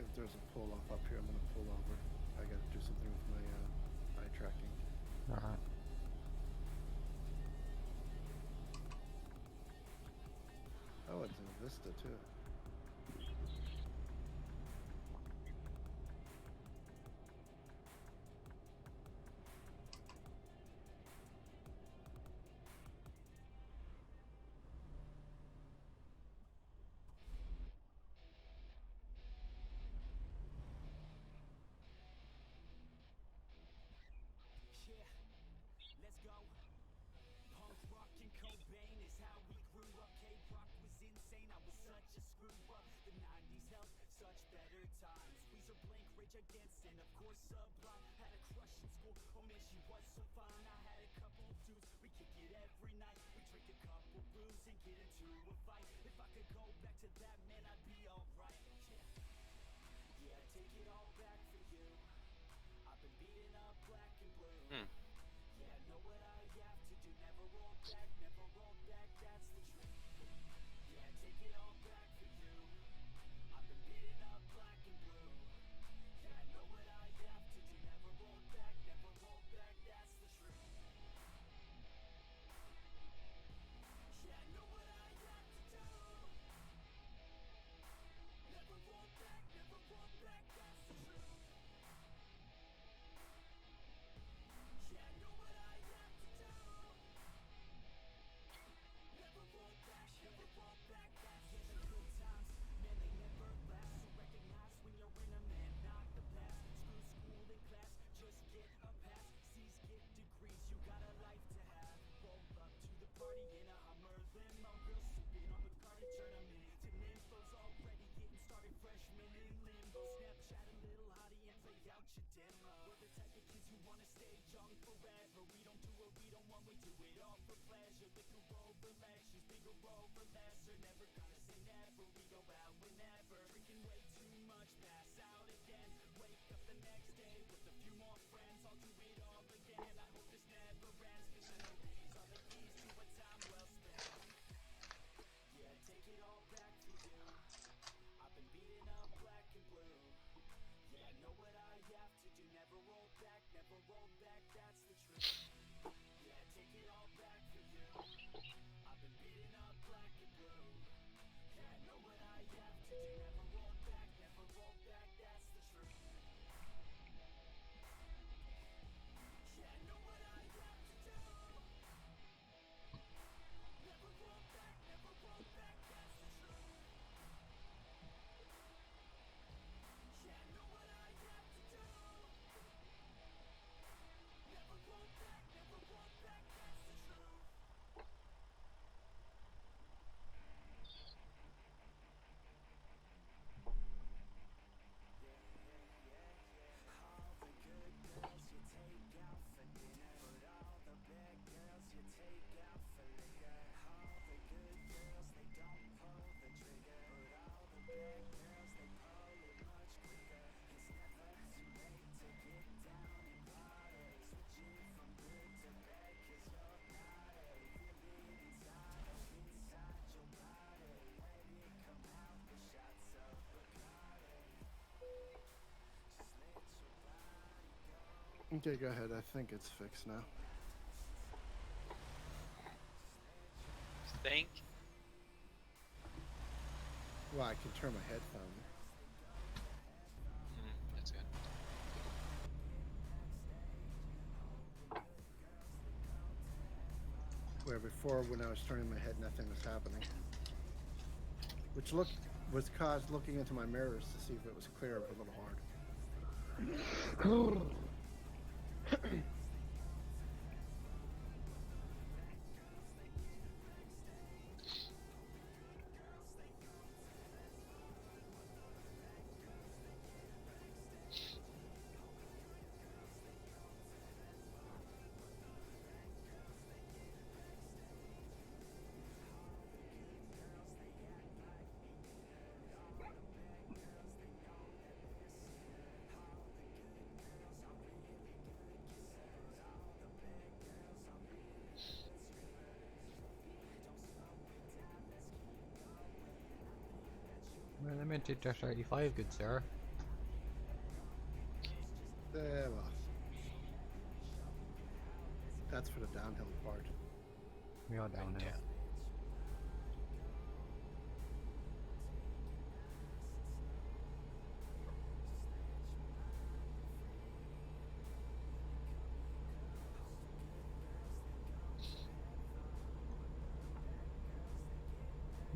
If there's a pull off up here, I'm gonna pull over. I gotta do something with my eye tracking. Alright. Oh, it's in Vista too. out your dimmer. We're the type of kids who wanna stay young forever. We don't do what we don't want, we do it all for pleasure. Liquor over lectures, bigger over lesser. Never gonna say never, we go out whenever. Drinking way too much, pass out again. Wake up the next day with a few more friends. I'll do it all again, I hope this never ends. Cause I know these are the keys to a time well spent. Yeah, take it all back for you. I've been beating up black and blue. Yeah, I know what I have to do. Never roll back, that's the truth. Yeah, take it all back for you. I've been beating up black and blue. Yeah, I know what I have to do. Never roll back, that's the truth. Yeah, I know what I have to do. Never roll back, that's the truth. Yeah, I know what I have to do. Never roll back, that's the truth. All the good girls you take out for dinner, but all the bad girls you take out for liquor. All the good girls, they don't pull the trigger, but all the bad girls, they pull it much quicker. It's never too late to get down and party. Switching from good to bad, cause you're naughty. Feel it inside, oh inside your body. Let it come out with shots of Bacardi. Just let your body go. Okay, go ahead. I think it's fixed now. Think? Well, I can turn my headphone. That's good. Where before, when I was turning my head, nothing was happening. Which was caused looking into my mirrors to see if it was clear, but a little hard. We're limited to 35, good sir. Well, that's for the downhill part. We are downhill. Yeah.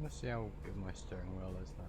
Let's see how good my steering wheel is then.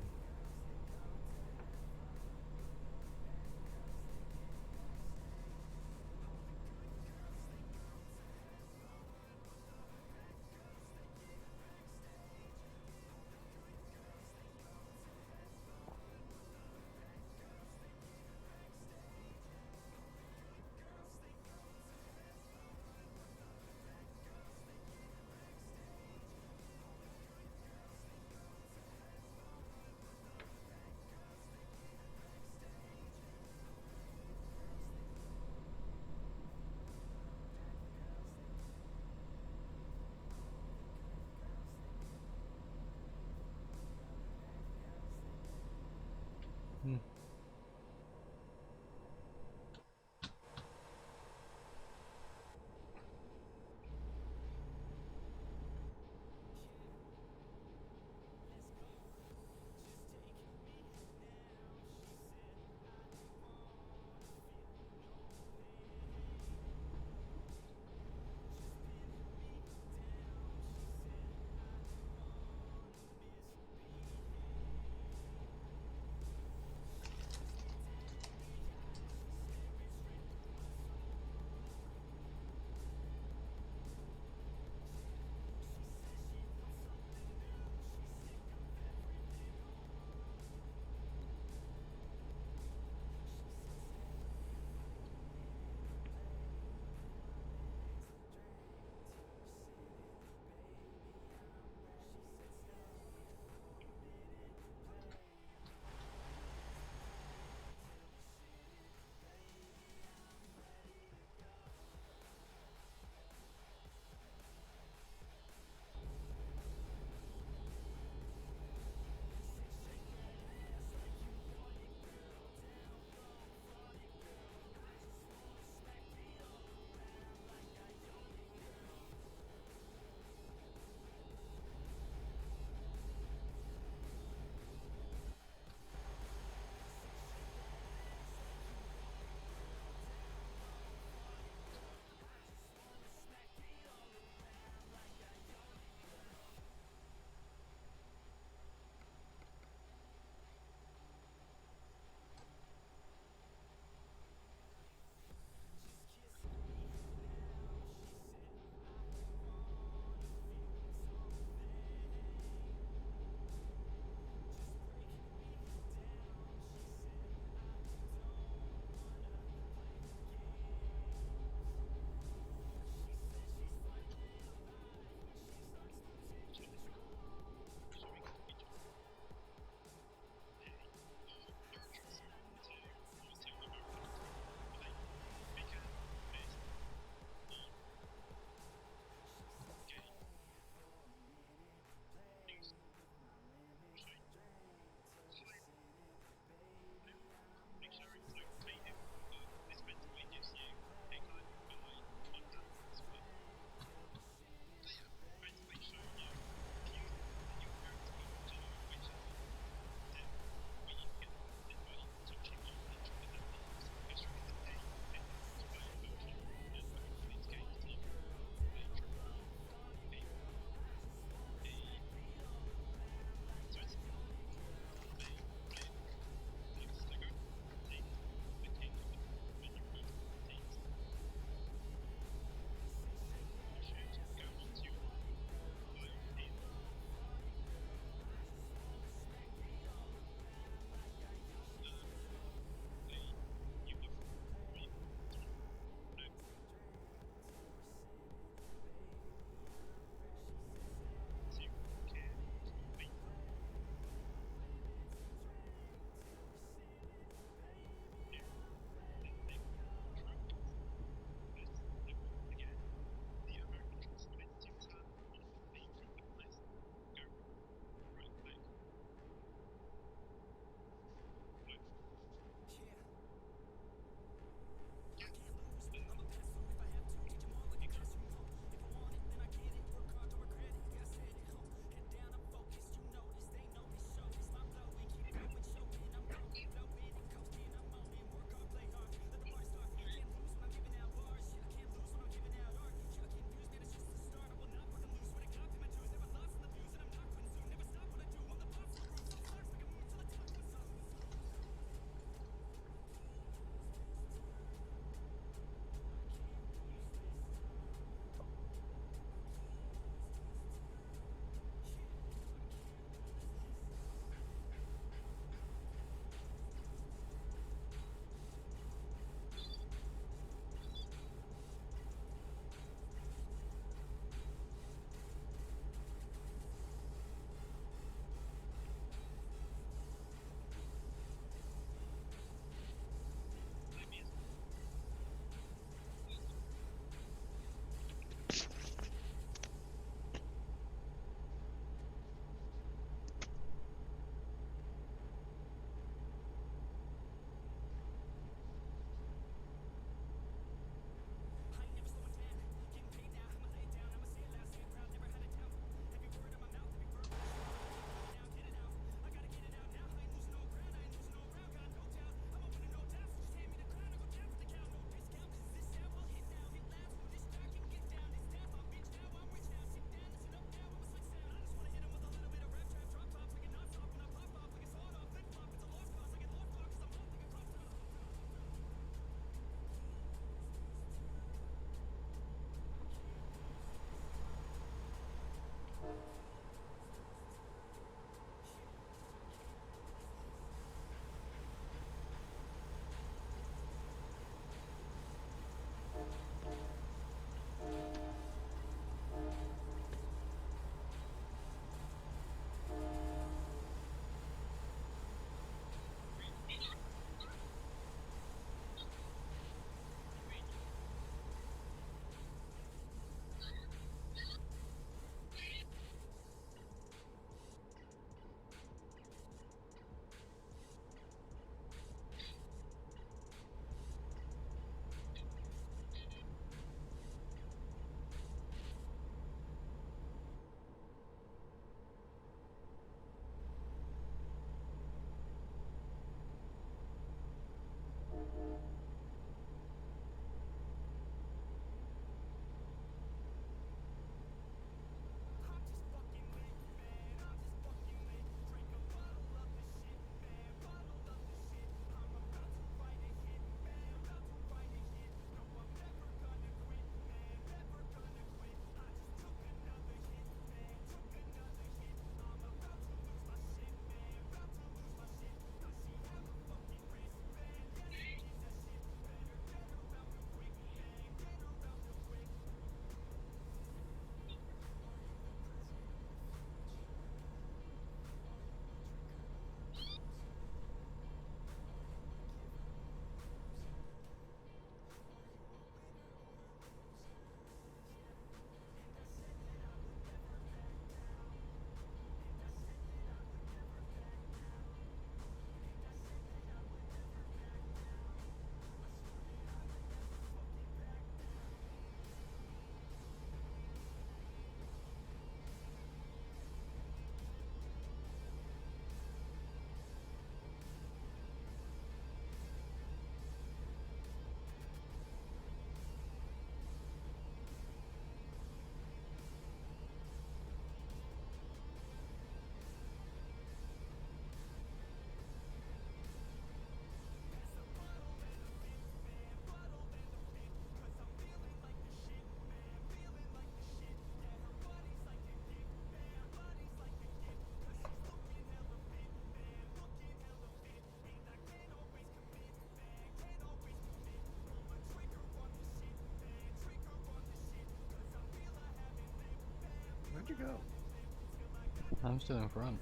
Where'd you go? I'm still in front.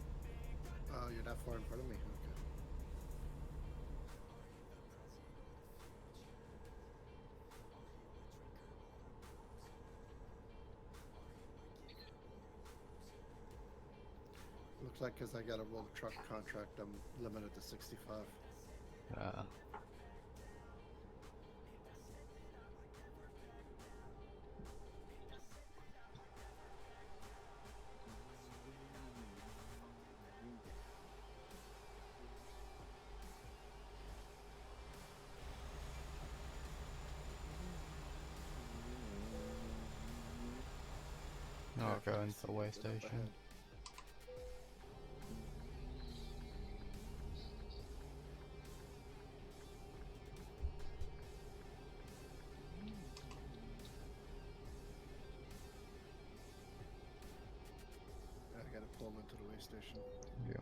Oh, you're that far in front of me. Okay. Looks like because I got a roll truck contract, I'm limited to 65. I'll go Actually, into the way see it up station. ahead. I gotta pull him into the way station. Yeah.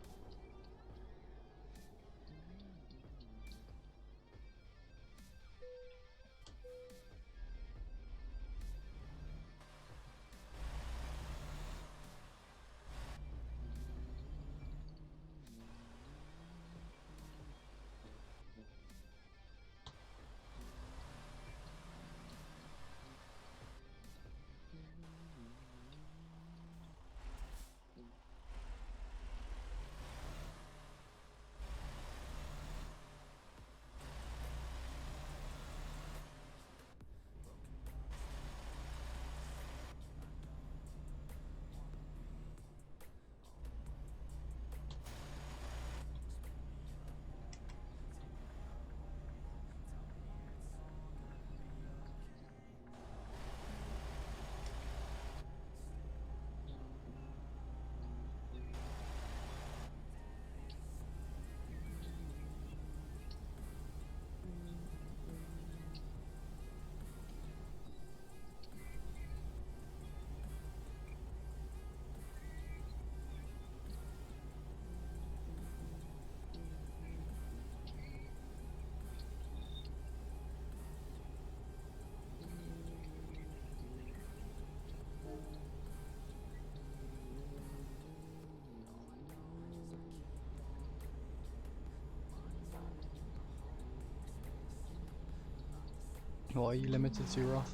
What are you limited to, Roth?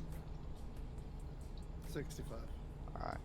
65. Alright.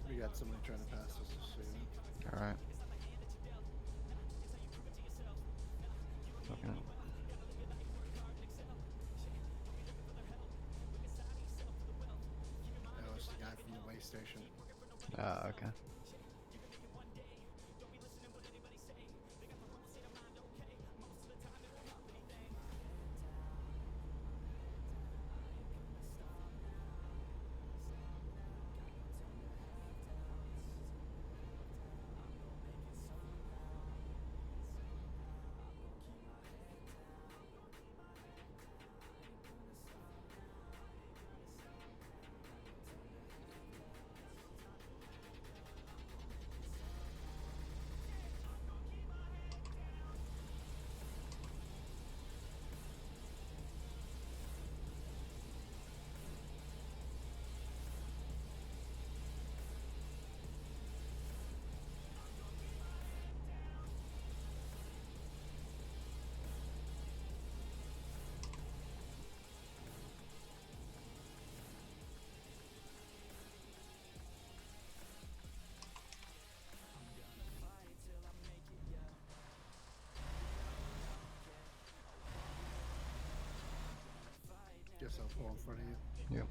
We got somebody trying to pass us, just so you know. Alright. Okay. That was the guy from the way station. Okay. Guess I'll pull in front of you. Yep.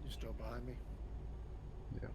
You still behind me? Yep.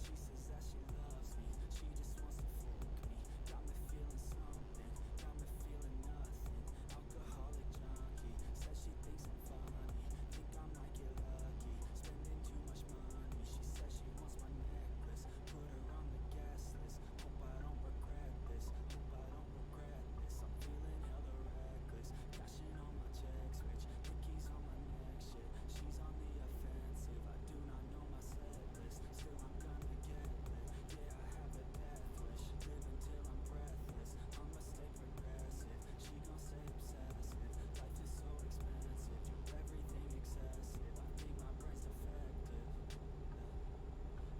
She says that she loves me, she just wants to fuck me. Got me feeling something, got me feeling nothing. Alcoholic junkie, says she thinks I'm funny. Think I might get lucky, spending too much money. She says she wants my necklace, put her on the guest list. Hope I don't regret this, hope I don't regret this. I'm feeling hella reckless, cashing all my checks rich. Dickies on my neck, shit, she's on the offensive. I do not know my set list, still I'm gonna get lit. Yeah, I have a death wish, live until I'm breathless. I'ma stay progressive, she gon' stay obsessive. Life is so expensive, do everything excessive. I think my brain's defective.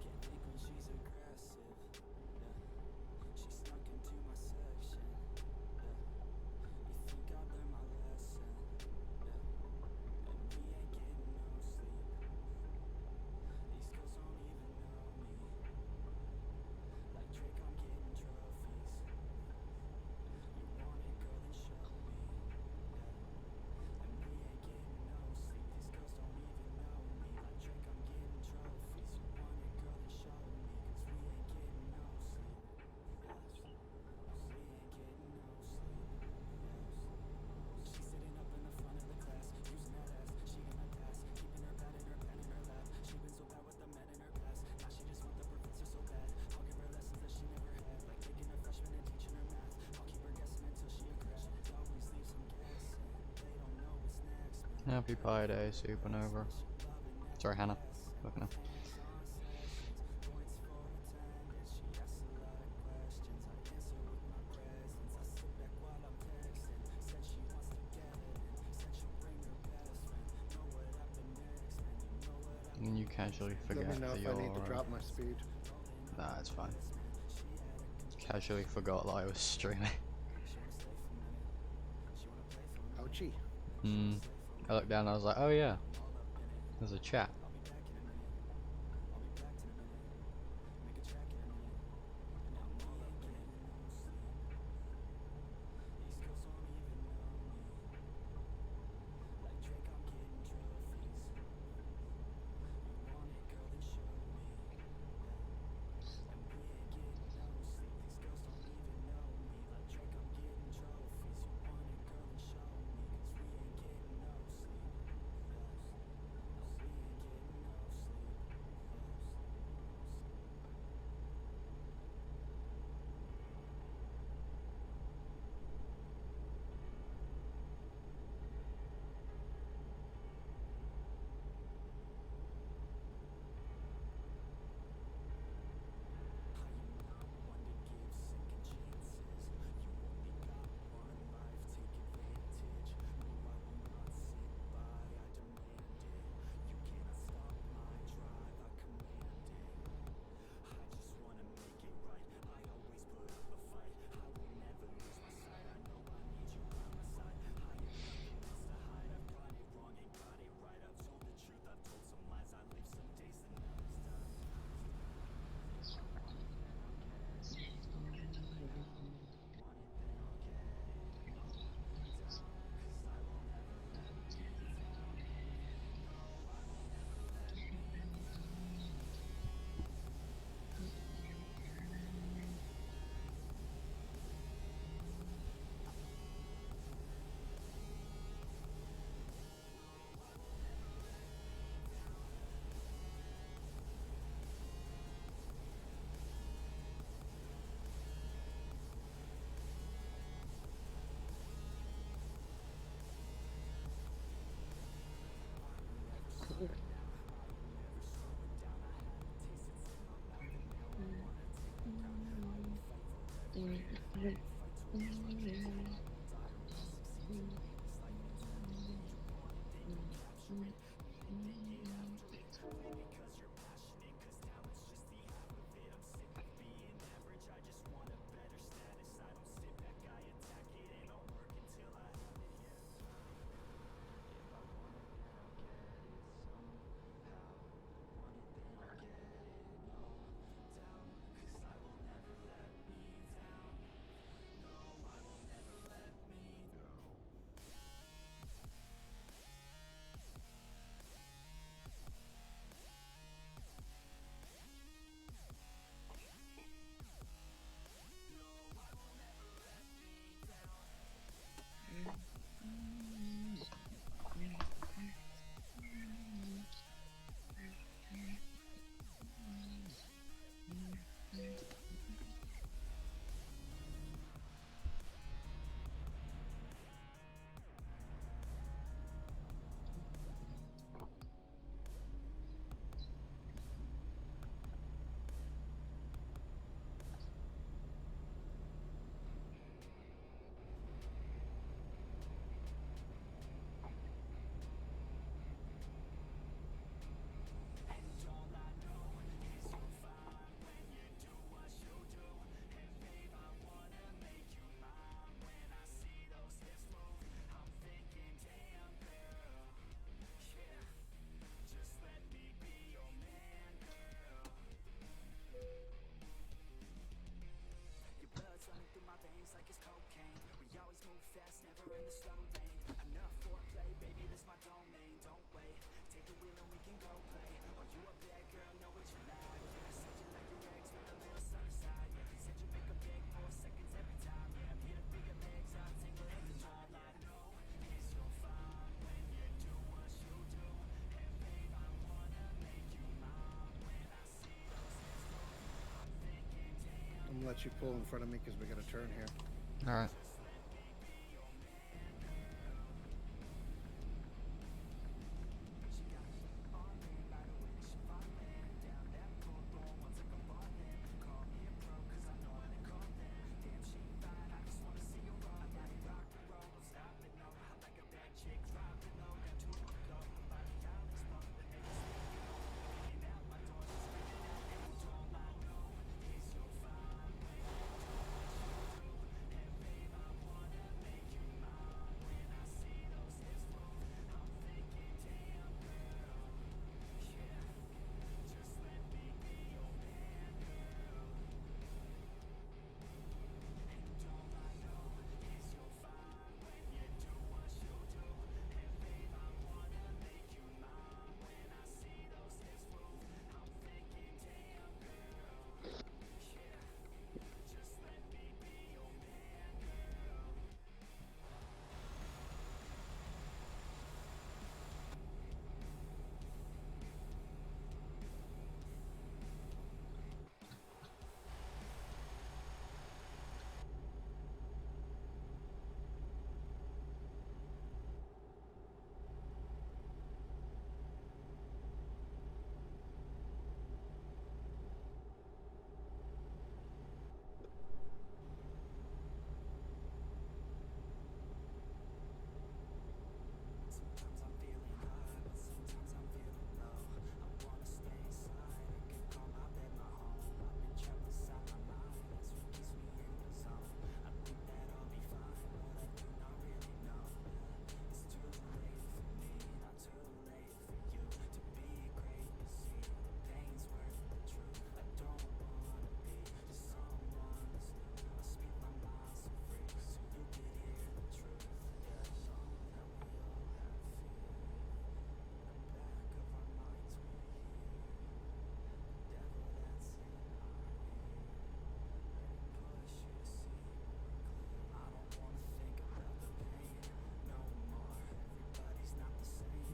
Can't think when she's aggressive. She snuck into my section. You think I learned my lesson? And we ain't getting no sleep. These girls don't even know me. Like Drake, I'm getting trophies. You want it, girl, then show me. And we ain't getting no sleep. These girls don't even know me. Like Drake, I'm getting trophies. You want it, girl, then show me. 'Cause we ain't getting no sleep. We ain't getting no sleep. She's sitting up in the front of the class, using that ass, she gonna pass. Keeping her pad and her pen in her lap. She been so bad with the men in her class. Now she just want the professor so bad. I'll give her lessons that she never had, like taking a freshman and teaching her math. I'll keep her guessing until she a grad. It always leaves them guessing. They don't know what's next. Happy Pi Day, Supernova. Sorry, Hannah. Fucking hell. Points for attendance. She asks a lot of questions. I answer with my presence. I sit back while I'm texting. Said she wants to get it in. Said she'll bring her best friend. Know what happened next, man. You know what happened. And then you casually forget Let me know that if you're. I need to drop my speed. Nah, it's fine. Casually forgot that I was streaming. Ouchie. I looked down and I was like, oh yeah, there's a chat. gonna let you pull in front of me because we got a turn here. All right.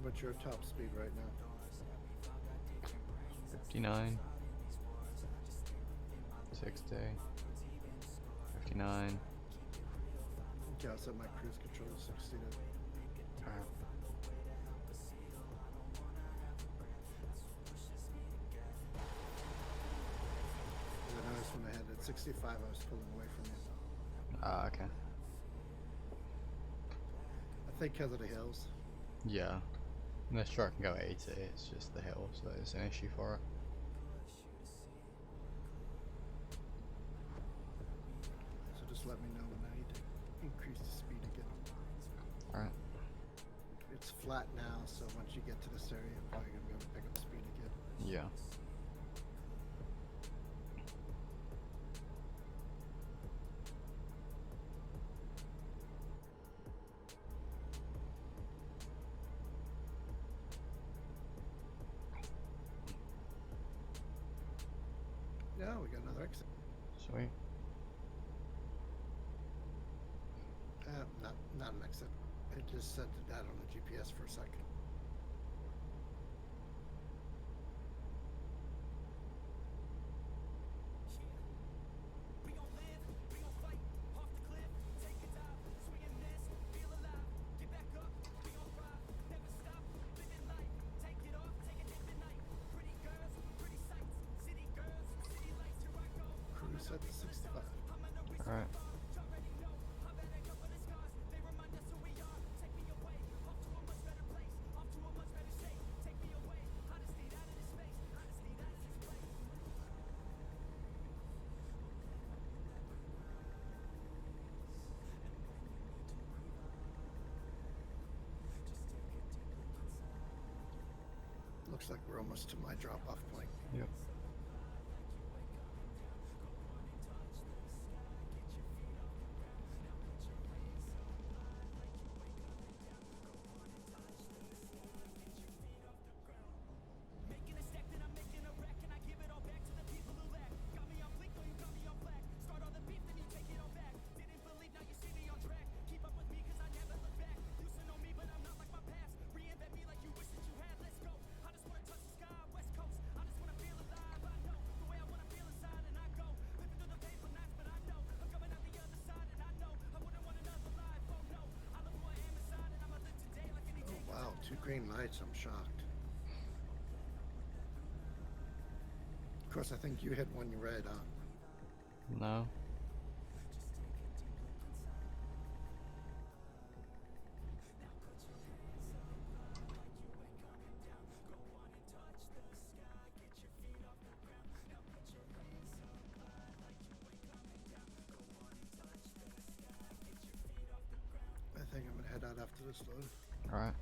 What's your top speed right now? 59. 60. 59. Yeah, I'll set my cruise control to 60 to... Alright. I noticed when I had it at 65, I was pulling away from you. Ah, okay. I think because of the hills. Yeah. This truck can go 80, it's just the hills that is an issue for it. So just let me know when I need to increase the speed again. Alright. It's flat now, so once you get to this area, you're probably going to be able to pick up speed again. Yeah. Yeah, we got another exit. Sweet. Not an exit. It just said that on the GPS for a second. Cruise at 65. Alright. Looks like we're almost to my drop-off point. Yep. green lights, I'm shocked. Of course, I think you hit one red, huh? No. I think I'm gonna head out after this load. Alright.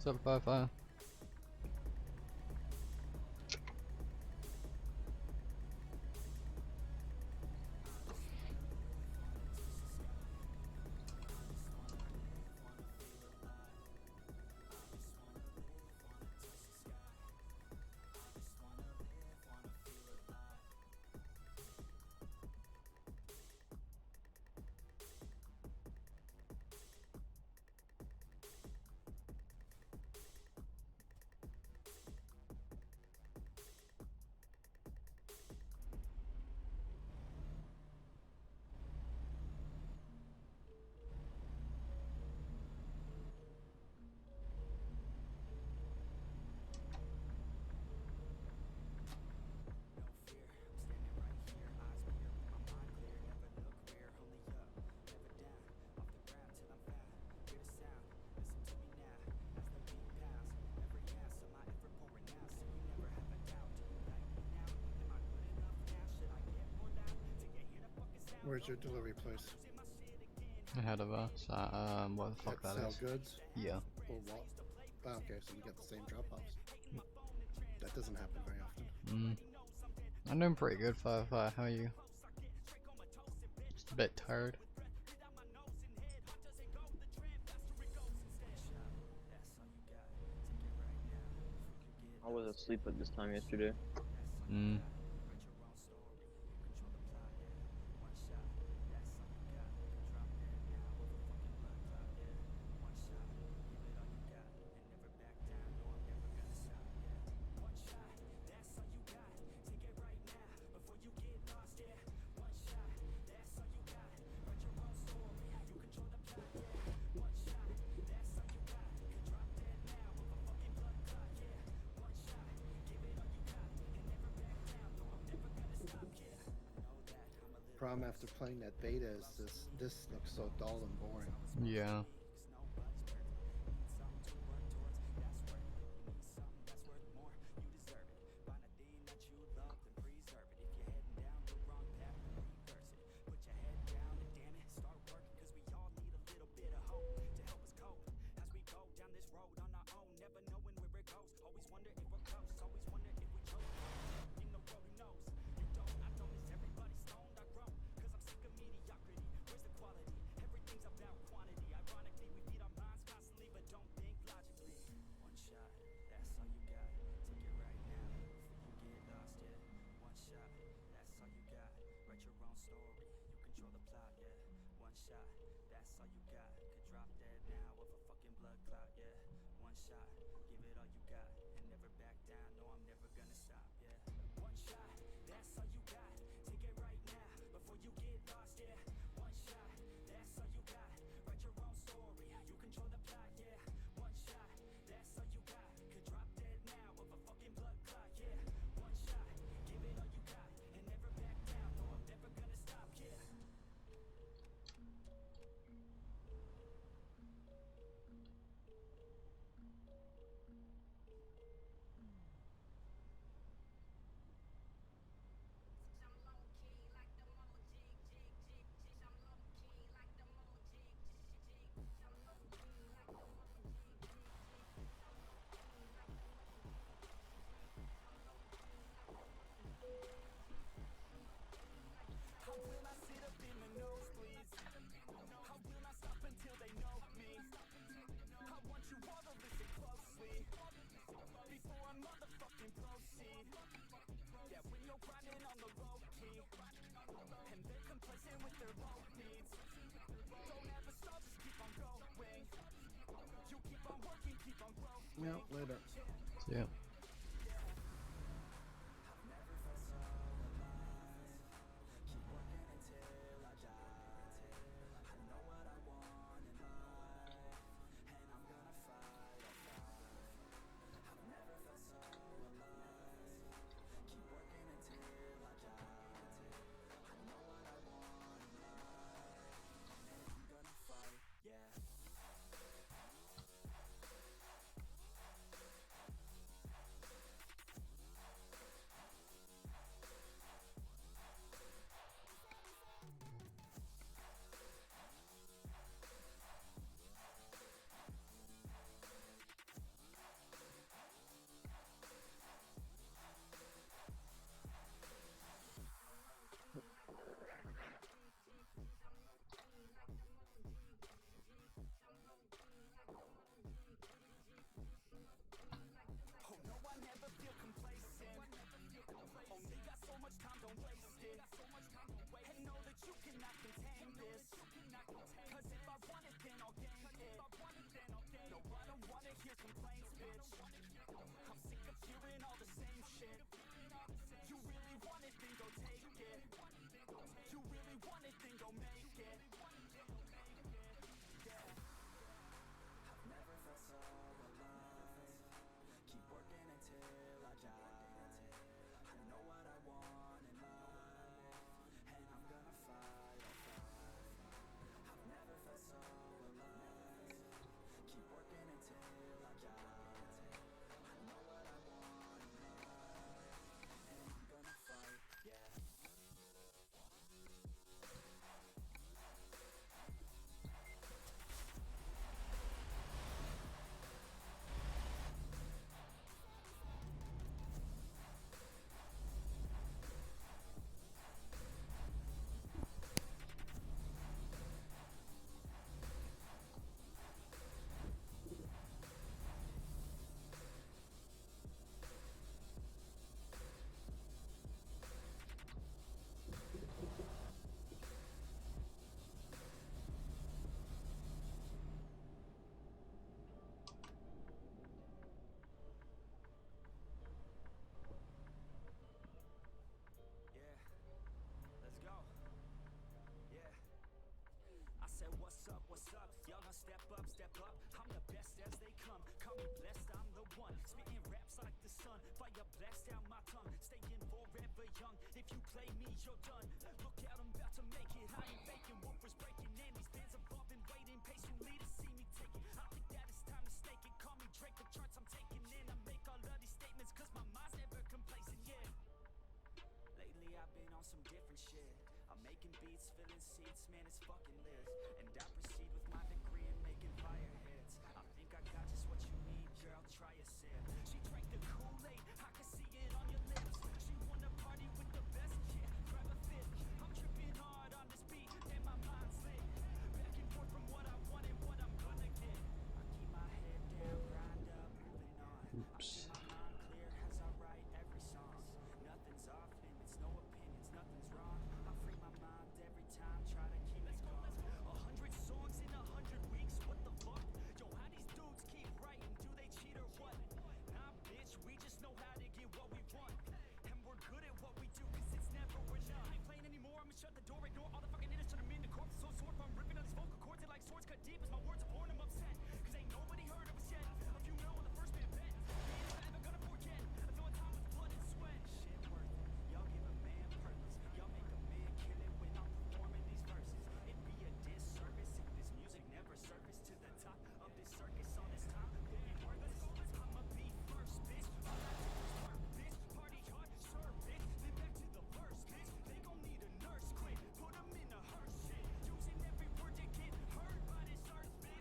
What's up, Firefly? Where's your delivery place? Ahead of us at, what the fuck At that Sell is. Goods? Yeah. Or what? Oh, okay, so you get the same drop-offs. That doesn't happen very often. I'm doing pretty good, Firefly. How are you? Just a bit tired. I was asleep at this time yesterday. Problem after playing that beta is this looks so dull and boring. Yeah. Yeah, later. See ya. so much time to waste. And know that you cannot contain this. Cause if I want it, then I'll gain it. No, I don't wanna hear complaints, bitch. I'm sick of hearing all the same shit. You really want it, then go take it. You really want it, then go make it. Yeah. I've never felt so alive. Keep working until I die. I know what I want in life, and I'm gonna fight, I'll fight. I've never felt so alive. Keep working until I die. I know what I want in life, and I'm gonna fight, yeah. Let's go. Yeah. I said, what's up, y'all gonna step up, I'm the best as they come, call me blessed, I'm the one, spitting raps like the sun, fire blast out my tongue, staying forever young, if you play me, you're done, look out, I'm about to make it, I ain't faking, woofers breaking in, these fans above been waiting patiently to see me take it, I think that it's time to stake it, call me Drake, the charts I'm taking in, I make all of these statements, cause my mind's never complacent, yeah. Lately I've been on some different shit. I'm making beats, filling seats, man, it's fucking lit. And I proceed with my degree in making fire hits. I think I got just what you need, girl, try a sip. She drank the Kool-Aid, I can see it on your lips. She wanna party with the best, yeah, grab a fit. I'm tripping hard on this beat, and my mind's lit. Back and forth from what I want and what I'm gonna get. I keep my head down, grind up, moving on. I keep my mind clear as I write every song. Nothing's off limits, no opinions, nothing's wrong. I free my mind every time, try to keep it going. 100 songs in 100 weeks, what the fuck? Yo, how these dudes keep writing, do they cheat or what? Nah, bitch, we just know how to get what we want. And we're good at what we do, cause it's never enough. I ain't playing anymore, I'ma shut the door, ignore all the fucking haters, turn them into corpses. So sore from ripping on these vocal cords, they like swords cut deep as my words are born, I'm upset. Cause ain't nobody heard of us yet. A few mil on the first man bet. We ain't never ever gonna forget. I feel a time with blood and sweat. Shit worth it. Y'all give a man purpose. Y'all make a man kill it when I'm performing these verses. It'd be a disservice if this music never surfaced to the top of this circus on this time. I'ma be first, bitch. All I do is work, bitch. Party hard, serve, bitch. Then back to the verse, bitch. They gon' need a nurse quick. Put them in a hearse, shit. Using every word to get heard by this earth, bitch.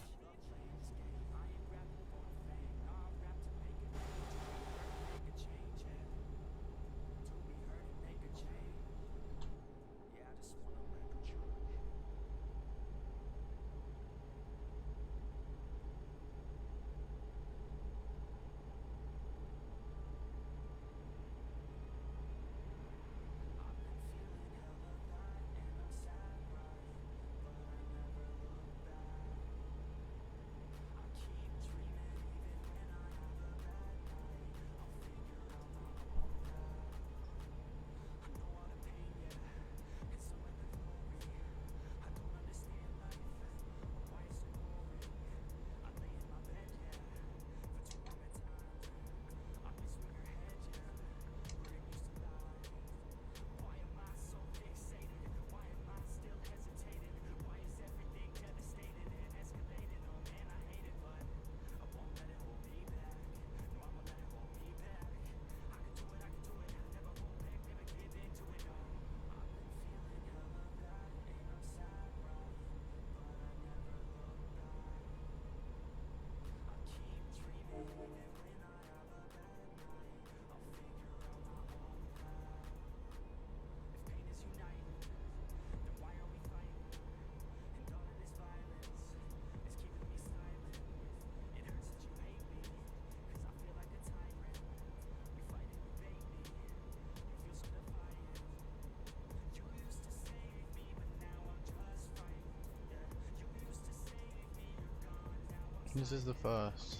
This is the first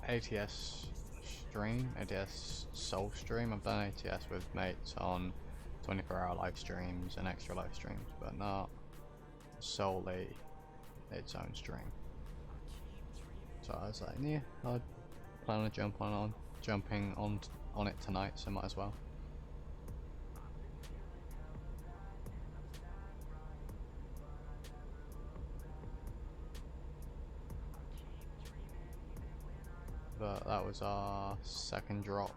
ATS stream, ATS soul stream. I've done ATS with mates on 24-hour live streams and extra live streams, but not solely its own stream. So I was like, yeah, I plan on jumping on it tonight, so might as well. But that was our second drop.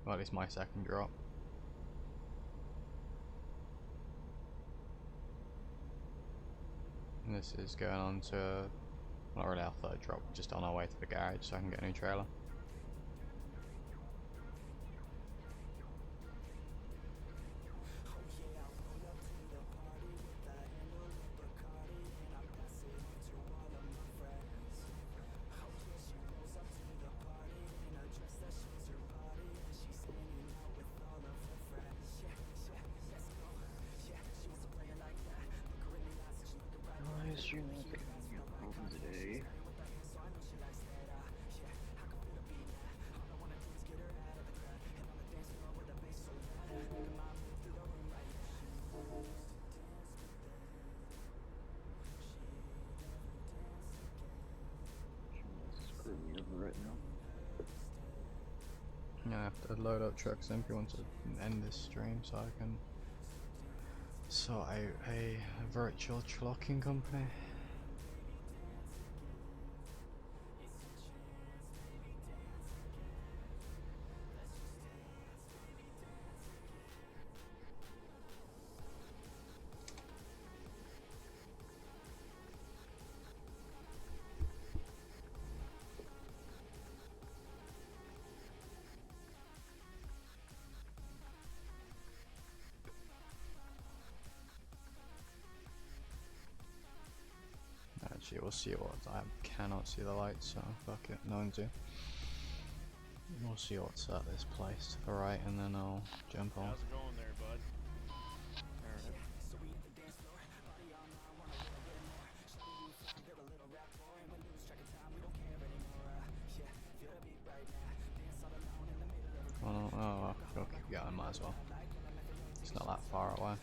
Well, at least my second drop. And this is going on to, not really our third drop, just on our way to the garage so I can get a new trailer. Why is your music open today? Screw me over right now. I have to load up truck simply want to end this stream so I can sort out a virtual clocking company. Actually, we'll see what I cannot see the lights, so fuck it, no one do. We'll see what's at this place to the right, and then I'll jump on. How's it going there, bud? Oh, I'll keep going, might as well. It's not that far away.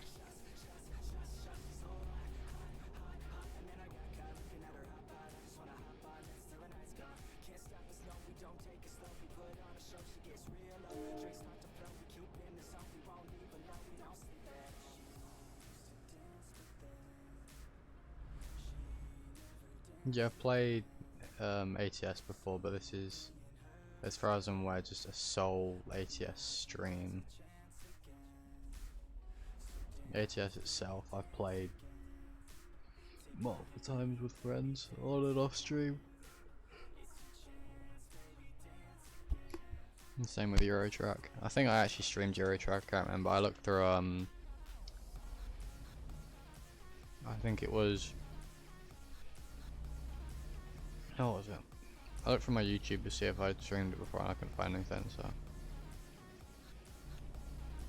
Yeah, I've played ATS before, but this is, as far as I'm aware, just a sole ATS stream. ATS itself, I've played multiple times with friends, on and off stream. And same with Eurotrack. I think I actually streamed Eurotrack, I can't remember. I looked through, I think it was, oh, what was it? I looked through my YouTube to see if I'd streamed it before and I couldn't find anything, so.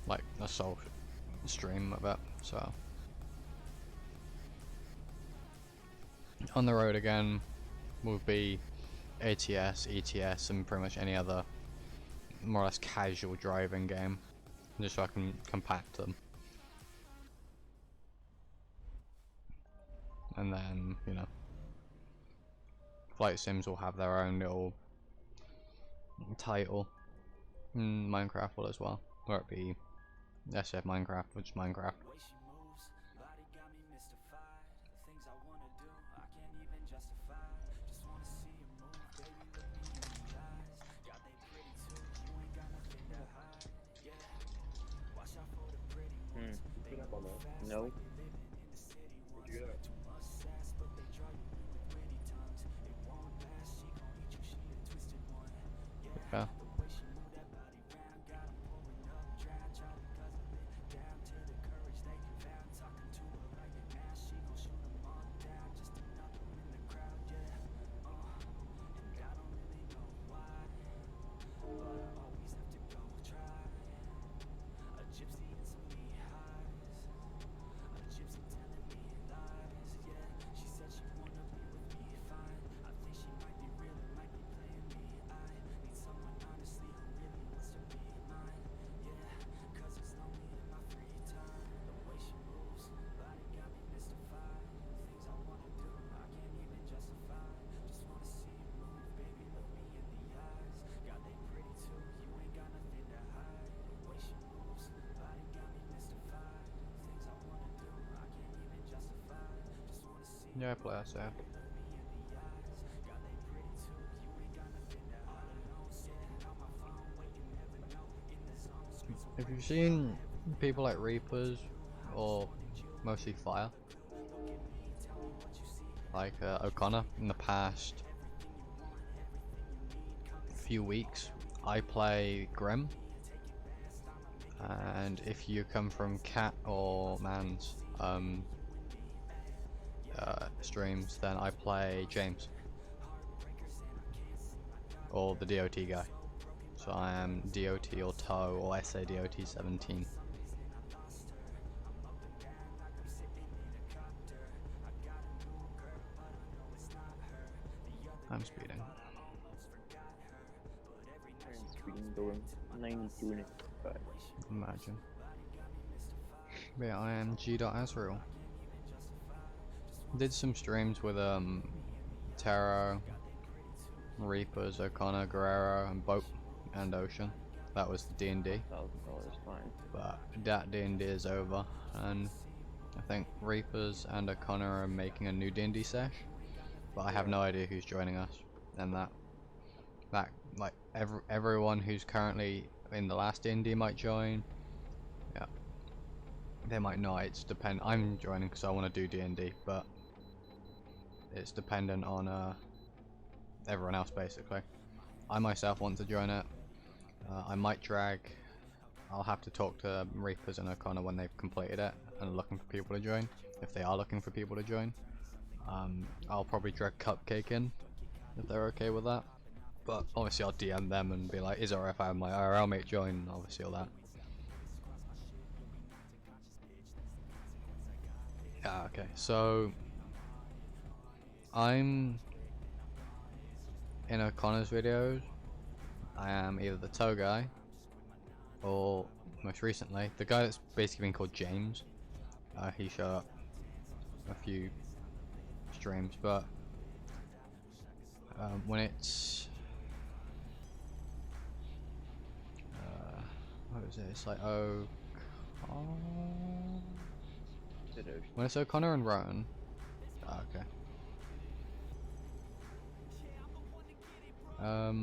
Like, a sole stream of it, so. On the road again will be ATS, ETS, and pretty much any other more or less casual driving game, just so I can compact them. And then, you know, flight sims will have their own little title. Minecraft will as well, or it be SF Minecraft, which is Minecraft. No. Yeah. Yeah, I play SF. Have you seen people like Reapers, or mostly Fire? Like O'Connor in the past few weeks, I play Grim, and if you come from Cat or Man's streams, then I play James, or the DOT guy. So I am DOT or TOW or SADOT 17. I'm speeding. I'm speeding going 92 and 5. Imagine. But yeah, I am G.Azrael. Did some streams with Taro, Reapers, O'Connor, Guerrero, and Boat and Ocean. That was the D&D. $1,000 fine. But that D&D is over, and I think Reapers and O'Connor are making a new D&D sesh. But I have no idea who's joining us, and that like everyone who's currently in the last D&D might join. Yeah, they might not. It's depend. I'm joining because I want to do D&D, but it's dependent on everyone else basically. I myself want to join it. I might drag. I'll have to talk to Reapers and O'Connor when they've completed it and looking for people to join. If they are looking for people to join. I'll probably drag Cupcake in if they're okay with that, but obviously I'll DM them and be like, is it alright if I have my IRL mate join, obviously all that. Yeah, okay, so I'm in O'Connor's videos. I am either the tow guy or most recently the guy that's basically been called James. He showed up a few streams, but when it's what is it? It's like when it's O'Connor and Rowan. Okay. I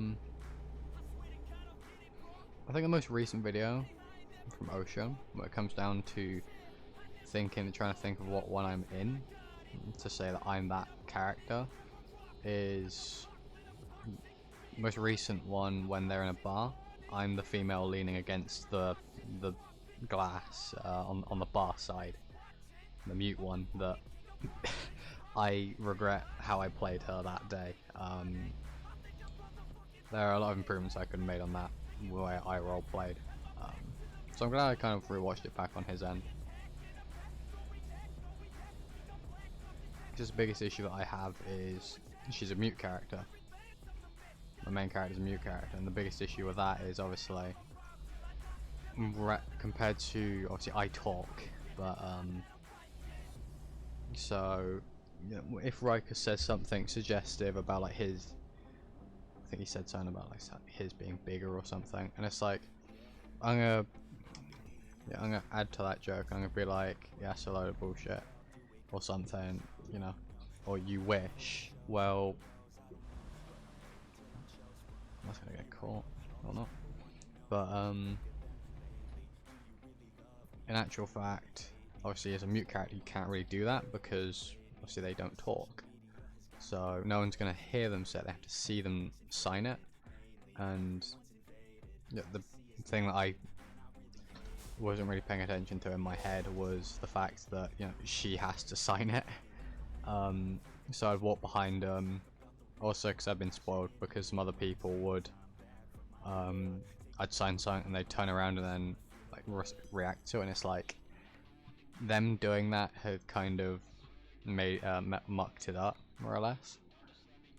think the most recent video from Ocean, where it comes down to trying to think of what one I'm in, to say that I'm that character, is most recent one when they're in a bar. I'm the female leaning against the glass on the bar side, the mute one that I regret how I played her that day. There are a lot of improvements I could have made on that way I role played, so I'm glad I kind of rewatched it back on his end. Just the biggest issue that I have is she's a mute character. The main character is a mute character, and the biggest issue with that is obviously compared to, obviously I talk, but so you know, if Riker says something suggestive about like his, I think he said something about like his being bigger or something, and it's like I'm gonna add to that joke. I'm gonna be like, yeah, that's a load of bullshit or something, you know, or you wish. Well, that's gonna get caught or not, but in actual fact, obviously as a mute character you can't really do that because obviously they don't talk, so no one's gonna hear them say it. They have to see them sign it. And the thing that I wasn't really paying attention to in my head was the fact that, you know, she has to sign it. So I'd walk behind also because I've been spoiled, because some other people would I'd sign something and they'd turn around and then like react to it, and it's like them doing that had kind of made mucked it up more or less.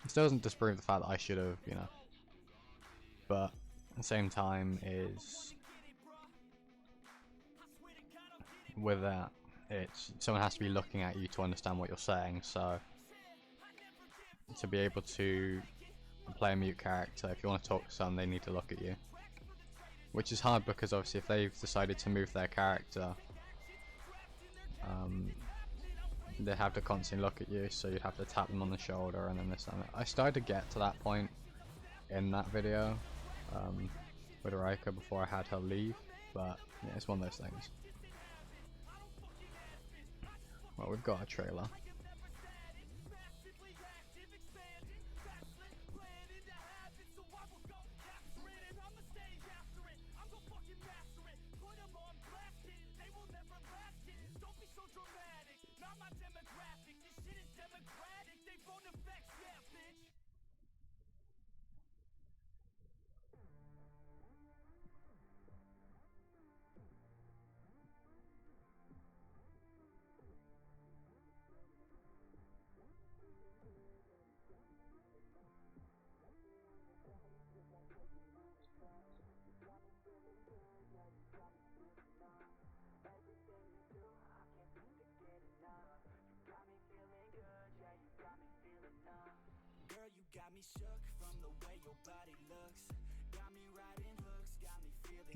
It still doesn't disprove the fact that I should have, you know, but at the same time is with that, it's someone has to be looking at you to understand what you're saying. So to be able to play a mute character, if you want to talk to someone, they need to look at you, which is hard because obviously if they've decided to move their character, they'd have to constantly look at you, so you'd have to tap them on the shoulder and then this and that. I started to get to that point in that video with Raika before I had her leave, but yeah, it's one of those things. Well, we've got a trailer.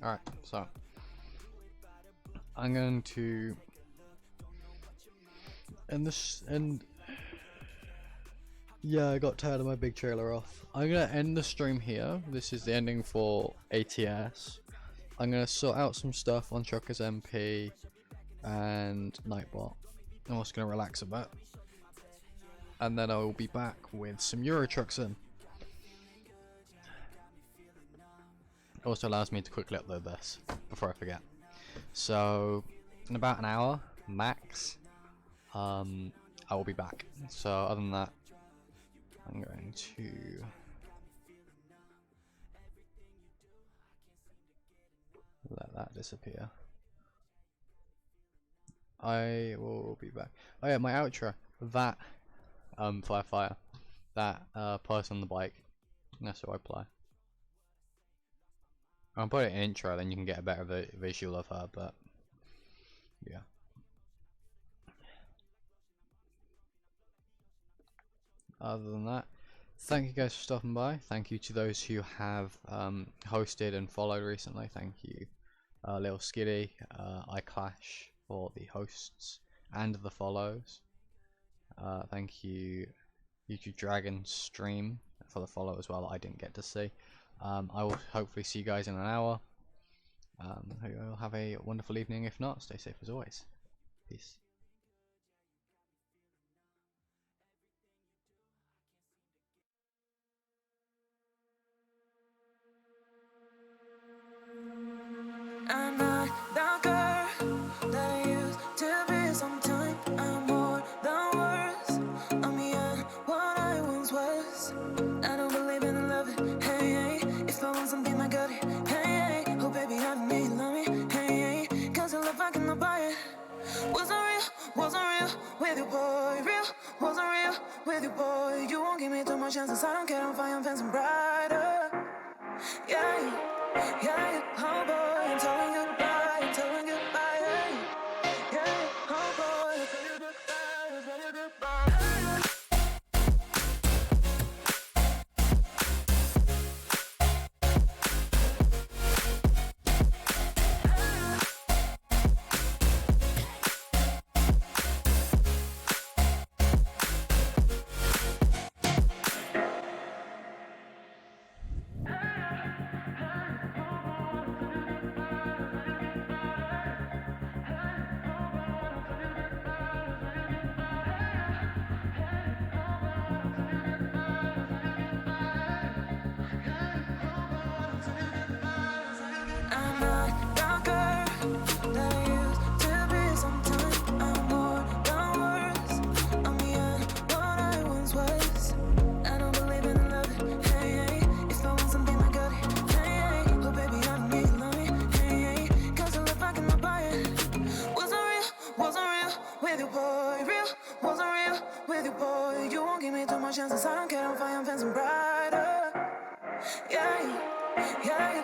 Alright, so I'm going to end this, and yeah, I got tired of my big trailer off. I'm gonna end the stream here. This is the ending for ATS. I'm gonna sort out some stuff on Truckers MP and Nightbot. I'm also gonna relax a bit, and then I will be back with some Euro Trucks in. It also allows me to quickly upload this before I forget. So in about an hour max, I will be back. So other than that, I'm going to let that disappear. I will be back. Oh yeah, my outro. That Firefire, that person on the bike. That's what I play. I'll put it in intro, then you can get a better visual of her. But yeah. Other than that, thank you guys for stopping by. Thank you to those who have hosted and followed recently. Thank you, Little Skiddy, iClash for the hosts and the follows. Thank you, YouTube Dragon Stream for the follow as well that I didn't get to see. I will hopefully see you guys in an hour. Hope you all have a wonderful evening. If not, stay safe as always. Peace. I'm not the girl that I used to be. Sometimes I'm more than words. I'm beyond what I once was. I don't believe in love. Hey, hey. If I want something, I got it. Hey, hey. Oh baby, I don't need you, love me. Hey, hey. Cause I love I cannot buy it. Wasn't real with you, boy. Real, wasn't real with you, boy. You won't give me too much chances. I don't care, I'm fine, I'm fancy brighter. Yeah, yeah, oh boy, I'm telling goodbye, yeah, oh boy, I'm telling goodbye, I'm telling goodbye. I'm not the girl that I used to be. Sometimes I'm more than words. I'm beyond what I once was. I don't believe in love. Hey, hey. If I want something, I got it. Hey, hey. Oh baby, I don't need you, love me. Hey, hey. Cause I love I cannot buy it. Wasn't real with you, boy. Real, wasn't real with you, boy. You won't give me too much chances. I don't care, I'm fine, I'm fancy brighter. Yeah, yeah, yeah.